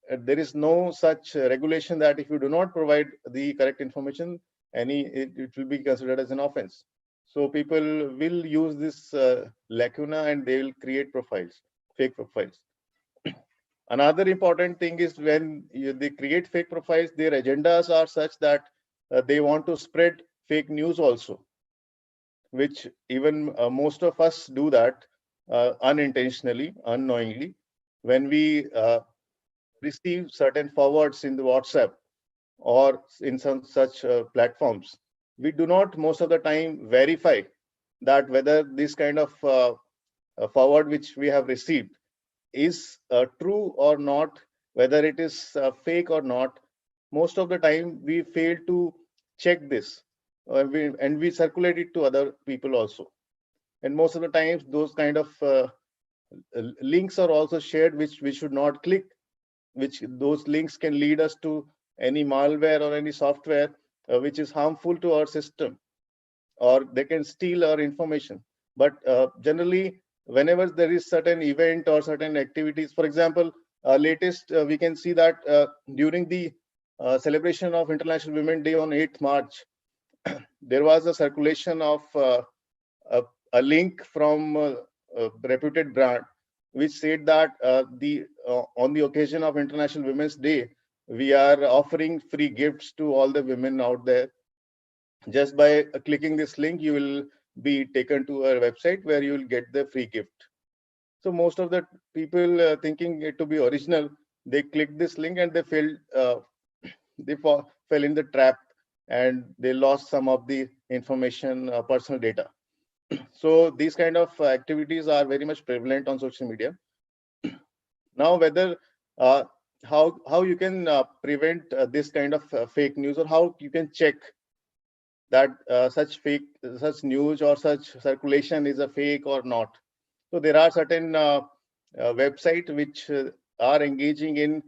there is no such regulation that if you do not provide the correct information, it will be considered as an offense. So people will use this lacuna and they will create profiles, fake profiles. Another important thing is when they create fake profiles, their agendas are such that they want to spread fake news also, which even most of us do that unintentionally, unknowingly. When we receive certain forwards in the WhatsApp or in some such platforms, we do not most of the time verify that whether this kind of forward which we have received is true or not, whether it is fake or not. Most of the time we fail to check this, and we circulate it to other people also. And most of the times those kind of links are also shared which we should not click, which those links can lead us to any malware or any software which is harmful to our system, or they can steal our information. But generally, whenever there is certain event or certain activities, for example, latest we can see that during the celebration of International Women's Day on 8th March, there was a circulation of a link from a reputed brand which said that on the occasion of International Women's Day, we are offering free gifts to all the women out there. Just by clicking this link, you will be taken to a website where you will get the free gift. So most of the people thinking it to be original, they click this link and they fell in the trap, and they lost some of the information, personal data. So these kind of activities are very much prevalent on social media. Now, whether how you can prevent this kind of fake news, or how you can check that such news or such circulation is a fake or not. So there are certain websites which are engaging in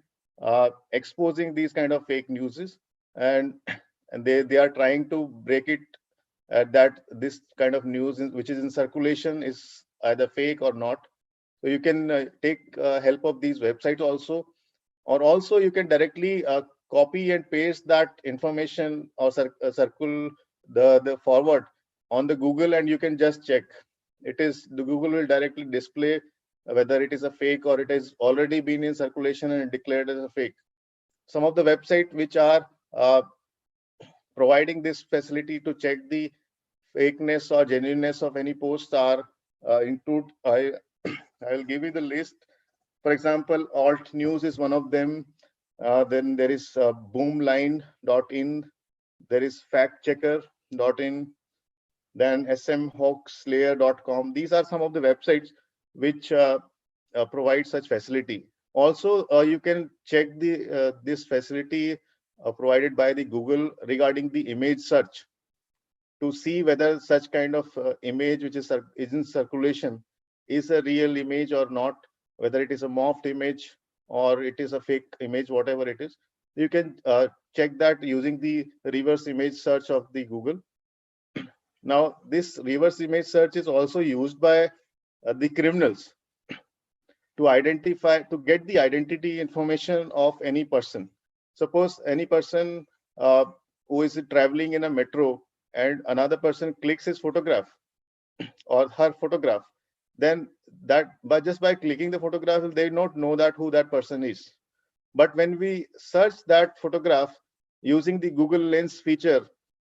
exposing these kind of fake news. and they are trying to break it, that this kind of news which is in circulation is either fake or not. So you can take help of these websites also, or also you can directly copy and paste that information or circle the forward on the Google, and you can just check. The Google will directly display whether it is a fake or it has already been in circulation and declared as a fake. Some of the websites which are providing this facility to check the fakeness or genuineness of any post are include. I will give you the list. For example, Alt News is one of them. Then there is boomline.in. There is factchecker.in. Then smhoaxslayer.com. These are some of the websites which provide such facility. Also, you can check this facility provided by the Google regarding the image search to see whether such kind of image which is in circulation is a real image or not, whether it is a morphed image or it is a fake image, whatever it is. You can check that using the reverse image search of the Google. Now, this reverse image search is also used by the criminals to get the identity information of any person. Suppose any person who is traveling in a metro and another person clicks his photograph or her photograph, then just by clicking the photograph, they not know that who that person is. But when we search that photograph using the Google Lens feature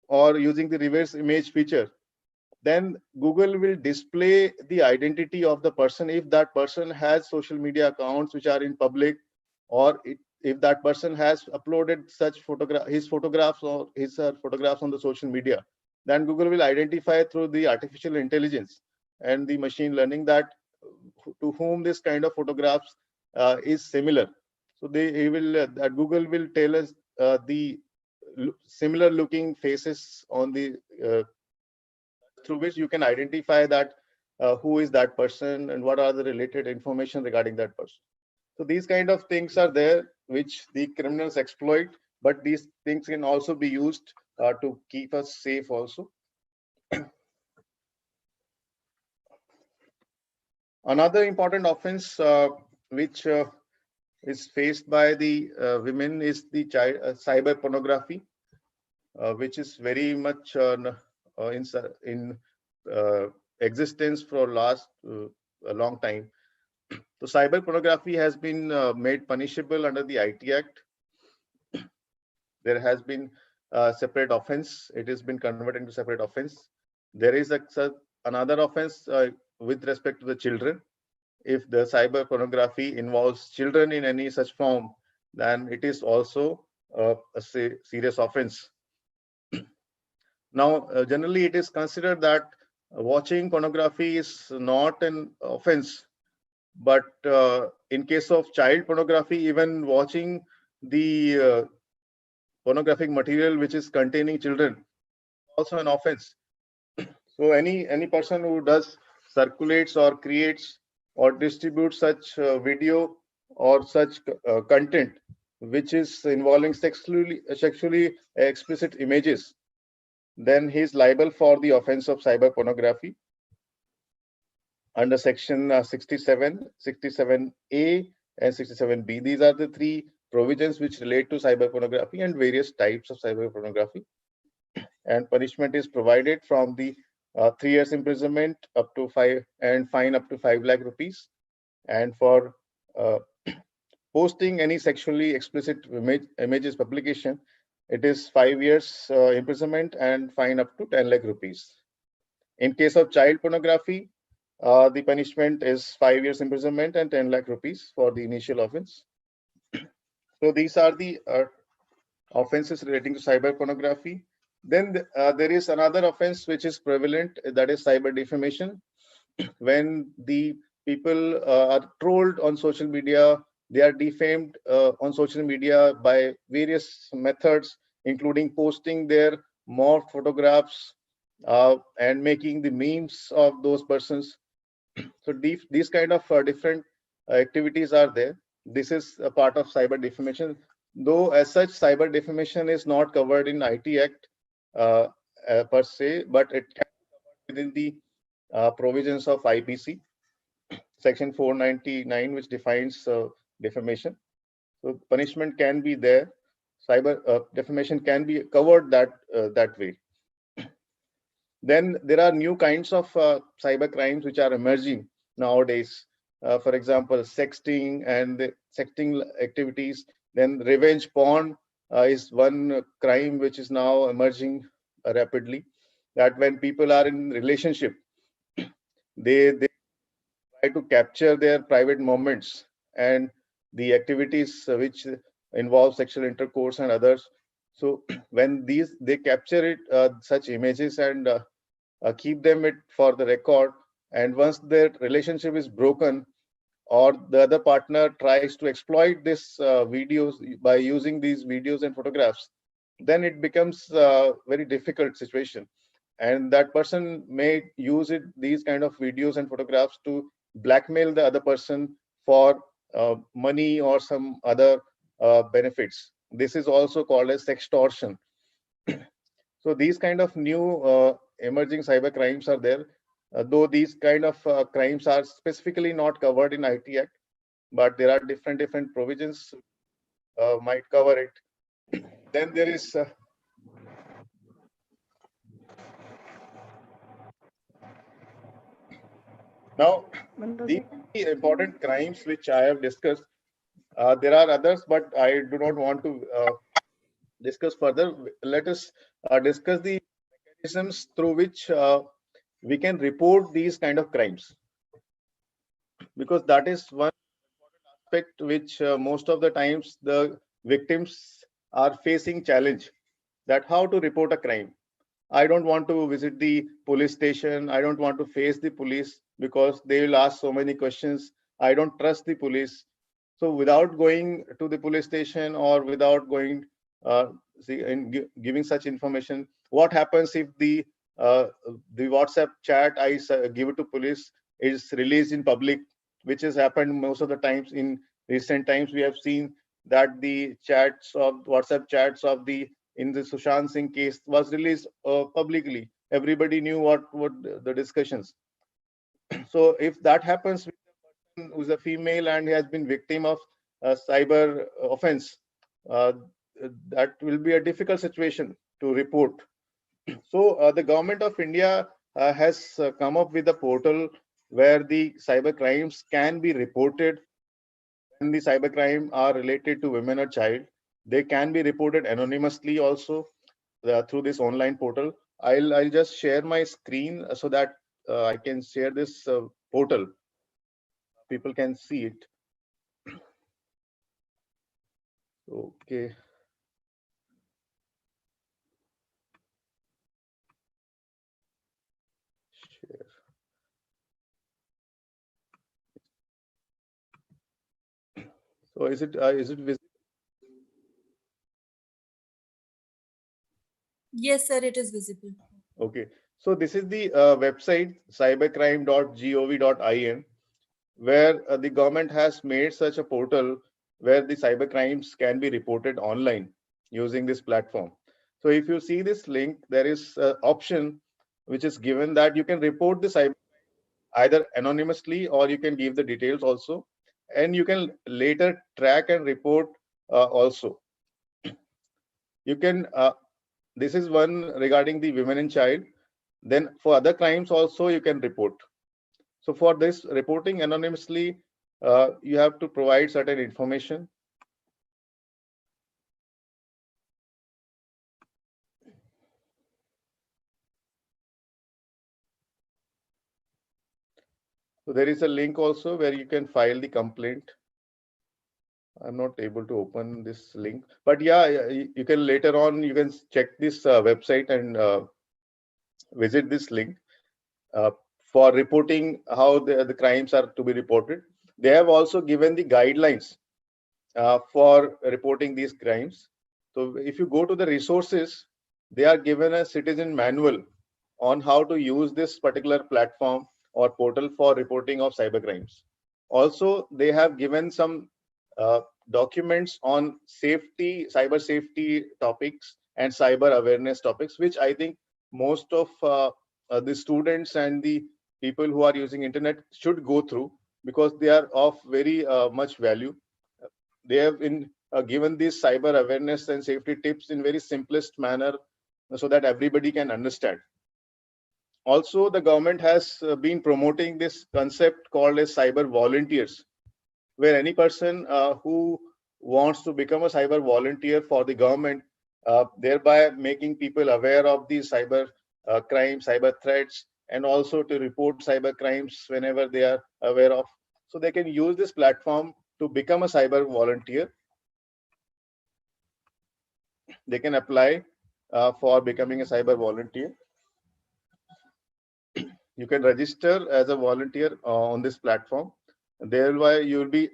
or using the reverse image feature, then Google will display the identity of the person if that person has social media accounts which are in public, or if that person has uploaded such his photographs or his photographs on the social media. Then Google will identify through the artificial intelligence and the machine learning that to whom this kind of photographs is similar. So Google will tell us the similar looking faces on the through which you can identify that who is that person and what are the related information regarding that person. So these kind of things are there which the criminals exploit, but these things can also be used to keep us safe also. Another important offense which is faced by the women is the cyber pornography, which is very much in existence for last a long time. So cyber pornography has been made punishable under the IT Act. There has been a separate offense. It has been converted into separate offense. There is another offense with respect to the children. If the cyber pornography involves children in any such form, then it is also a serious offense. Now, generally, it is considered that watching pornography is not an offense, but in case of child pornography, even watching the pornographic material which is containing children, also an offense. So any person who does circulates or creates or distributes such video or such content which is involving sexually explicit images, then he is liable for the offense of cyber pornography under section 67, 67A and 67B. These are the three provisions which relate to cyber pornography and various types of cyber pornography. And punishment is provided from the 3 years imprisonment up to 5 and fine up to 5 lakh rupees. And for posting any sexually explicit images publication, it is 5 years imprisonment and fine up to 10 lakh rupees. In case of child pornography, the punishment is 5 years imprisonment and 10 lakh rupees for the initial offense. So these are the offenses relating to cyber pornography. Then there is another offense which is prevalent, that is cyber defamation. When the people are trolled on social media, they are defamed on social media by various methods, including posting their morphed photographs and making the memes of those persons. So these kind of different activities are there. This is a part of cyber defamation. though as such cyber defamation is not covered in IT Act per se, but it can be covered within the provisions of IPC section 499, which defines defamation. So punishment can be there. Cyber defamation can be covered that way. Then there are new kinds of cyber crimes which are emerging nowadays. For example, sexting and the sexting activities. Then revenge porn is one crime which is now emerging rapidly. That when people are in relationship, they try to capture their private moments and the activities which involve sexual intercourse and others. So when they capture it, such images and keep them it for the record, and once their relationship is broken or the other partner tries to exploit this videos by using these videos and photographs, then it becomes a very difficult situation, and that person may use these kind of videos and photographs to blackmail the other person for money or some other benefits. This is also called as sextortion. So these kind of new emerging cyber crimes are there, though these kind of crimes are specifically not covered in IT Act, but there are different provisions might cover it. Then there is now these important crimes which I have discussed. There are others, but I do not want to discuss further. Let us discuss the mechanisms through which we can report these kind of crimes, because that is one aspect which most of the times the victims are facing challenge, that how to report a crime. I don't want to visit the police station. I don't want to face the police because they will ask so many questions. I don't trust the police. So without going to the police station or without going and giving such information, what happens if the WhatsApp chat I give it to police is released in public, which has happened most of the times in recent times. We have seen that the chats of WhatsApp chats of the in the Sushant Singh case was released publicly. Everybody knew what the discussions. So if that happens with a person who's a female and has been victim of cyber offense, that will be a difficult situation to report. So the government of India has come up with a portal where the cyber crimes can be reported. When the cyber crime are related to women or child, they can be reported anonymously also through this online portal. I'll just share my screen so that I can share this portal. People can see it. Okay. Share. So is it visible? Yes, sir, it is visible. Okay. So this is the website cybercrime.gov.in, where the government has made such a portal where the cyber crimes can be reported online using this platform. So if you see this link, there is an option which is given that you can report the cyber either anonymously or you can give the details also, and you can later track and report also. You can this is one regarding the women and child. Then for other crimes also you can report. So for this reporting anonymously, you have to provide certain information. So there is a link also where you can file the complaint. I'm not able to open this link, but yeah, you can later on, you can check this website and visit this link for reporting how the crimes are to be reported. They have also given the guidelines for reporting these crimes. So if you go to the resources, they are given a citizen manual on how to use this particular platform or portal for reporting of cyber crimes. Also, they have given some documents on safety, cyber safety topics and cyber awareness topics, which I think most of the students and the people who are using internet should go through, because they are of very much value. They have been given these cyber awareness and safety tips in very simplest manner so that everybody can understand. Also, the government has been promoting this concept called as cyber volunteers, where any person who wants to become a cyber volunteer for the government, thereby making people aware of the cyber crime, cyber threats, and also to report cyber crimes whenever they are aware of. So they can use this platform to become a cyber volunteer. They can apply for becoming a cyber volunteer. You can register as a volunteer on this platform. Thereby, you will be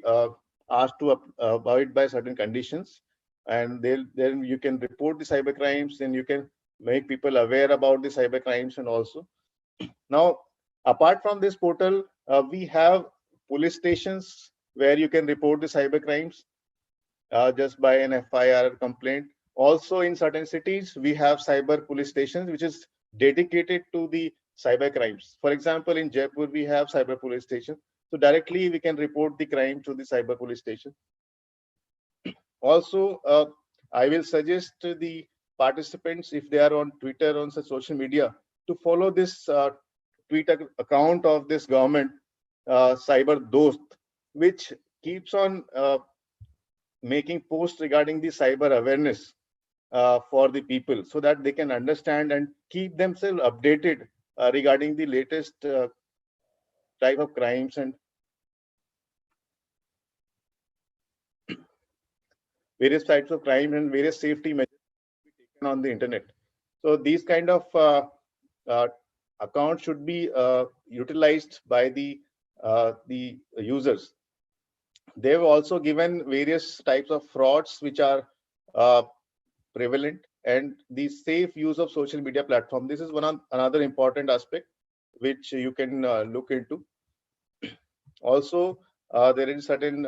asked to abide by certain conditions, and then you can report the cyber crimes, and you can make people aware about the cyber crimes. And also, now, apart from this portal, we have police stations where you can report the cyber crimes just by an FIR complaint. Also, in certain cities, we have cyber police stations, which is dedicated to the cyber crimes. For example, in Jaipur, we have cyber police station. So directly we can report the crime to the cyber police station. Also, I will suggest to the participants, if they are on Twitter, on such social media, to follow this Twitter account of this government, Cyber Dost, which keeps on making posts regarding the cyber awareness for the people, so that they can understand and keep themselves updated regarding the latest type of crimes and various types of crime and various safety measures taken on the internet. So these kind of accounts should be utilized by the users. They've also given various types of frauds which are prevalent, and the safe use of social media platform. This is another important aspect which you can look into. Also, there is certain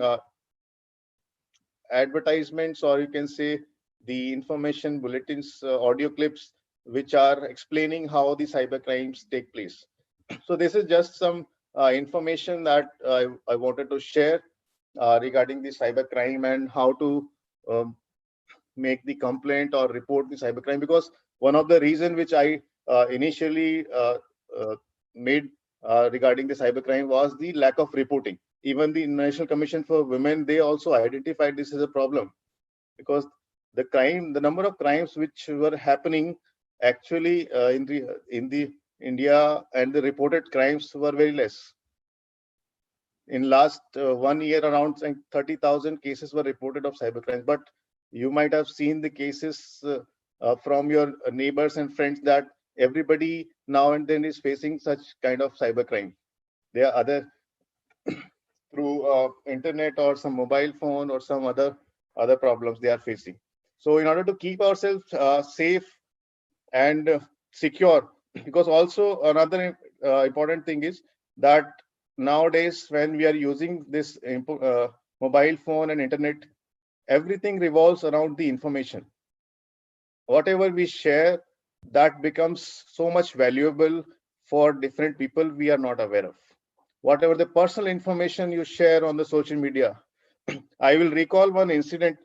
advertisements, or you can say the information bulletins, audio clips, which are explaining how the cyber crimes take place. So this is just some information that I wanted to share regarding the cyber crime and how to make the complaint or report the cybercrime, because one of the reason which I initially made regarding the cybercrime was the lack of reporting. Even the National Commission for Women, they also identified this as a problem, because the number of crimes which were happening actually in the India, and the reported crimes were very less. In last 1 year, around 30,000 cases were reported of cybercrimes, but you might have seen the cases from your neighbors and friends that everybody now and then is facing such kind of cybercrime. There are other through internet or some mobile phone or some other problems they are facing. So in order to keep ourselves safe and secure, because also another important thing is that nowadays when we are using this mobile phone and internet, everything revolves around the information. Whatever we share, that becomes so much valuable for different people we are not aware of. Whatever the personal information you share on the social media. I will recall one incident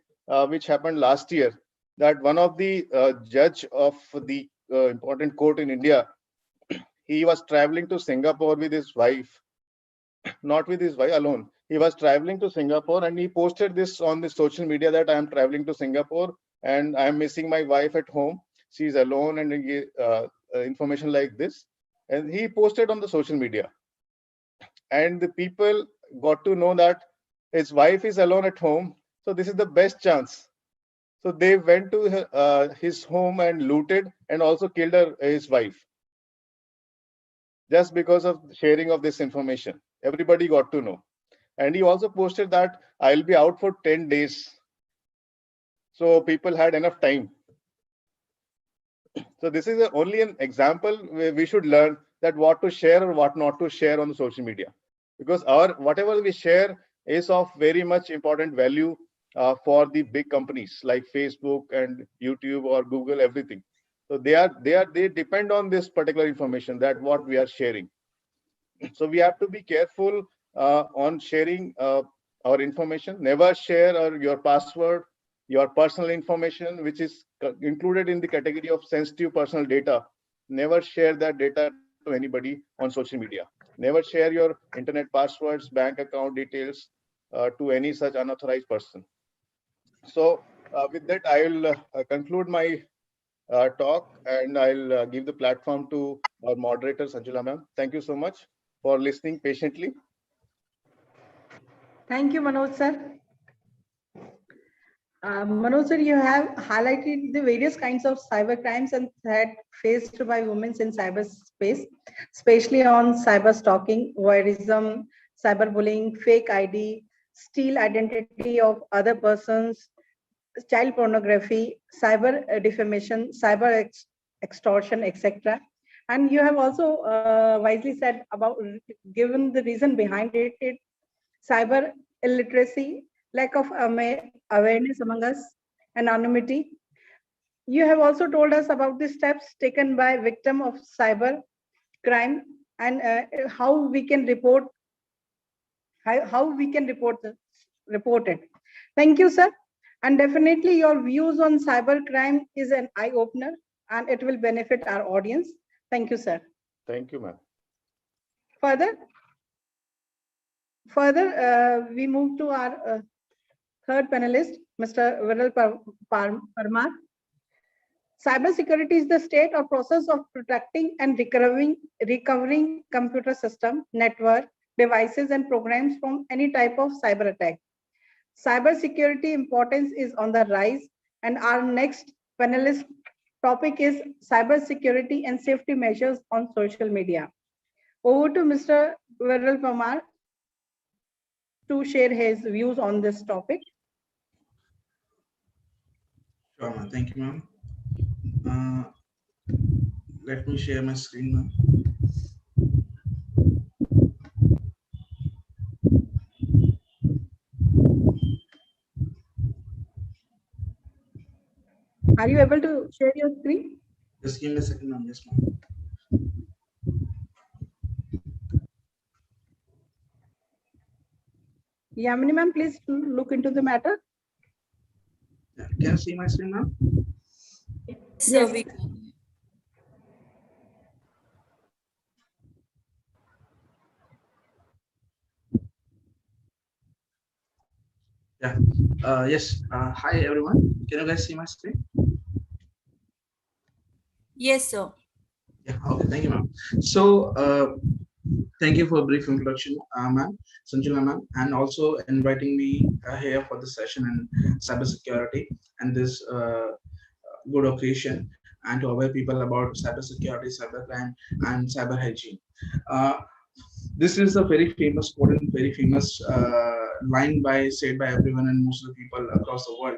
which happened last year, that one of the judge of the important court in India, he was traveling to Singapore with his wife, not with his wife alone. He was traveling to Singapore, and he posted this on the social media that I am traveling to Singapore and I am missing my wife at home. She's alone, and information like this. And he posted on the social media. And the people got to know that his wife is alone at home. So this is the best chance. So they went to his home and looted and also killed his wife. Just because of sharing of this information. Everybody got to know. And he also posted that I'll be out for 10 days. So people had enough time. So this is only an example where we should learn that what to share or what not to share on the social media. Because whatever we share is of very much important value for the big companies like Facebook and YouTube or Google, everything. So they depend on this particular information, that what we are sharing. So we have to be careful on sharing our information. Never share your password, your personal information, which is included in the category of sensitive personal data. Never share that data to anybody on social media. Never share your internet passwords, bank account details to any such unauthorized person. So with that, I will conclude my talk, and I'll give the platform to our moderator, Sanjula ma'am. Thank you so much for listening patiently. Thank you, Manoj sir. Manoj sir, you have highlighted the various kinds of cyber crimes and threat faced by women in cyberspace, especially on cyber stalking, voyeurism, cyberbullying, fake ID, steal identity of other persons, child pornography, cyber defamation, cyber extortion, etc. And you have also wisely said about, given the reason behind it, cyber illiteracy, lack of awareness among us, anonymity. You have also told us about the steps taken by victim of cyber crime and how we can report it. Thank you, sir. And definitely your views on cyber crime is an eye opener and it will benefit our audience. Thank you, sir. Thank you, ma'am. Further, we move to our third panelist, Mr. Viral Parmar. Cybersecurity is the state or process of protecting and recovering computer system, network, devices, and programs from any type of cyber attack. Cybersecurity importance is on the rise, and our next panelist topic is cybersecurity and safety measures on social media. Over to Mr. Viral Parmar to share his views on this topic. Sure, ma'am. Thank you, ma'am. Let me share my screen, ma'am. Are you able to share your screen? Just give me a second, ma'am. Yes, ma'am. Yamini ma'am, please look into the matter. Yeah. Can you see my screen, ma'am? So Yes. we Yeah. Yes. Hi, everyone. Can you guys see my screen? yes, sir. Yeah. Okay. Thank you, ma'am. So, thank you for a brief introduction, ma'am, Sanjula ma'am, and also inviting me here for the session in cybersecurity and this good occasion, and to aware people about cybersecurity, cybercrime, and cyber hygiene. Uh, this is a very famous quote and very famous line said by everyone and most of the people across the world,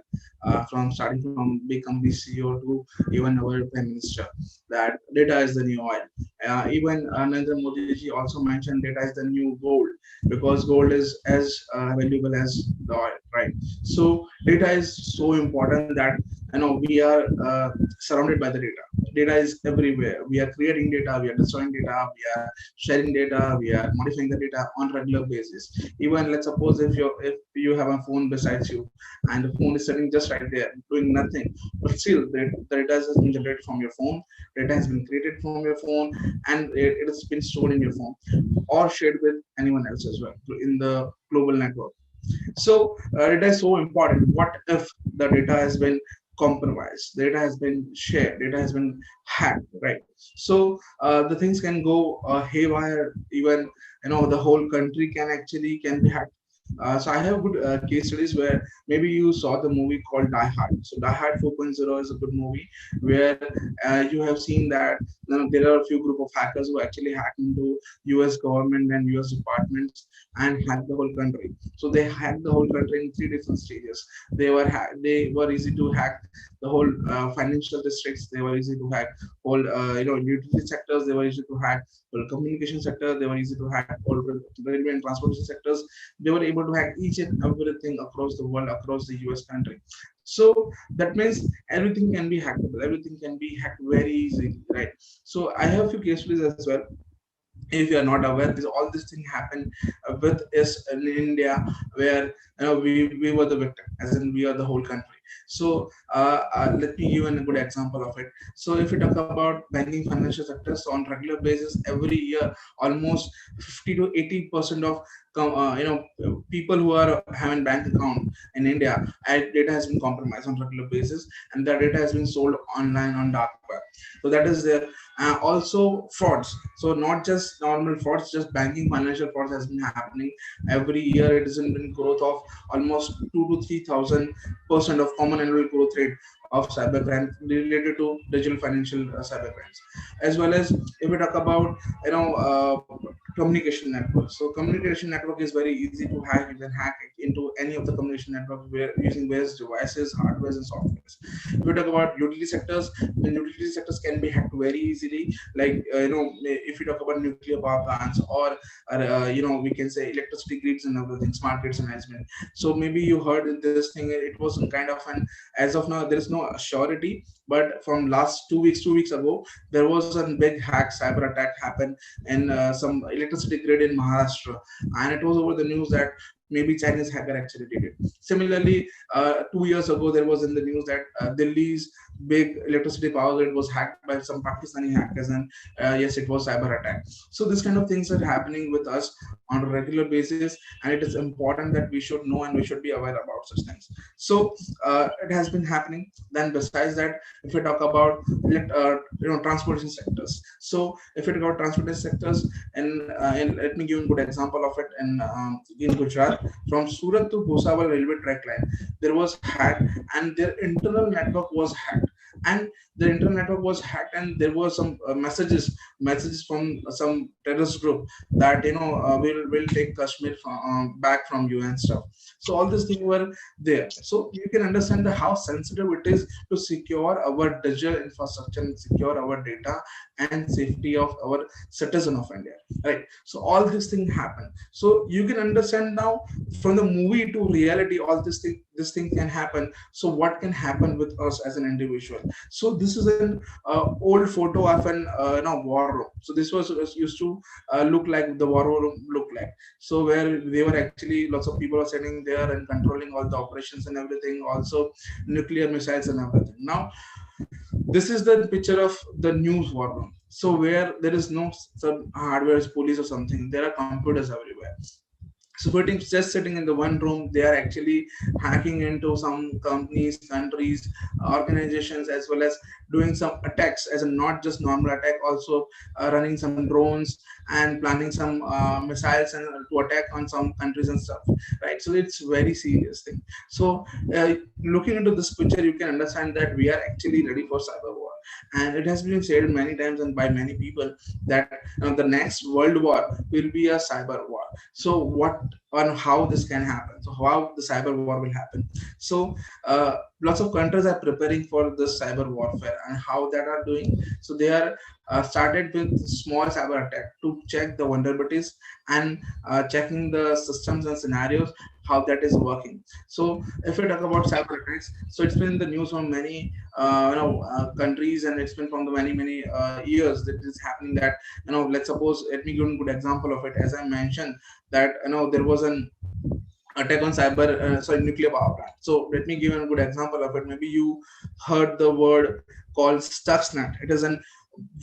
from starting from big company CEO to even our prime minister, that data is the new oil. Even Narendra Modi ji also mentioned data is the new gold, because gold is as valuable as the oil, right? So data is so important that we are surrounded by the data. Data is everywhere. We are creating data, we are destroying data, we are sharing data, we are modifying the data on regular basis. Even let's suppose if you have a phone besides you and the phone is sitting just right there doing nothing, but still the data has been generated from your phone, data has been created from your phone, and it has been stored in your phone or shared with anyone else as well in the global network. So data is so important. What if the data has been compromised, data has been shared, data has been hacked, right? So the things can go haywire. Even the whole country can be hacked. So I have good case studies where maybe you saw the movie called Die Hard. So Die Hard 4.0 is a good movie where you have seen that there are a few group of hackers who actually hacked into US government and US departments and hacked the whole country. So they hacked the whole country in 3 different stages. They were easy to hack the whole financial districts. They were easy to hack whole utility sectors. They were easy to hack whole communication sector. They were easy to hack all railway and transportation sectors. They were able to hack each and everything across the world, across the US country. So that means everything can be hackable. Everything can be hacked very easily, right? So I have a few case studies as well. If you are not aware, all this thing happened with us in India, where we were the victim, as in we are the whole country. So let me give a good example of it. So if we talk about banking financial sectors, so on regular basis, every year, almost 50 to 80% of people who are having bank account in India, data has been compromised on regular basis, and that data has been sold online on dark web. So that is there. Also frauds. So not just normal frauds, just banking financial frauds has been happening every year. It has been growth of almost 2 to 3,000% of common annual growth rate of cybercrime related to digital financial cybercrimes. As well as if we talk about communication network. So communication network is very easy to hack. You can hack into any of the communication network using various devices, hardware, and softwares. If we talk about utility sectors, then utility sectors can be hacked very easily. Like if we talk about nuclear power plants, or we can say electricity grids and everything, smart grids management. So maybe you heard this thing. It was some kind of an, as of now, there is no surety, but from last 2 weeks ago, there was a big hack, cyber attack happened in some electricity grid in Maharashtra, and it was over the news that maybe Chinese hacker actually did it. Similarly, 2 years ago, there was in the news that Delhi's big electricity power grid was hacked by some Pakistani hackers, and yes, it was cyber attack. So this kind of things are happening with us on a regular basis, and it is important that we should know and we should be aware about such things. So it has been happening. Then besides that, if we talk about transportation sectors, so if we talk about transportation sectors, and let me give you a good example of it. In Gujarat, from Surat to Bhusawal railway track line, there was hack, and their internal network was hacked. And the internet network was hacked, and there were some messages from some terrorist group that we'll take Kashmir back from you and stuff. So all these things were there. So you can understand how sensitive it is to secure our digital infrastructure and secure our data and safety of our citizen of India, right? So all these things happen. So you can understand now, from the movie to reality, all this thing can happen. So what can happen with us as an individual? So this is an old photo of an war room. So this was used to look like the war room looked like. So where they were actually, lots of people are sitting there and controlling all the operations and everything, also nuclear missiles and everything. Now this is the picture of the news war room. So where there is no some hardware, police or something, there are computers everywhere. So just sitting in the one room, they are actually hacking into some companies, countries, organizations, as well as doing some attacks, as a not just normal attack, also running some drones and planning some missiles and to attack on some countries and stuff, right? So it's very serious thing. So looking into this picture, you can understand that we are actually ready for cyber war. And it has been said many times and by many people that the next world war will be a cyber war. So what on how this can happen? So how the cyber war will happen? So lots of countries are preparing for this cyber warfare, and how that are doing. So they are started with small cyber attack to check the vulnerabilities and checking the systems and scenarios, how that is working. So if we talk about cyber attacks, so it's been in the news from many countries, and it's been from the many years that is happening. That let's suppose, let me give a good example of it. As I mentioned that there was an attack on nuclear power plant. So let me give you a good example of it. Maybe you heard the word called Stuxnet. It is an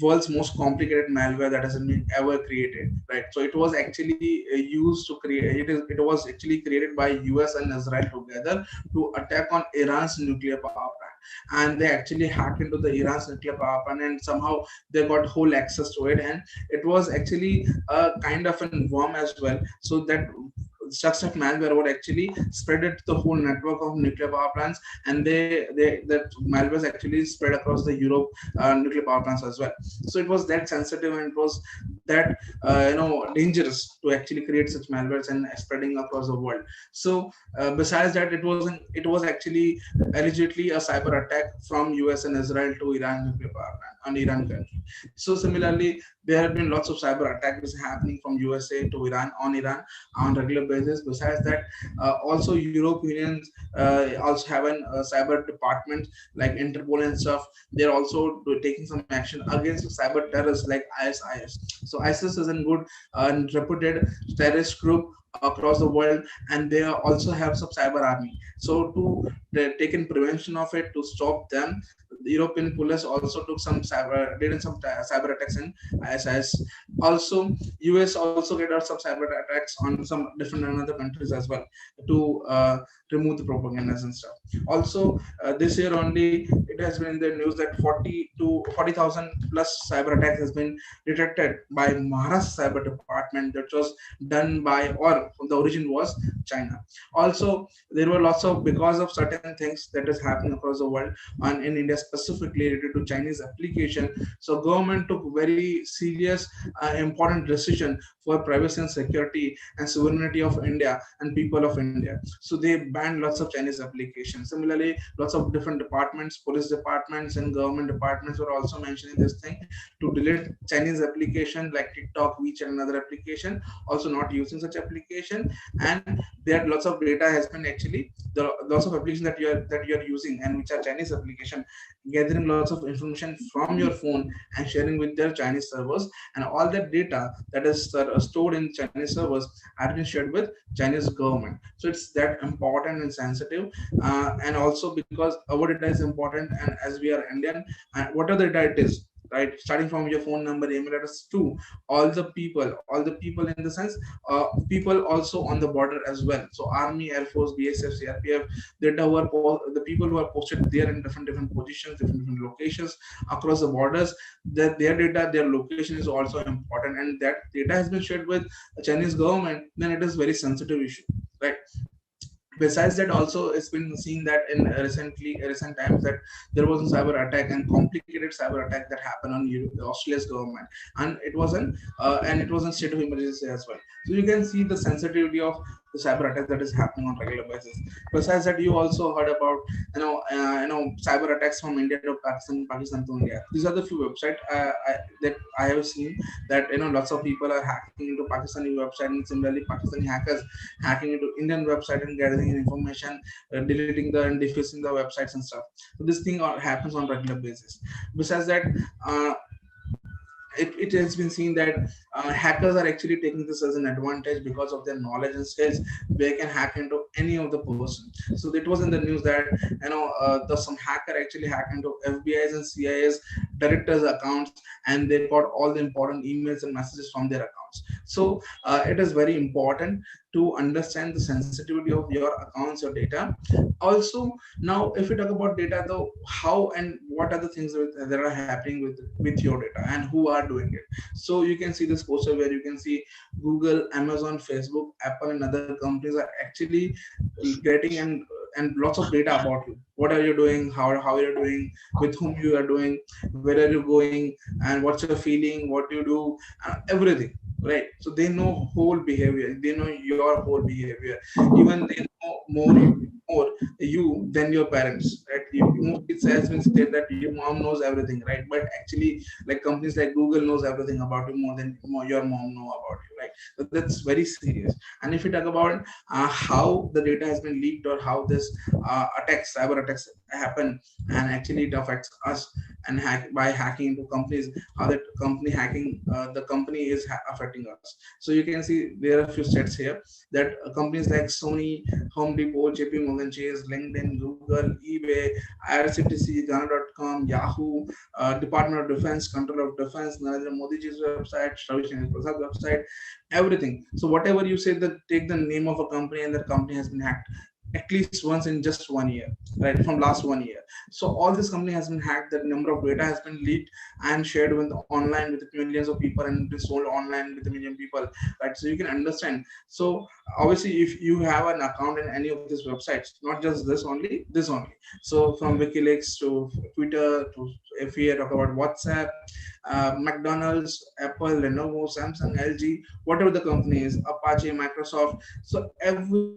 world's most complicated malware that has been ever created, right? So it was actually used to create, it was actually created by US and Israel together to attack on Iran's nuclear power plant. And they actually hacked into the Iran's nuclear power plant, and somehow they got whole access to it. And it was actually a kind of a worm as well, so that structure of malware would actually spread it to the whole network of nuclear power plants, and that malware actually spread across the Europe nuclear power plants as well. So it was that sensitive, and it was that dangerous to actually create such malwares and spreading across the world. So besides that, it was actually allegedly a cyber attack from US and Israel to Iran nuclear power plant on Iran country. So similarly, there have been lots of cyber attacks happening from USA to Iran on regular basis. Besides that, also Europe Union also have a cyber department like Interpol and stuff. They're also taking some action against cyber terrorists like ISIS. So ISIS is a good and reputed terrorist group across the world, and they also have some cyber army. So to take in prevention of it, to stop them, the European police also took some did some cyber attacks in ISIS. Also, US also get out some cyber attacks on some different other countries as well to remove the propagandas and stuff. Also, this year only, it has been in the news that 40,000 plus cyber attacks has been detected by Maharashtra Cyber Department, that was done by, or the origin was China. Also, there were lots of, because of certain things that is happening across the world and in India specifically related to Chinese application. So government took very serious, important decision for privacy and security and sovereignty of India and people of India. So they banned lots of Chinese applications. Similarly, lots of different departments, police departments and government departments were also mentioning this thing to delete Chinese application like TikTok, WeChat, and other application, also not using such application. And there lots of data has been actually, the lots of applications that you are using and which are Chinese application, gathering lots of information from your phone and sharing with their Chinese servers, and all that data that is stored in Chinese servers are being shared with Chinese government. So it's that important and sensitive, and also because our data is important, and as we are Indian, and whatever the data it is, right, starting from your phone number, email address, to all the people in the sense, people also on the border as well. So Army, Air Force, BSF, CRPF, the people who are posted there in different positions, different locations across the borders, that their data, their location is also important, and that data has been shared with the Chinese government, then it is very sensitive issue, right? Besides that, also it's been seen that in recent times that there was a cyber attack and complicated cyber attack that happened on Australia's government, and it was in state of emergency as well. So you can see the sensitivity of the cyber attack that is happening on regular basis. Besides that, you also heard about cyber attacks from India to Pakistan to India. These are the few websites that I have seen, that lots of people are hacking into Pakistani website, and similarly Pakistani hackers hacking into Indian website and gathering information, deleting and defacing the websites and stuff. So this thing happens on regular basis. Besides that, it has been seen that hackers are actually taking this as an advantage because of their knowledge and skills. They can hack into any of the person. So it was in the news that some hacker actually hacked into FBI's and CIA's directors' accounts, and they got all the important emails and messages from their accounts. So it is very important to understand the sensitivity of your accounts or data. Also, now if we talk about data, though, how and what are the things that are happening with your data and who are doing it. So you can see this poster where you can see Google, Amazon, Facebook, Apple, and other companies are actually getting and lots of data about you. What are you doing? How you're doing? With whom you are doing? Where are you going? And what's your feeling? What you do? Everything. Right. So they know whole behavior. They know your whole behavior. Even they know more you than your parents. Right. It has been said that your mom knows everything, right? But actually, like companies like Google knows everything about you more than your mom know about you, right? So that's very serious. And if you talk about how the data has been leaked, or how this cyber attacks happen, and actually it affects us, and by hacking into companies, how that company hacking the company is affecting us. So you can see there are a few stats here that companies like Sony, Home Depot, JP Morgan Chase, LinkedIn, Google, eBay, IRCTC, Ghana.com, Yahoo, Department of Defense, Control of Defense, Narendra Modi ji's website, Ravi Shankar Prasad's website, everything. So whatever you say, that take the name of a company and that company has been hacked, at least once in just 1 year, right? From last 1 year. So all this company has been hacked. The number of data has been leaked and shared with online with millions of people and been sold online with a million people, right? So you can understand. So obviously, if you have an account in any of these websites, not just this only, this only. So from WikiLeaks to Twitter to, if we talk about WhatsApp, McDonald's, Apple, Lenovo, Samsung, LG, whatever the company is, Apache, Microsoft. So every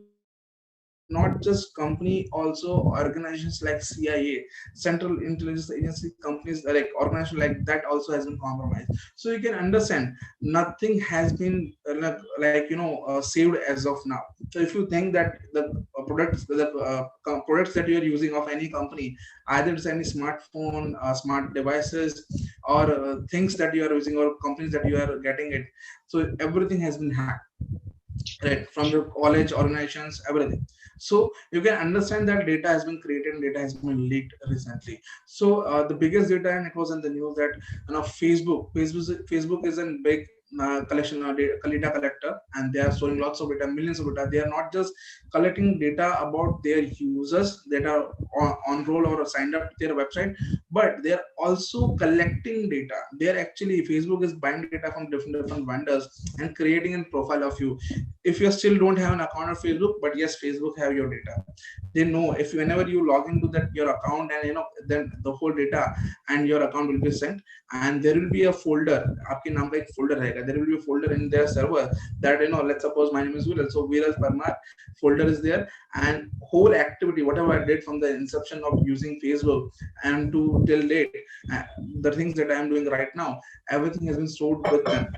not just company, also organizations like CIA, Central Intelligence Agency, companies like organizations like that also has been compromised. So you can understand nothing has been saved as of now. So if you think that the products that you are using of any company, either it's any smartphone, smart devices, or things that you are using or companies that you are getting it, so everything has been hacked, right? From the college organizations, everything. So you can understand that data has been created and data has been leaked recently. So the biggest data, and it was in the news that Facebook is a big collection of data collector, and they are storing lots of data, millions of data. They are not just collecting data about their users that are on roll or signed up to their website, but they are also collecting data. They are actually, Facebook is buying data from different vendors and creating a profile of you. If you still don't have an account on Facebook, but yes, Facebook have your data. They know if whenever you log into that your account, and then the whole data and your account will be sent, and there will be a folder, आपके नाम का एक folder रहेगा. There will be a folder in their server that, let's suppose my name is Viral, so Viral Parmar folder is there, and whole activity, whatever I did from the inception of using Facebook and to till date, the things that I am doing right now, everything has been stored with them,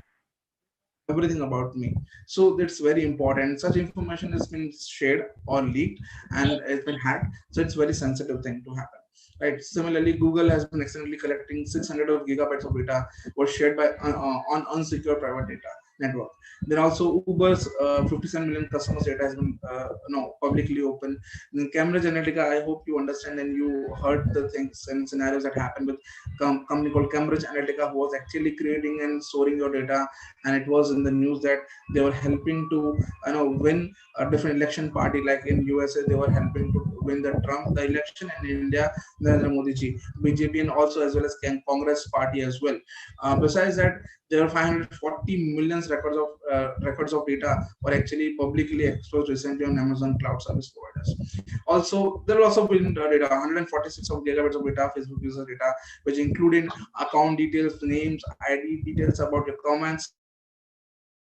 everything about me. So that's very important. Such information has been shared or leaked and it's been hacked. So it's very sensitive thing to happen. Right. Similarly, Google has been accidentally collecting 600 of gigabytes of data was shared by on unsecure private data network. Then also Uber's 57 million customers data has been publicly open. In Cambridge Analytica, I hope you understand and you heard the things and scenarios that happened with company called Cambridge Analytica, who was actually creating and storing your data, and it was in the news that they were helping to win a different election party, like in USA they were helping to win the election, and in India Narendra Modi ji, BJP, and also as well as Congress party as well. Besides that, there are 540 million records of data were actually publicly exposed recently on Amazon cloud service providers. Also, there are also been data, 146 of gigabytes of data, Facebook user data, which including account details, names, ID details about your comments,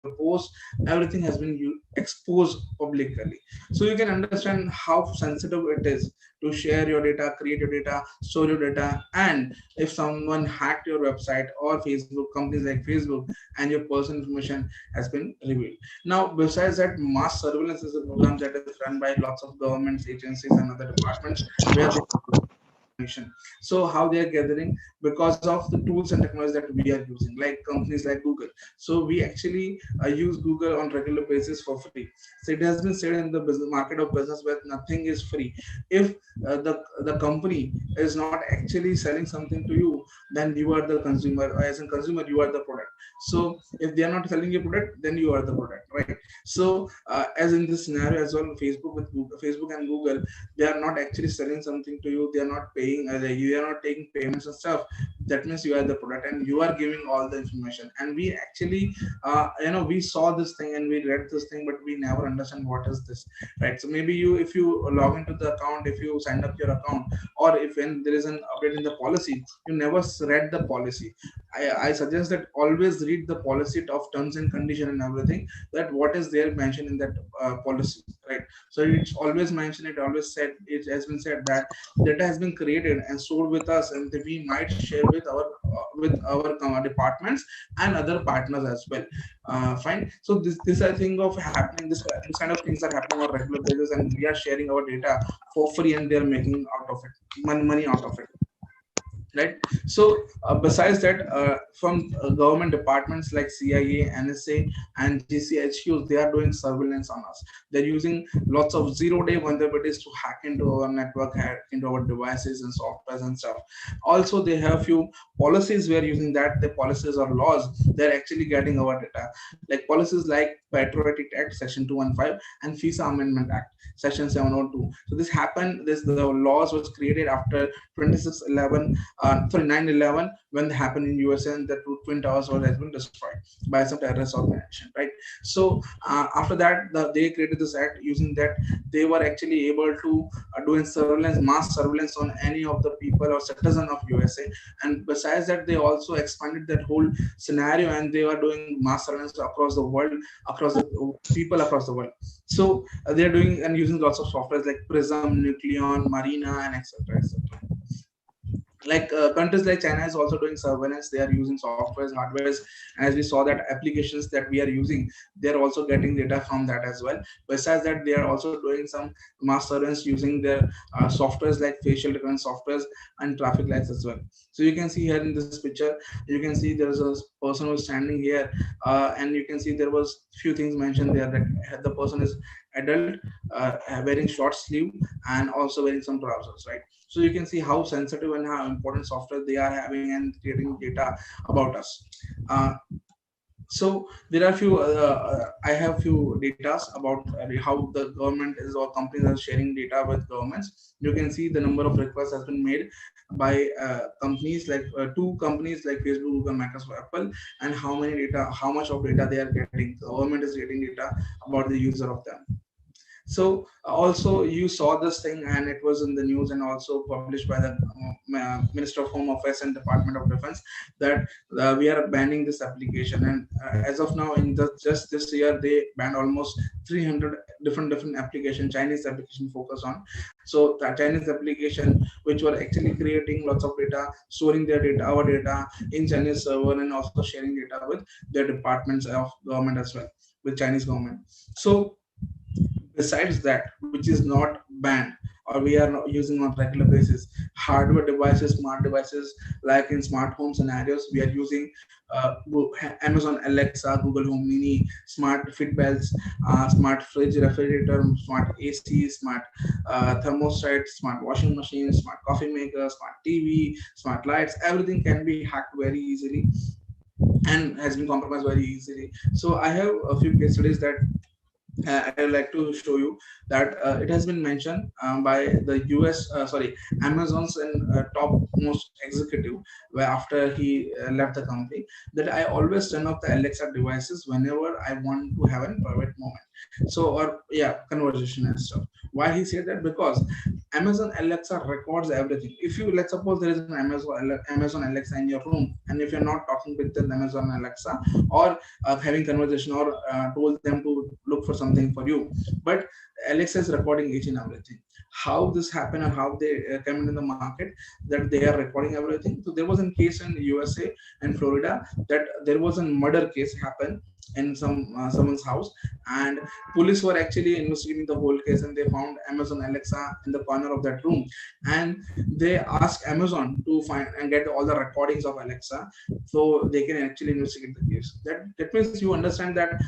your post, everything has been exposed publicly. So you can understand how sensitive it is to share your data, create your data, store your data, and if someone hacked your website or Facebook, companies like Facebook, and your personal information has been revealed. Now, besides that, mass surveillance is a program that is run by lots of governments, agencies, and other departments where they information. So how they are gathering, because of the tools and technologies that we are using, like companies like Google. So we actually use Google on regular basis for free. So it has been said in the business market of business where nothing is free. If the company is not actually selling something to you, then you are the consumer. As a consumer, you are the product. So if they are not selling your product, then you are the product, right? So as in this scenario as well, Facebook and Google, they are not actually selling something to you. They are not paying, you are not taking payments and stuff. That means you are the product and you are giving all the information. And we actually we saw this thing and we read this thing, but we never understand what is this, right? So maybe if you log into the account, if you sign up your account, or if when there is an update in the policy, you never read the policy. I suggest that always read the policy of terms and condition and everything, that what is there mentioned in that policy, right? So it's always mentioned, it has been said that data has been created and stored with us, and we might share with our departments and other partners as well. Fine. So this I think of happening. This kind of things are happening on a regular basis, and we are sharing our data for free, and they are making out of it money out of it. right? So besides that, from government departments like CIA, NSA, and GCHQs, they are doing surveillance on us. They're using lots of zero-day vulnerabilities to hack into our network, hack into our devices and softwares and stuff. Also, they have few policies where using that, the policies or laws, they're actually getting our data, like policies like Patriotic Act Section 215 and FISA Amendment Act Section 702. So this happened, the laws was created after 9/11, when they happened in USA, and the two twin towers has been destroyed by some terrorist organization, right? So after that, they created this act. Using that, they were actually able to do surveillance, mass surveillance on any of the people or citizen of USA. And besides that, they also expanded that whole scenario, and they were doing mass surveillance across the world, across the people across the world. So they're doing and using lots of softwares like Prism, Nucleon, Marina, and etc. etc. Like countries like China is also doing surveillance. They are using softwares, hardwares. As we saw that applications that we are using, they are also getting data from that as well. Besides that, they are also doing some mass surveillance using their softwares like facial recognition softwares and traffic lights as well. So you can see here in this picture, you can see there is a person who's standing here, and you can see there was few things mentioned there, that the person is adult, wearing short sleeve, and also wearing some trousers, right? So you can see how sensitive and how important software they are having and creating data about us. So there are few I have few data about how the government is or companies are sharing data with governments. You can see the number of requests has been made by companies like two companies like Facebook, Google, Microsoft, Apple, and how many data, how much of data they are getting. The government is getting data about the user of them. So also you saw this thing, and it was in the news and also published by the Minister of Home Affairs and Department of Defense, that we are banning this application. And as of now, in just this year, they banned almost 300 different application, Chinese application focus on. So the Chinese application, which were actually creating lots of data, storing their data, our data in Chinese server, and also sharing data with their departments of government as well, with Chinese government. So besides that, which is not banned or we are not using on regular basis, hardware devices, smart devices, like in smart home scenarios, we are using Amazon Alexa, Google Home Mini, smart fit belts, smart fridge, refrigerator, smart AC, smart thermostat, smart washing machine, smart coffee maker, smart TV, smart lights. Everything can be hacked very easily and has been compromised very easily. So I have a few case studies that I would like to show you, that it has been mentioned by the Amazon's top most executive, where after he left the company, that I always turn off the Alexa devices whenever I want to have a private moment. So, or yeah, conversation and stuff. Why he said that? Because Amazon Alexa records everything. If you, let's suppose there is an Amazon Alexa in your room, and if you're not talking with the Amazon Alexa or having conversation or told them to look for something for you, but Alexa is recording each and everything. How this happened and how they came in the market, that they are recording everything. So there was a case in USA and Florida, that there was a murder case happen in someone's house, and police were actually investigating the whole case, and they found Amazon Alexa in the corner of that room, and they asked Amazon to find and get all the recordings of Alexa so they can actually investigate the case. That means you understand that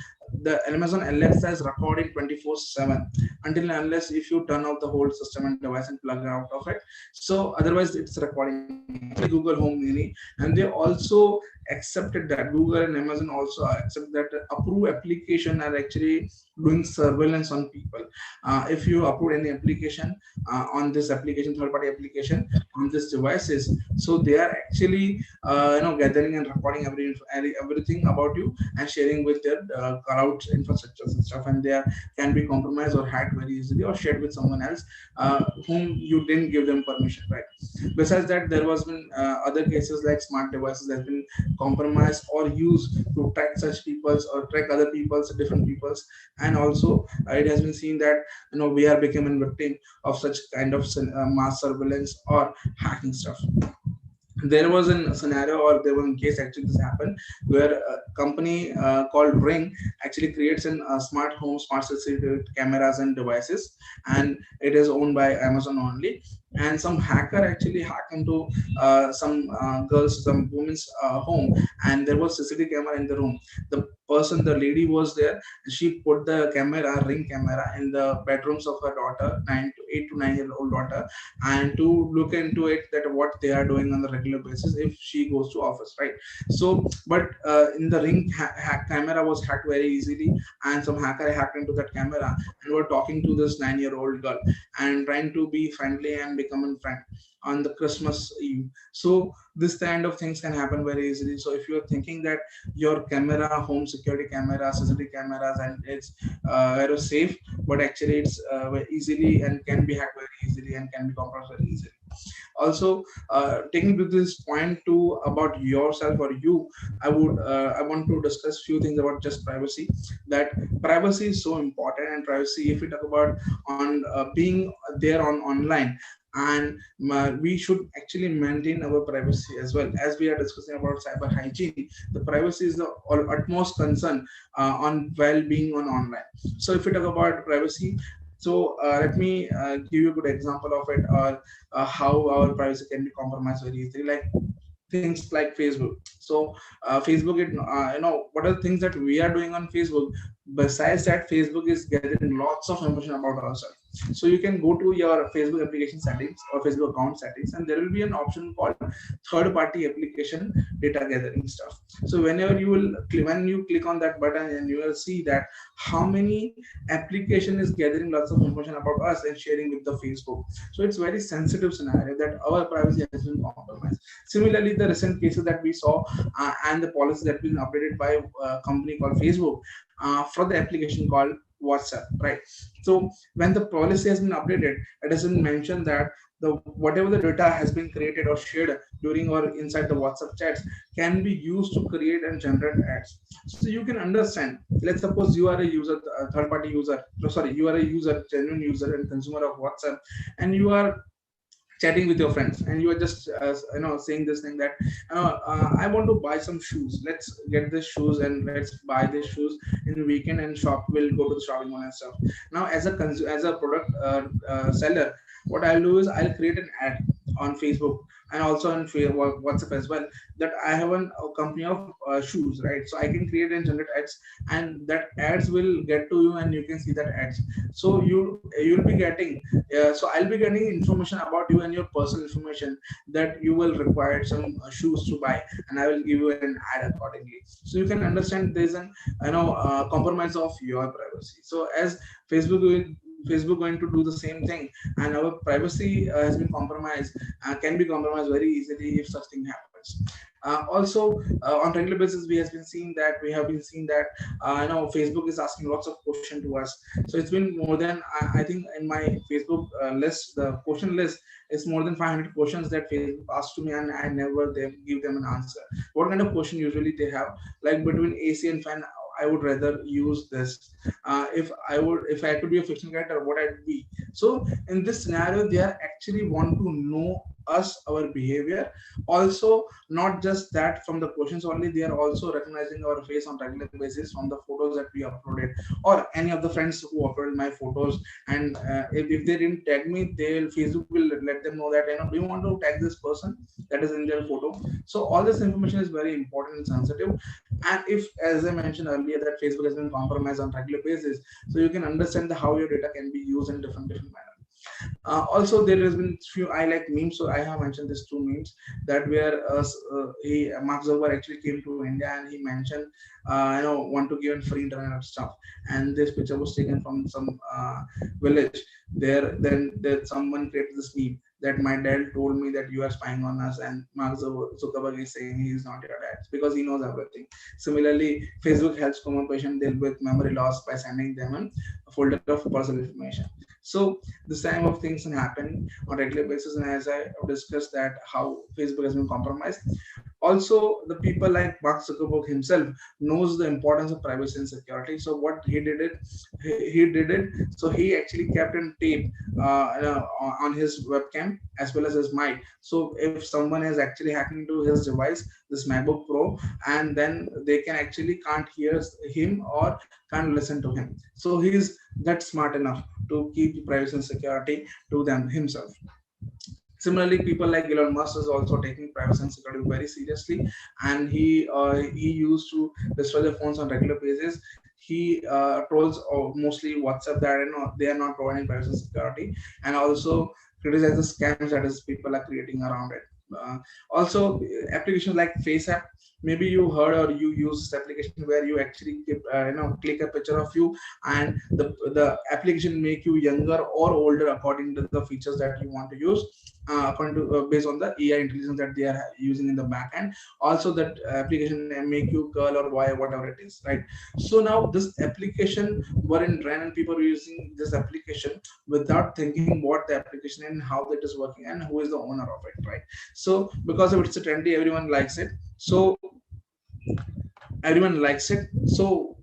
the Amazon Alexa is recording 24/7 until and unless if you turn off the whole system and device and plug out of it. So otherwise it's recording. Google Home Mini, and they also accepted that Google and Amazon also accept that approved application are actually doing surveillance on people. If you upload any application on this application, third-party application on these devices, so they are actually gathering and recording everything about you and sharing with their cloud infrastructures and stuff, and they can be compromised or hacked very easily or shared with someone else whom you didn't give them permission, right? Besides that, there was been other cases like smart devices that have been compromised or used to track such peoples or track other people's, different people's, and also it has been seen that we are becoming victim of such kind of mass surveillance or hacking stuff. There was a scenario, or there was a case actually this happened, where a company called Ring actually creates a smart home, smart CCTV cameras and devices, and it is owned by Amazon only. and some hacker actually hacked into some women's home, and there was CCTV camera in the room. The lady was there, and she put the camera, ring camera, in the bedrooms of her daughter, 8 to 9 year old daughter, and to look into it that what they are doing on the regular basis if she goes to office, right? So, but in the ring camera was hacked very easily, and some hacker hacked into that camera and were talking to this 9-year-old girl and trying to be friendly and become a friend on the Christmas Eve. So this kind of things can happen very easily. So if you're thinking that your camera, home security camera, CCTV cameras, and it's very safe, but actually it's very easily and can be hacked very easily and can be compromised very easily. Also, taking to this point too about yourself or you, I want to discuss few things about just privacy. That privacy is so important, and privacy, if we talk about on being there on online, and we should actually maintain our privacy as well. As we are discussing about cyber hygiene, the privacy is the utmost concern on well-being on online. So if we talk about privacy, so let me give you a good example of it, or how our privacy can be compromised very easily, like things like Facebook. So Facebook, what are the things that we are doing on Facebook? Besides that, Facebook is gathering lots of information about ourselves. So you can go to your Facebook application settings or Facebook account settings, and there will be an option called third-party application data gathering stuff. So whenever when you click on that button, and you will see that how many application is gathering lots of information about us and sharing with the Facebook. So it's very sensitive scenario that our privacy has been compromised. Similarly, the recent cases that we saw and the policy that been updated by a company called Facebook for the application called WhatsApp, right? So when the policy has been updated, it has been mentioned that whatever the data has been created or shared during or inside the WhatsApp chats can be used to create and generate ads. So you can understand, let's suppose you are a user, a third-party user, you are a user, genuine user and consumer of WhatsApp, and you are chatting with your friends, and you are just saying this thing that I want to buy some shoes, let's get the shoes and let's buy the shoes in the weekend, and we'll go to the shopping mall and stuff. Now as a product seller, what I'll do is I'll create an ad on Facebook and also on WhatsApp as well, that I have a company of shoes, right? So I can create and generate ads, and that ads will get to you, and you can see that ads. So you'll be getting so I'll be getting information about you and your personal information, that you will require some shoes to buy, and I will give you an ad accordingly. So you can understand there's an compromise of your privacy. So as Facebook going to do the same thing, and our privacy has been compromised, can be compromised very easily if such thing happens. Also, on regular basis, we have been seeing that Facebook is asking lots of questions to us. So it's been more than I think in my Facebook list, the question list is more than 500 questions that Facebook asked to me, and I never give them an answer. What kind of question usually they have? Like between AC and fan, I would rather use this. If I could be a fictional character, what I'd be. So in this scenario, they are actually want to know us, our behavior. Also, not just that from the questions only, they are also recognizing our face on regular basis from the photos that we uploaded, or any of the friends who uploaded my photos. And if they didn't tag me, Facebook will let them know that, do you want to tag this person that is in their photo. So all this information is very important and sensitive. And if, as I mentioned earlier, that Facebook has been compromised on regular basis, so you can understand how your data can be used in different manner. Also, there has been few I like memes, so I have mentioned these two memes that where Mark Zuckerberg actually came to India, and he mentioned want to give free internet stuff, and this picture was taken from some village there. Then someone created this meme that my dad told me that you are spying on us, and Mark Zuckerberg is saying he is not your dad because he knows everything. Similarly, Facebook helps common patient deal with memory loss by sending them a folder of personal information. So this type of things can happen on a regular basis, and as I discussed that how Facebook has been compromised. Also, the people like Mark Zuckerberg himself knows the importance of privacy and security. So what he did it. So he actually kept in tape on his webcam as well as his mic. So if someone is actually hacking into his device, this MacBook Pro, and then they can't hear him or can't listen to him. So he is that smart enough to keep privacy and security to them himself. Similarly, people like Elon Musk is also taking privacy and security very seriously, and he used to destroy their phones on regular basis. He trolls mostly WhatsApp that they are not providing privacy and security, and also criticize the scams that is people are creating around it. Also, applications like FaceApp. Maybe you heard or you use this application where you actually click a picture of you, and the application make you younger or older according to the features that you want to use, according to based on the AI intelligence that they are using in the back end. Also, that application make you girl or boy, whatever it is, right? So now this application were in trend, and people were using this application without thinking what the application and how it is working and who is the owner of it, right? So because of it's a trendy, everyone likes it. So everyone likes it. So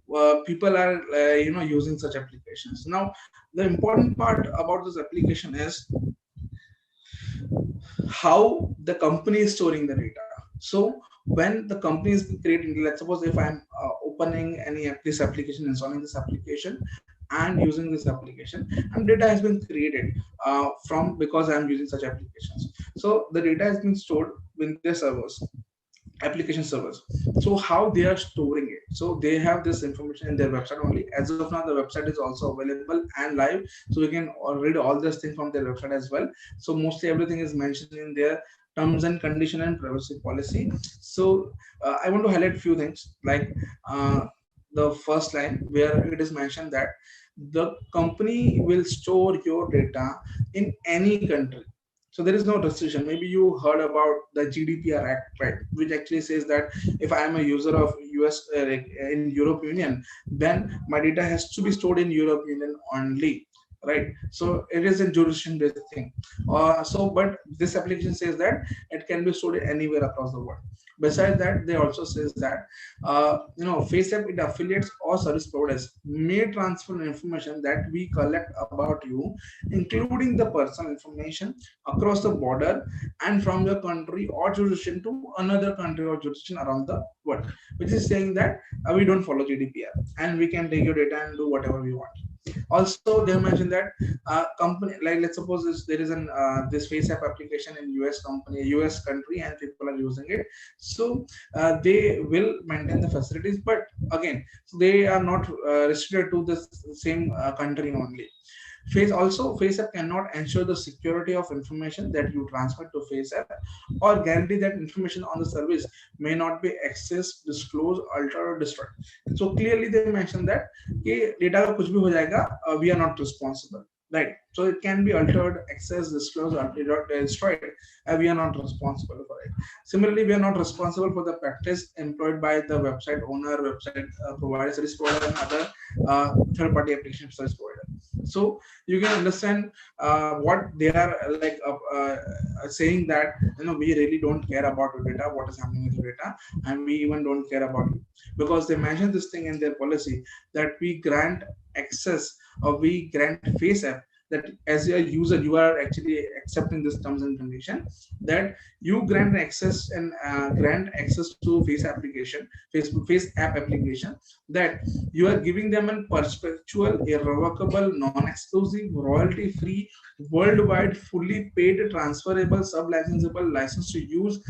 people are using such applications. Now the important part about this application is how the company is storing the data. So when the company is creating, let's suppose if I'm opening this application, installing this application and using this application, and data has been created from because I'm using such applications. So the data has been stored in their servers, application servers. So how they are storing it? So they have this information in their website only. As of now, the website is also available and live, so we can read all this thing from their website as well. So mostly everything is mentioned in their terms and condition and privacy policy. So I want to highlight a few things, like the first line where it is mentioned that the company will store your data in any country. So there is no restriction. Maybe you heard about the GDPR Act, right, which actually says that if I am a user of US in Europe Union, then my data has to be stored in Europe Union only, right? So it is a jurisdiction based thing. But this application says that it can be stored anywhere across the world. Besides that, they also says that FaceApp, it affiliates or service providers may transfer information that we collect about you, including the personal information, across the border and from your country or jurisdiction to another country or jurisdiction around the world, which is saying that we don't follow GDPR and we can take your data and do whatever we want. Also, they mentioned that company, like let's suppose there is an this FaceApp application in US country, and people are using it. So they will maintain the facilities, but again, they are not restricted to the same country only. FaceApp cannot ensure the security of information that you transmit to FaceApp, or guarantee that information on the service may not be accessed, disclosed, altered, or destroyed. So clearly they mentioned that data ka kuch bhi ho jayega, we are not responsible. Right. So it can be altered, accessed, disclosed, or destroyed. We are not responsible for it. Similarly, we are not responsible for the practice employed by the website owner, website provider, service provider, and other third-party application service provider. So you can understand what they are like saying, that we really don't care about your data, what is happening with your data, and we even don't care about you, because they mentioned this thing in their policy that we grant access, or we grant FaceApp, that as a user you are actually accepting this terms and condition, that you grant access and grant access to face app application, that you are giving them a perpetual, irrevocable, non-exclusive, royalty free, worldwide, fully paid, transferable, sub-licensable license to use,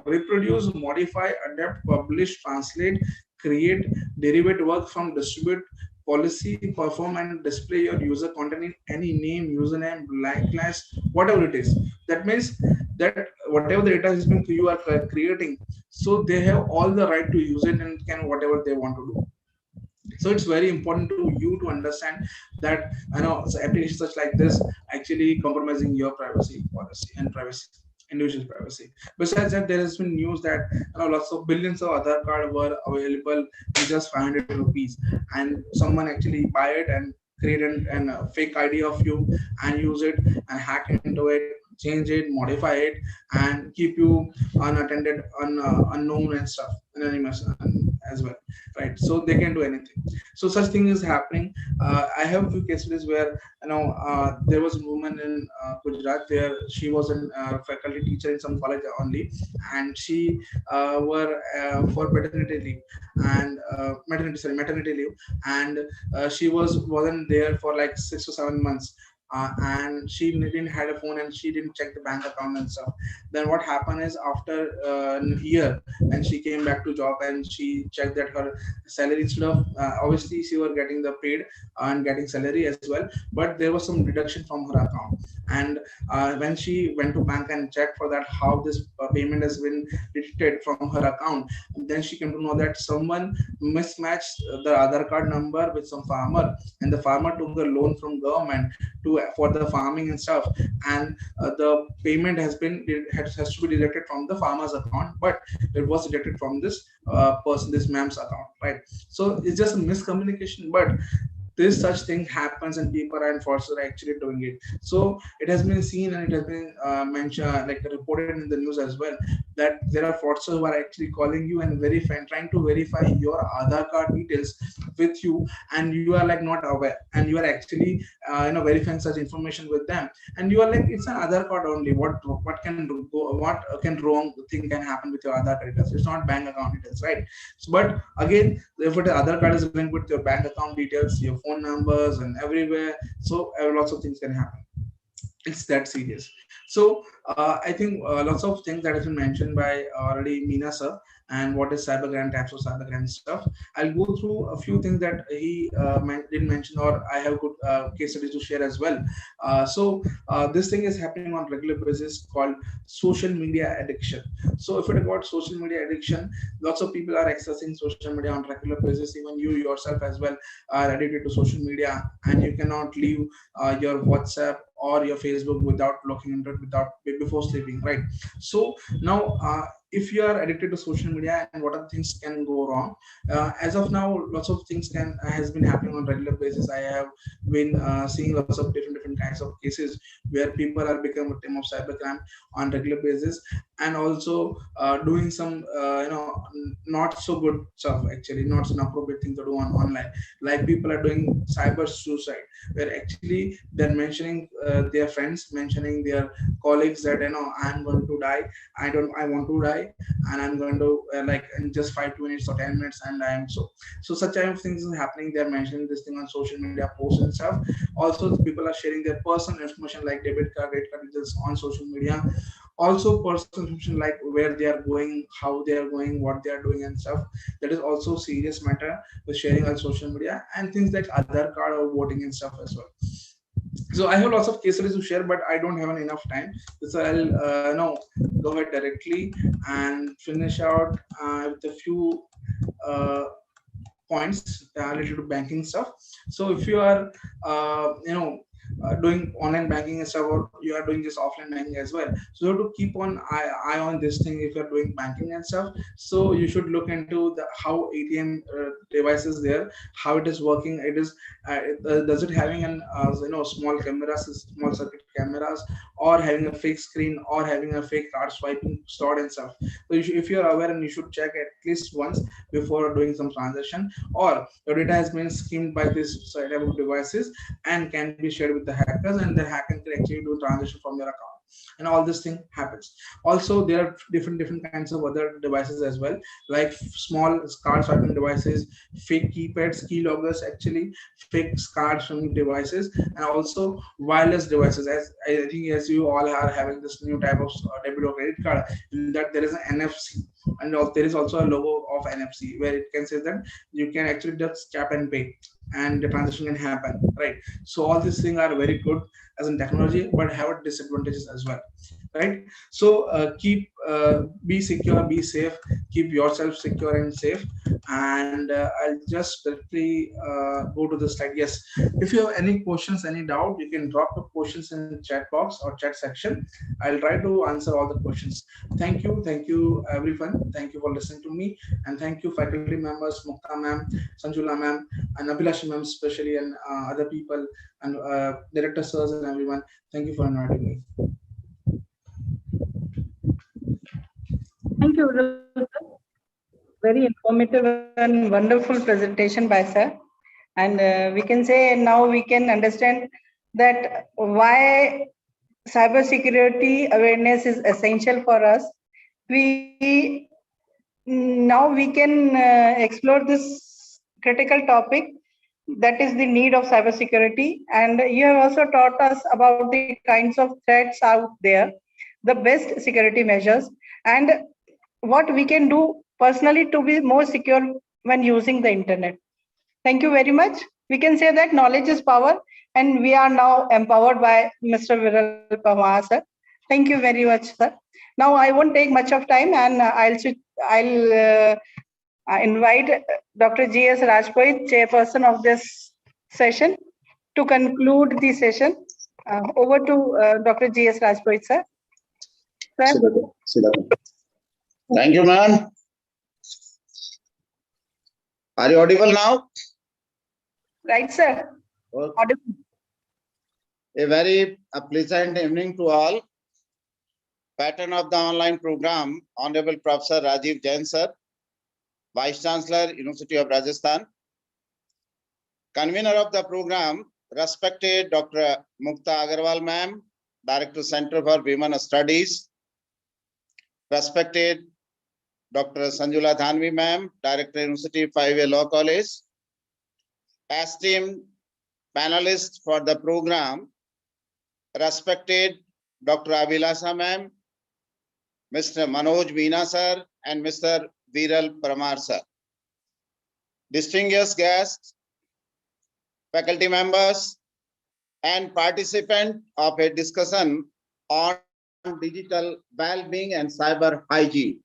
reproduce, modify, adapt, publish, translate, create, derivate work from, distribute, policy, perform, and display your user content in any name, username, blank class, whatever it is. That means that whatever the data has been you are creating, so they have all the right to use it and can whatever they want to do. So it's very important to you to understand that so applications such like this actually compromising your privacy policy and privacy, individual privacy. Besides that, there has been news that lots of billions of Aadhaar card were available in just 500 rupees, and someone actually buy it and create a fake ID of you and use it and hack into it, change it, modify it, and keep you unattended, unknown and stuff, anonymous as well, right? So they can do anything. So such thing is happening. I have a few cases where there was a woman in Gujarat where she was a faculty teacher in some college only, and she were for paternity leave and maternity leave, and she wasn't there for like 6 to 7 months. and she didn't have a phone and she didn't check the bank account and stuff. Then what happened is after a year, and she came back to job and she checked that her salary, instead of obviously she was getting the paid and getting salary as well, but there was some deduction from her account. And when she went to bank and checked for that how this payment has been deducted from her account, then she came to know that someone mismatched the Aadhaar card number with some farmer, and the farmer took a loan from government to for the farming and stuff, and the payment has to be deducted from the farmer's account, but it was deducted from this person, this ma'am's account, right? So it's just a miscommunication, but this such thing happens and people are enforcers are actually doing it. So it has been seen and it has been mentioned, like reported in the news as well, that there are fraudsters who are actually calling you and trying to verify your Aadhaar card details with you, and you are like not aware, and you are actually verifying such information with them, and you are like, it's an Aadhaar card only. What can go? What can wrong thing can happen with your Aadhaar card details? It's not bank account details, right? So, but again, if the Aadhaar card is linked with your bank account details, your phone numbers, and everywhere, so lots of things can happen. It's that serious. So I think lots of things that have been mentioned by already Meena sir, and what is cybercrime, types of cybercrime stuff. I'll go through a few things that he didn't mention, or I have good case studies to share as well. This thing is happening on regular basis called social media addiction. So if it about social media addiction, lots of people are accessing social media on regular basis. Even you yourself as well are addicted to social media, and you cannot leave your WhatsApp or your Facebook without looking into it without before sleeping, right? So now if you are addicted to social media, and what other things can go wrong, as of now lots of things has been happening on regular basis. I have been seeing lots of different kinds of cases where people are becoming a victim of cybercrime on regular basis, and also doing some not so good stuff, actually not an appropriate thing to do on online. Like people are doing cyber suicide, where actually they're mentioning their friends, mentioning their colleagues that I'm going to die, I want to die, and I'm going to like in just 5 2 minutes or 10 minutes, and I am so such type of things is happening. They're mentioning this thing on social media posts and stuff. Also people are sharing their personal information like debit card, credit card details on social media. Also personal information like where they are going, how they are going, what they are doing and stuff. That is also serious matter with sharing on social media, and things like Aadhaar card or voting and stuff as well. So I have lots of case studies to share, but I don't have enough time, so I'll go ahead directly and finish out with a few points related to banking stuff. So if you are doing online banking and stuff, or you are doing this offline banking as well, so you have to keep on eye on this thing. If you're doing banking and stuff, so you should look into how ATM devices there, how it is working. It is does it having an small cameras, small circuit cameras, or having a fake screen, or having a fake card swiping stored and stuff. So if you're aware, and you should check at least once before doing some transaction, or your data has been skimmed by this type of devices and can be shared with the hackers, and the hacker can actually do transaction from your account, and all this thing happens. Also there are different kinds of other devices as well, like small card swiping devices, fake keypads, keyloggers, actually fake card swiping devices, and also wireless devices. As I think as you all are having this new type of debit or credit card, in that there is an NFC, and there is also a logo of NFC where it can say that you can actually just tap and pay, and the transaction can happen, right? So all these things are very good as in technology, but have disadvantages as well, right? So be secure, be safe, keep yourself secure and safe. And I'll just directly go to the slide. Yes, if you have any questions, any doubt, you can drop the questions in chat box or chat section. I'll try to answer all the questions. Thank you everyone. Thank you for listening to me, and thank you faculty members, Mukta ma'am, Sanjula ma'am, and Abhilashi ma'am especially, and other people, and director sirs and everyone. Thank you for inviting me. Thank you. Very informative and wonderful presentation by sir. And we can say now we can understand that why cybersecurity awareness is essential for us. Now we can explore this critical topic that is the need of cybersecurity. And you have also taught us about the kinds of threats out there, the best security measures, and what we can do personally to be more secure when using the internet. Thank you very much. We can say that knowledge is power, and we are now empowered by Mr. Viral Pamar, sir. Thank you very much, sir. Now I won't take much of time, and I'll invite Dr. G.S. Rajput, chairperson of this session, to conclude the session. Over to Dr. G.S. Rajput, sir. Thank you, ma'am. Are you audible now? Right, sir. Audible. A very pleasant evening to all. Pattern of the online program, Honorable Professor Rajiv Jain, sir, Vice Chancellor, University of Rajasthan. Convener of the program, respected Dr. Mukta Agarwal, ma'am, Director, Center for Women Studies. Respected Dr. Sanjula Dhanvi, ma'am, Director, University 5A Law College. Esteemed panelists for the program, respected Dr. Abhilasa, ma'am, Mr. Manoj Meena, sir, and Mr. Viral Pamar, sir. Distinguished guests, faculty members, and participants of a discussion on digital well-being and cyber hygiene.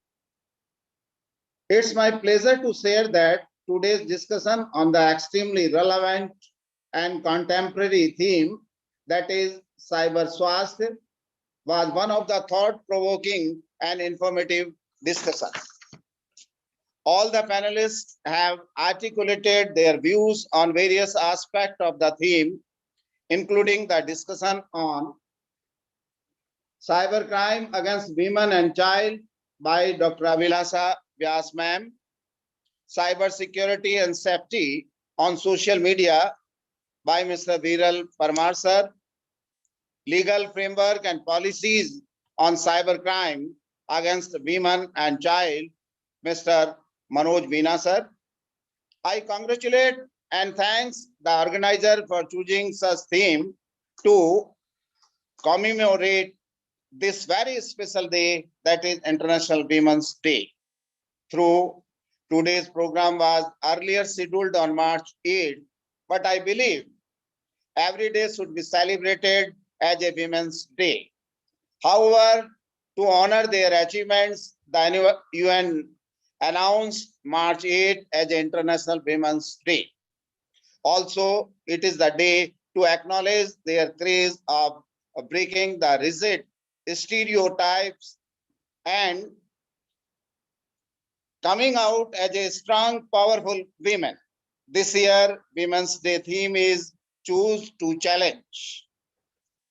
It's my pleasure to share that today's discussion on the extremely relevant and contemporary theme, that is cyber swasthya, was one of the thought-provoking and informative discussions. All the panelists have articulated their views on various aspects of the theme, including the discussion on cybercrime against women and child by Dr. Abhilasa Vyas, ma'am, cyber security and safety on social media by Mr. Viral Pamar, sir, legal framework and policies on cybercrime against women and child, Mr. Manoj Meena, sir. I congratulate and thanks the organizer for choosing such theme to commemorate this very special day, that is International Women's Day. Through today's program was earlier scheduled on March 8, but I believe every day should be celebrated as a Women's Day. However, to honor their achievements, the UN announced March 8 as International Women's Day. Also, it is the day to acknowledge their craze of breaking the rigid stereotypes and coming out as a strong, powerful women. This year, Women's Day theme is Choose to Challenge,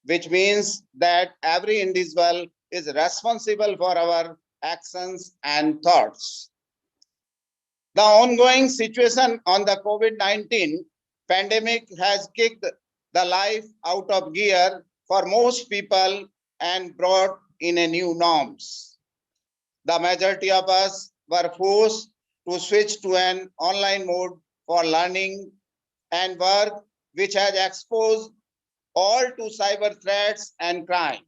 which means that every individual is responsible for our actions and thoughts. The ongoing situation on the COVID-19 pandemic has kicked the life out of gear for most people and brought in a new norms. The majority of us were forced to switch to an online mode for learning and work, which has exposed all to cyber threats and crime.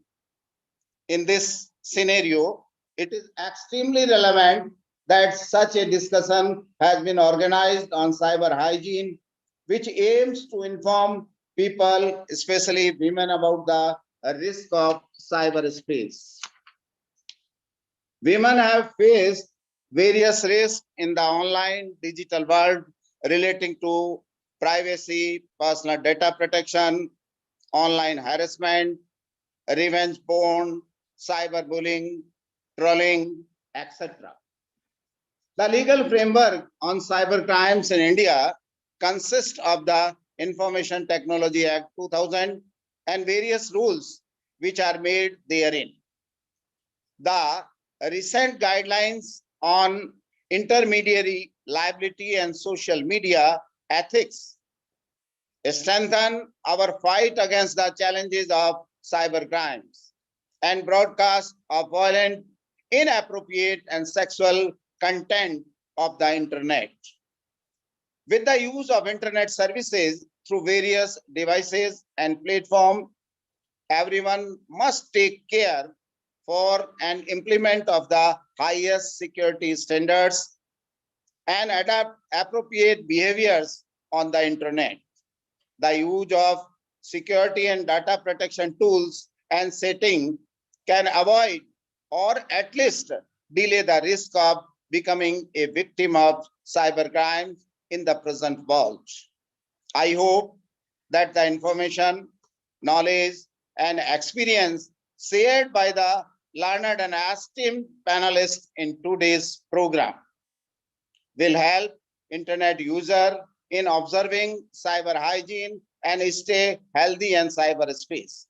In this scenario, it is extremely relevant that such a discussion has been organized on cyber hygiene, which aims to inform people, especially women, about the risk of cyberspace. Women have faced various risks in the online digital world relating to privacy, personal data protection, online harassment, revenge porn, cyberbullying, trolling, etc. The legal framework on cyber crimes in India consists of the Information Technology Act 2000 and various rules which are made therein. The recent guidelines on intermediary liability and social media ethics strengthen our fight against the challenges of cyber crimes and broadcast of violent, inappropriate, and sexual content of the internet. With the use of internet services through various devices and platforms, everyone must take care for an implement of the highest security standards and adapt appropriate behaviors on the internet. The use of security and data protection tools and setting can avoid or at least delay the risk of becoming a victim of cybercrime in the present world. I hope that the information, knowledge, and experience shared by the learned and esteemed panelists in today's program will help internet user in observing cyber hygiene and stay healthy in cyberspace.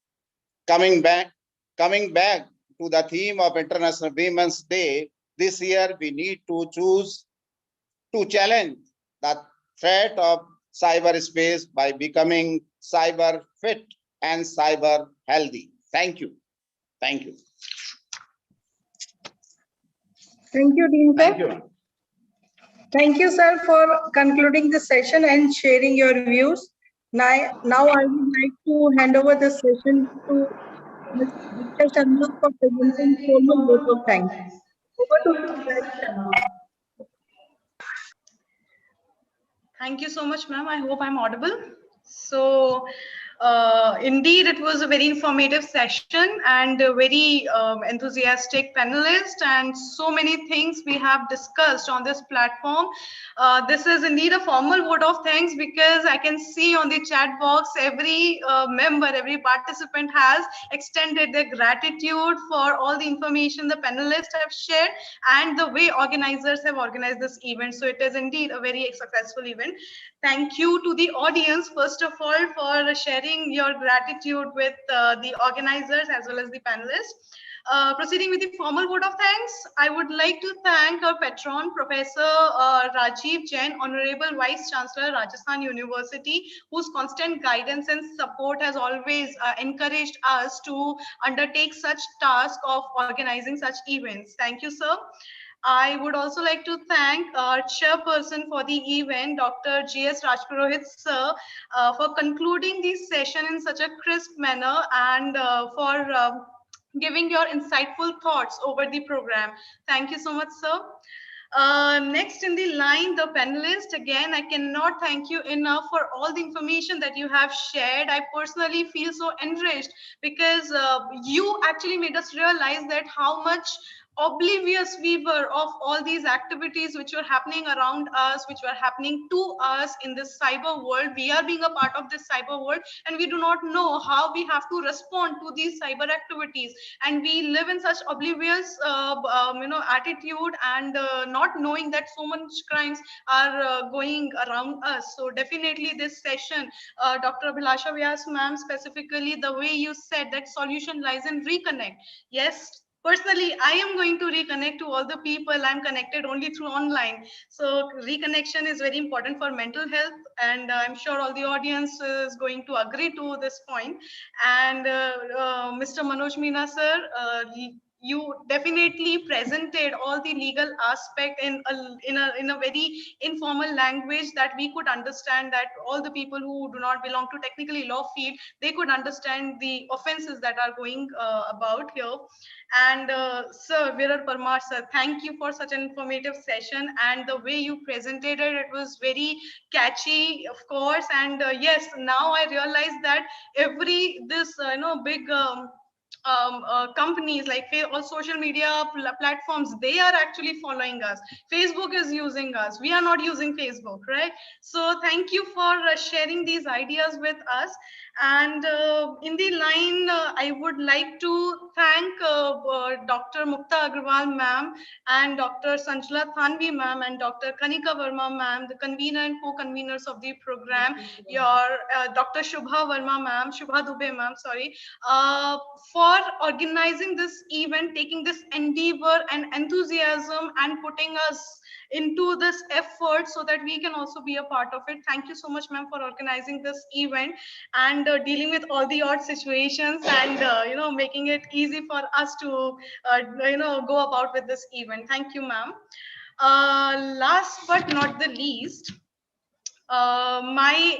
Coming back to the theme of International Women's Day, this year we need to choose to challenge the threat of cyberspace by becoming cyber fit and cyber healthy. Thank you. Thank you. Thank you, Dean sir. Thank you. Thank you, sir, for concluding the session and sharing your views. Now I would like to hand over the session to Mr. Sharma for presenting formal vote of thanks. Over to you, Mr. Sharma. Thank you so much, ma'am. I hope I'm audible. So, indeed, it was a very informative session and a very enthusiastic panelist, and so many things we have discussed on this platform. This is indeed a formal vote of thanks, because I can see on the chat box every member, every participant has extended their gratitude for all the information the panelists have shared and the way organizers have organized this event. So it is indeed a very successful event. Thank you to the audience, first of all, for sharing your gratitude with the organizers as well as the panelists. Proceeding with the formal vote of thanks, I would like to thank our patron, Professor Rajiv Jain, Honorable Vice Chancellor, Rajasthan University, whose constant guidance and support has always encouraged us to undertake such task of organizing such events. Thank you, sir. I would also like to thank our chairperson for the event, Dr. G.S. Rajpurohit sir, for concluding this session in such a crisp manner and for giving your insightful thoughts over the program. Thank you so much, sir. Next in the line, the panelists. Again, I cannot thank you enough for all the information that you have shared. I personally feel so enriched, because you actually made us realize that how much oblivious we were of all these activities which were happening around us, which were happening to us in this cyber world. We are being a part of this cyber world, and we do not know how we have to respond to these cyber activities, and we live in such oblivious attitude, and not knowing that so much crimes are going around us. So definitely this session, Dr. Abhilasha Vyas ma'am, specifically the way you said that solution lies in reconnect. Yes, personally, I am going to reconnect to all the people I'm connected only through online. So reconnection is very important for mental health, and I'm sure all the audience is going to agree to this point. And Mr. Manoj Meena sir, you definitely presented all the legal aspect in a very informal language that we could understand, that all the people who do not belong to technically law field, they could understand the offenses that are going about here. And Sir Viral Parmar sir, thank you for such an informative session, and the way you presented it was very catchy, of course. And yes, now I realize that every this big companies like all social media platforms, they are actually following us. Facebook is using us, we are not using Facebook, right? So thank you for sharing these ideas with us. And in the line, I would like to thank Dr. Mukta Agarwal ma'am, and Dr. Sanjula Thanvi ma'am, and Dr. Kanika Verma ma'am, the convener and co-conveners of the program, your Dr. Shubha Verma ma'am, Shubha Dubey ma'am, sorry, for organizing this event, taking this endeavor and enthusiasm and putting us into this effort so that we can also be a part of it. Thank you so much, ma'am, for organizing this event and dealing with all the odd situations, and making it easy for us to go about with this event. Thank you, ma'am. Last but not the least, my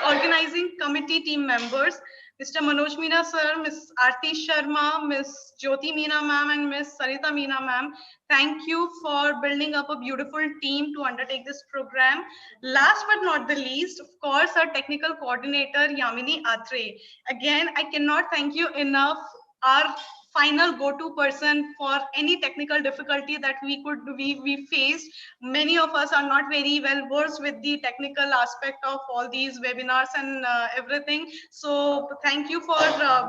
organizing committee team members, Mr. Manoj Meena sir, Ms. Aarti Sharma, Ms. Jyoti Meena ma'am, and Ms. Sarita Meena ma'am. Thank you for building up a beautiful team to undertake this program. Last but not the least, of course, our technical coordinator, Yamini Atre. Again, I cannot thank you enough. Our final go-to person for any technical difficulty that we faced. Many of us are not very well versed with the technical aspect of all these webinars and everything. So thank you for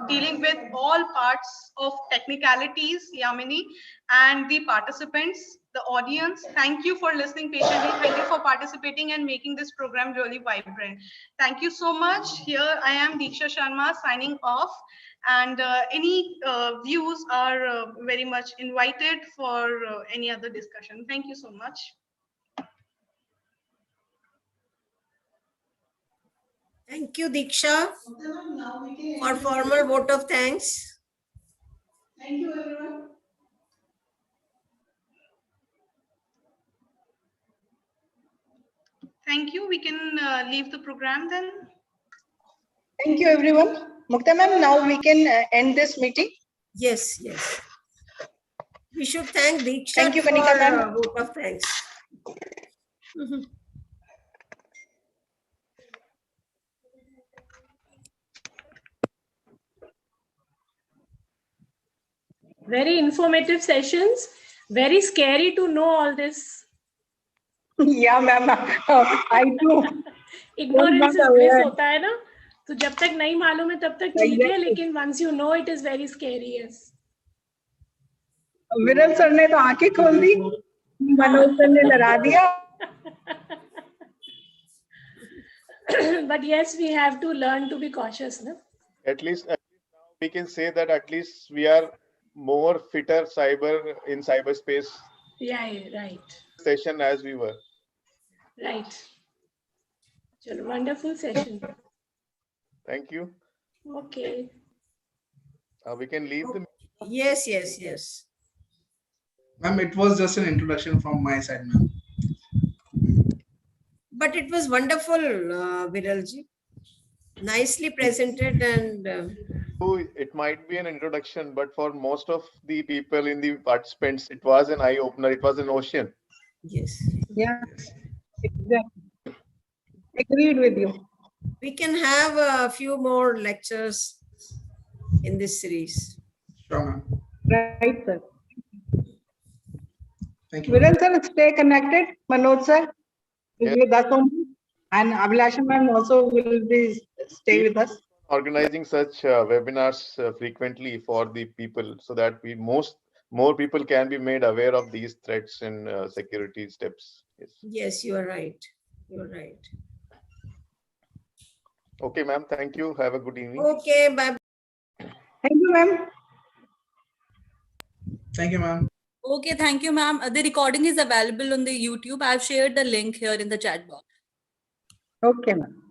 dealing with all parts of technicalities, Yamini, and the participants, the audience. Thank you for listening patiently. Thank you for participating and making this program really vibrant. Thank you so much. Here I am, Diksha Sharma, signing off. And any views are very much invited for any other discussion. Thank you so much. Thank you, Diksha, for formal vote of thanks. Thank you, everyone. Thank you. We can leave the program then. Thank you, everyone. Mukta ma'am, now we can end this meeting. Yes, yes. We should thank Diksha Thank you, for Kanika ma'am. vote of thanks. Very informative sessions. Very scary to know all this. Yeah, ma'am. I do. Ignorance is not bliss aware. होता है ना, तो जब तक नहीं मालूम है तब तक ठीक है, लेकिन once you know it is very scary. Yes. विरल सर ने तो आंखें खोल दी, मनोज सर ने डरा दिया. But yes, we have to learn to be cautious, no? At least now we can say that at least we are more fitter in cyberspace. Yeah, right. Session as we were. Right. Chalo, wonderful session. Thank you. Okay. We can leave the. Yes, yes, yes. Ma'am, it was just an introduction from my side, ma'am. But it was wonderful, Viralji. Nicely presented and It might be an introduction, but for most of the people in the participants, it was an eye opener. It was an ocean. yes. Yeah, exactly. Agreed with you. We can have a few more lectures in this series. Sure, ma'am. Right, sir. Thank you. Viral sir, stay connected. Manoj sir is Yes. with us only. And Abhilasha ma'am also will be stay with us. Organizing such webinars frequently for the people so that more people can be made aware of these threats and security steps. Yes. Yes, you are right. You're right. Okay, ma'am. Thank you. Have a good evening. Okay, bye. Thank you, ma'am. Thank you, ma'am. Okay, thank you, ma'am. The recording is available on the YouTube. I've shared the link here in the chat box. Okay, ma'am.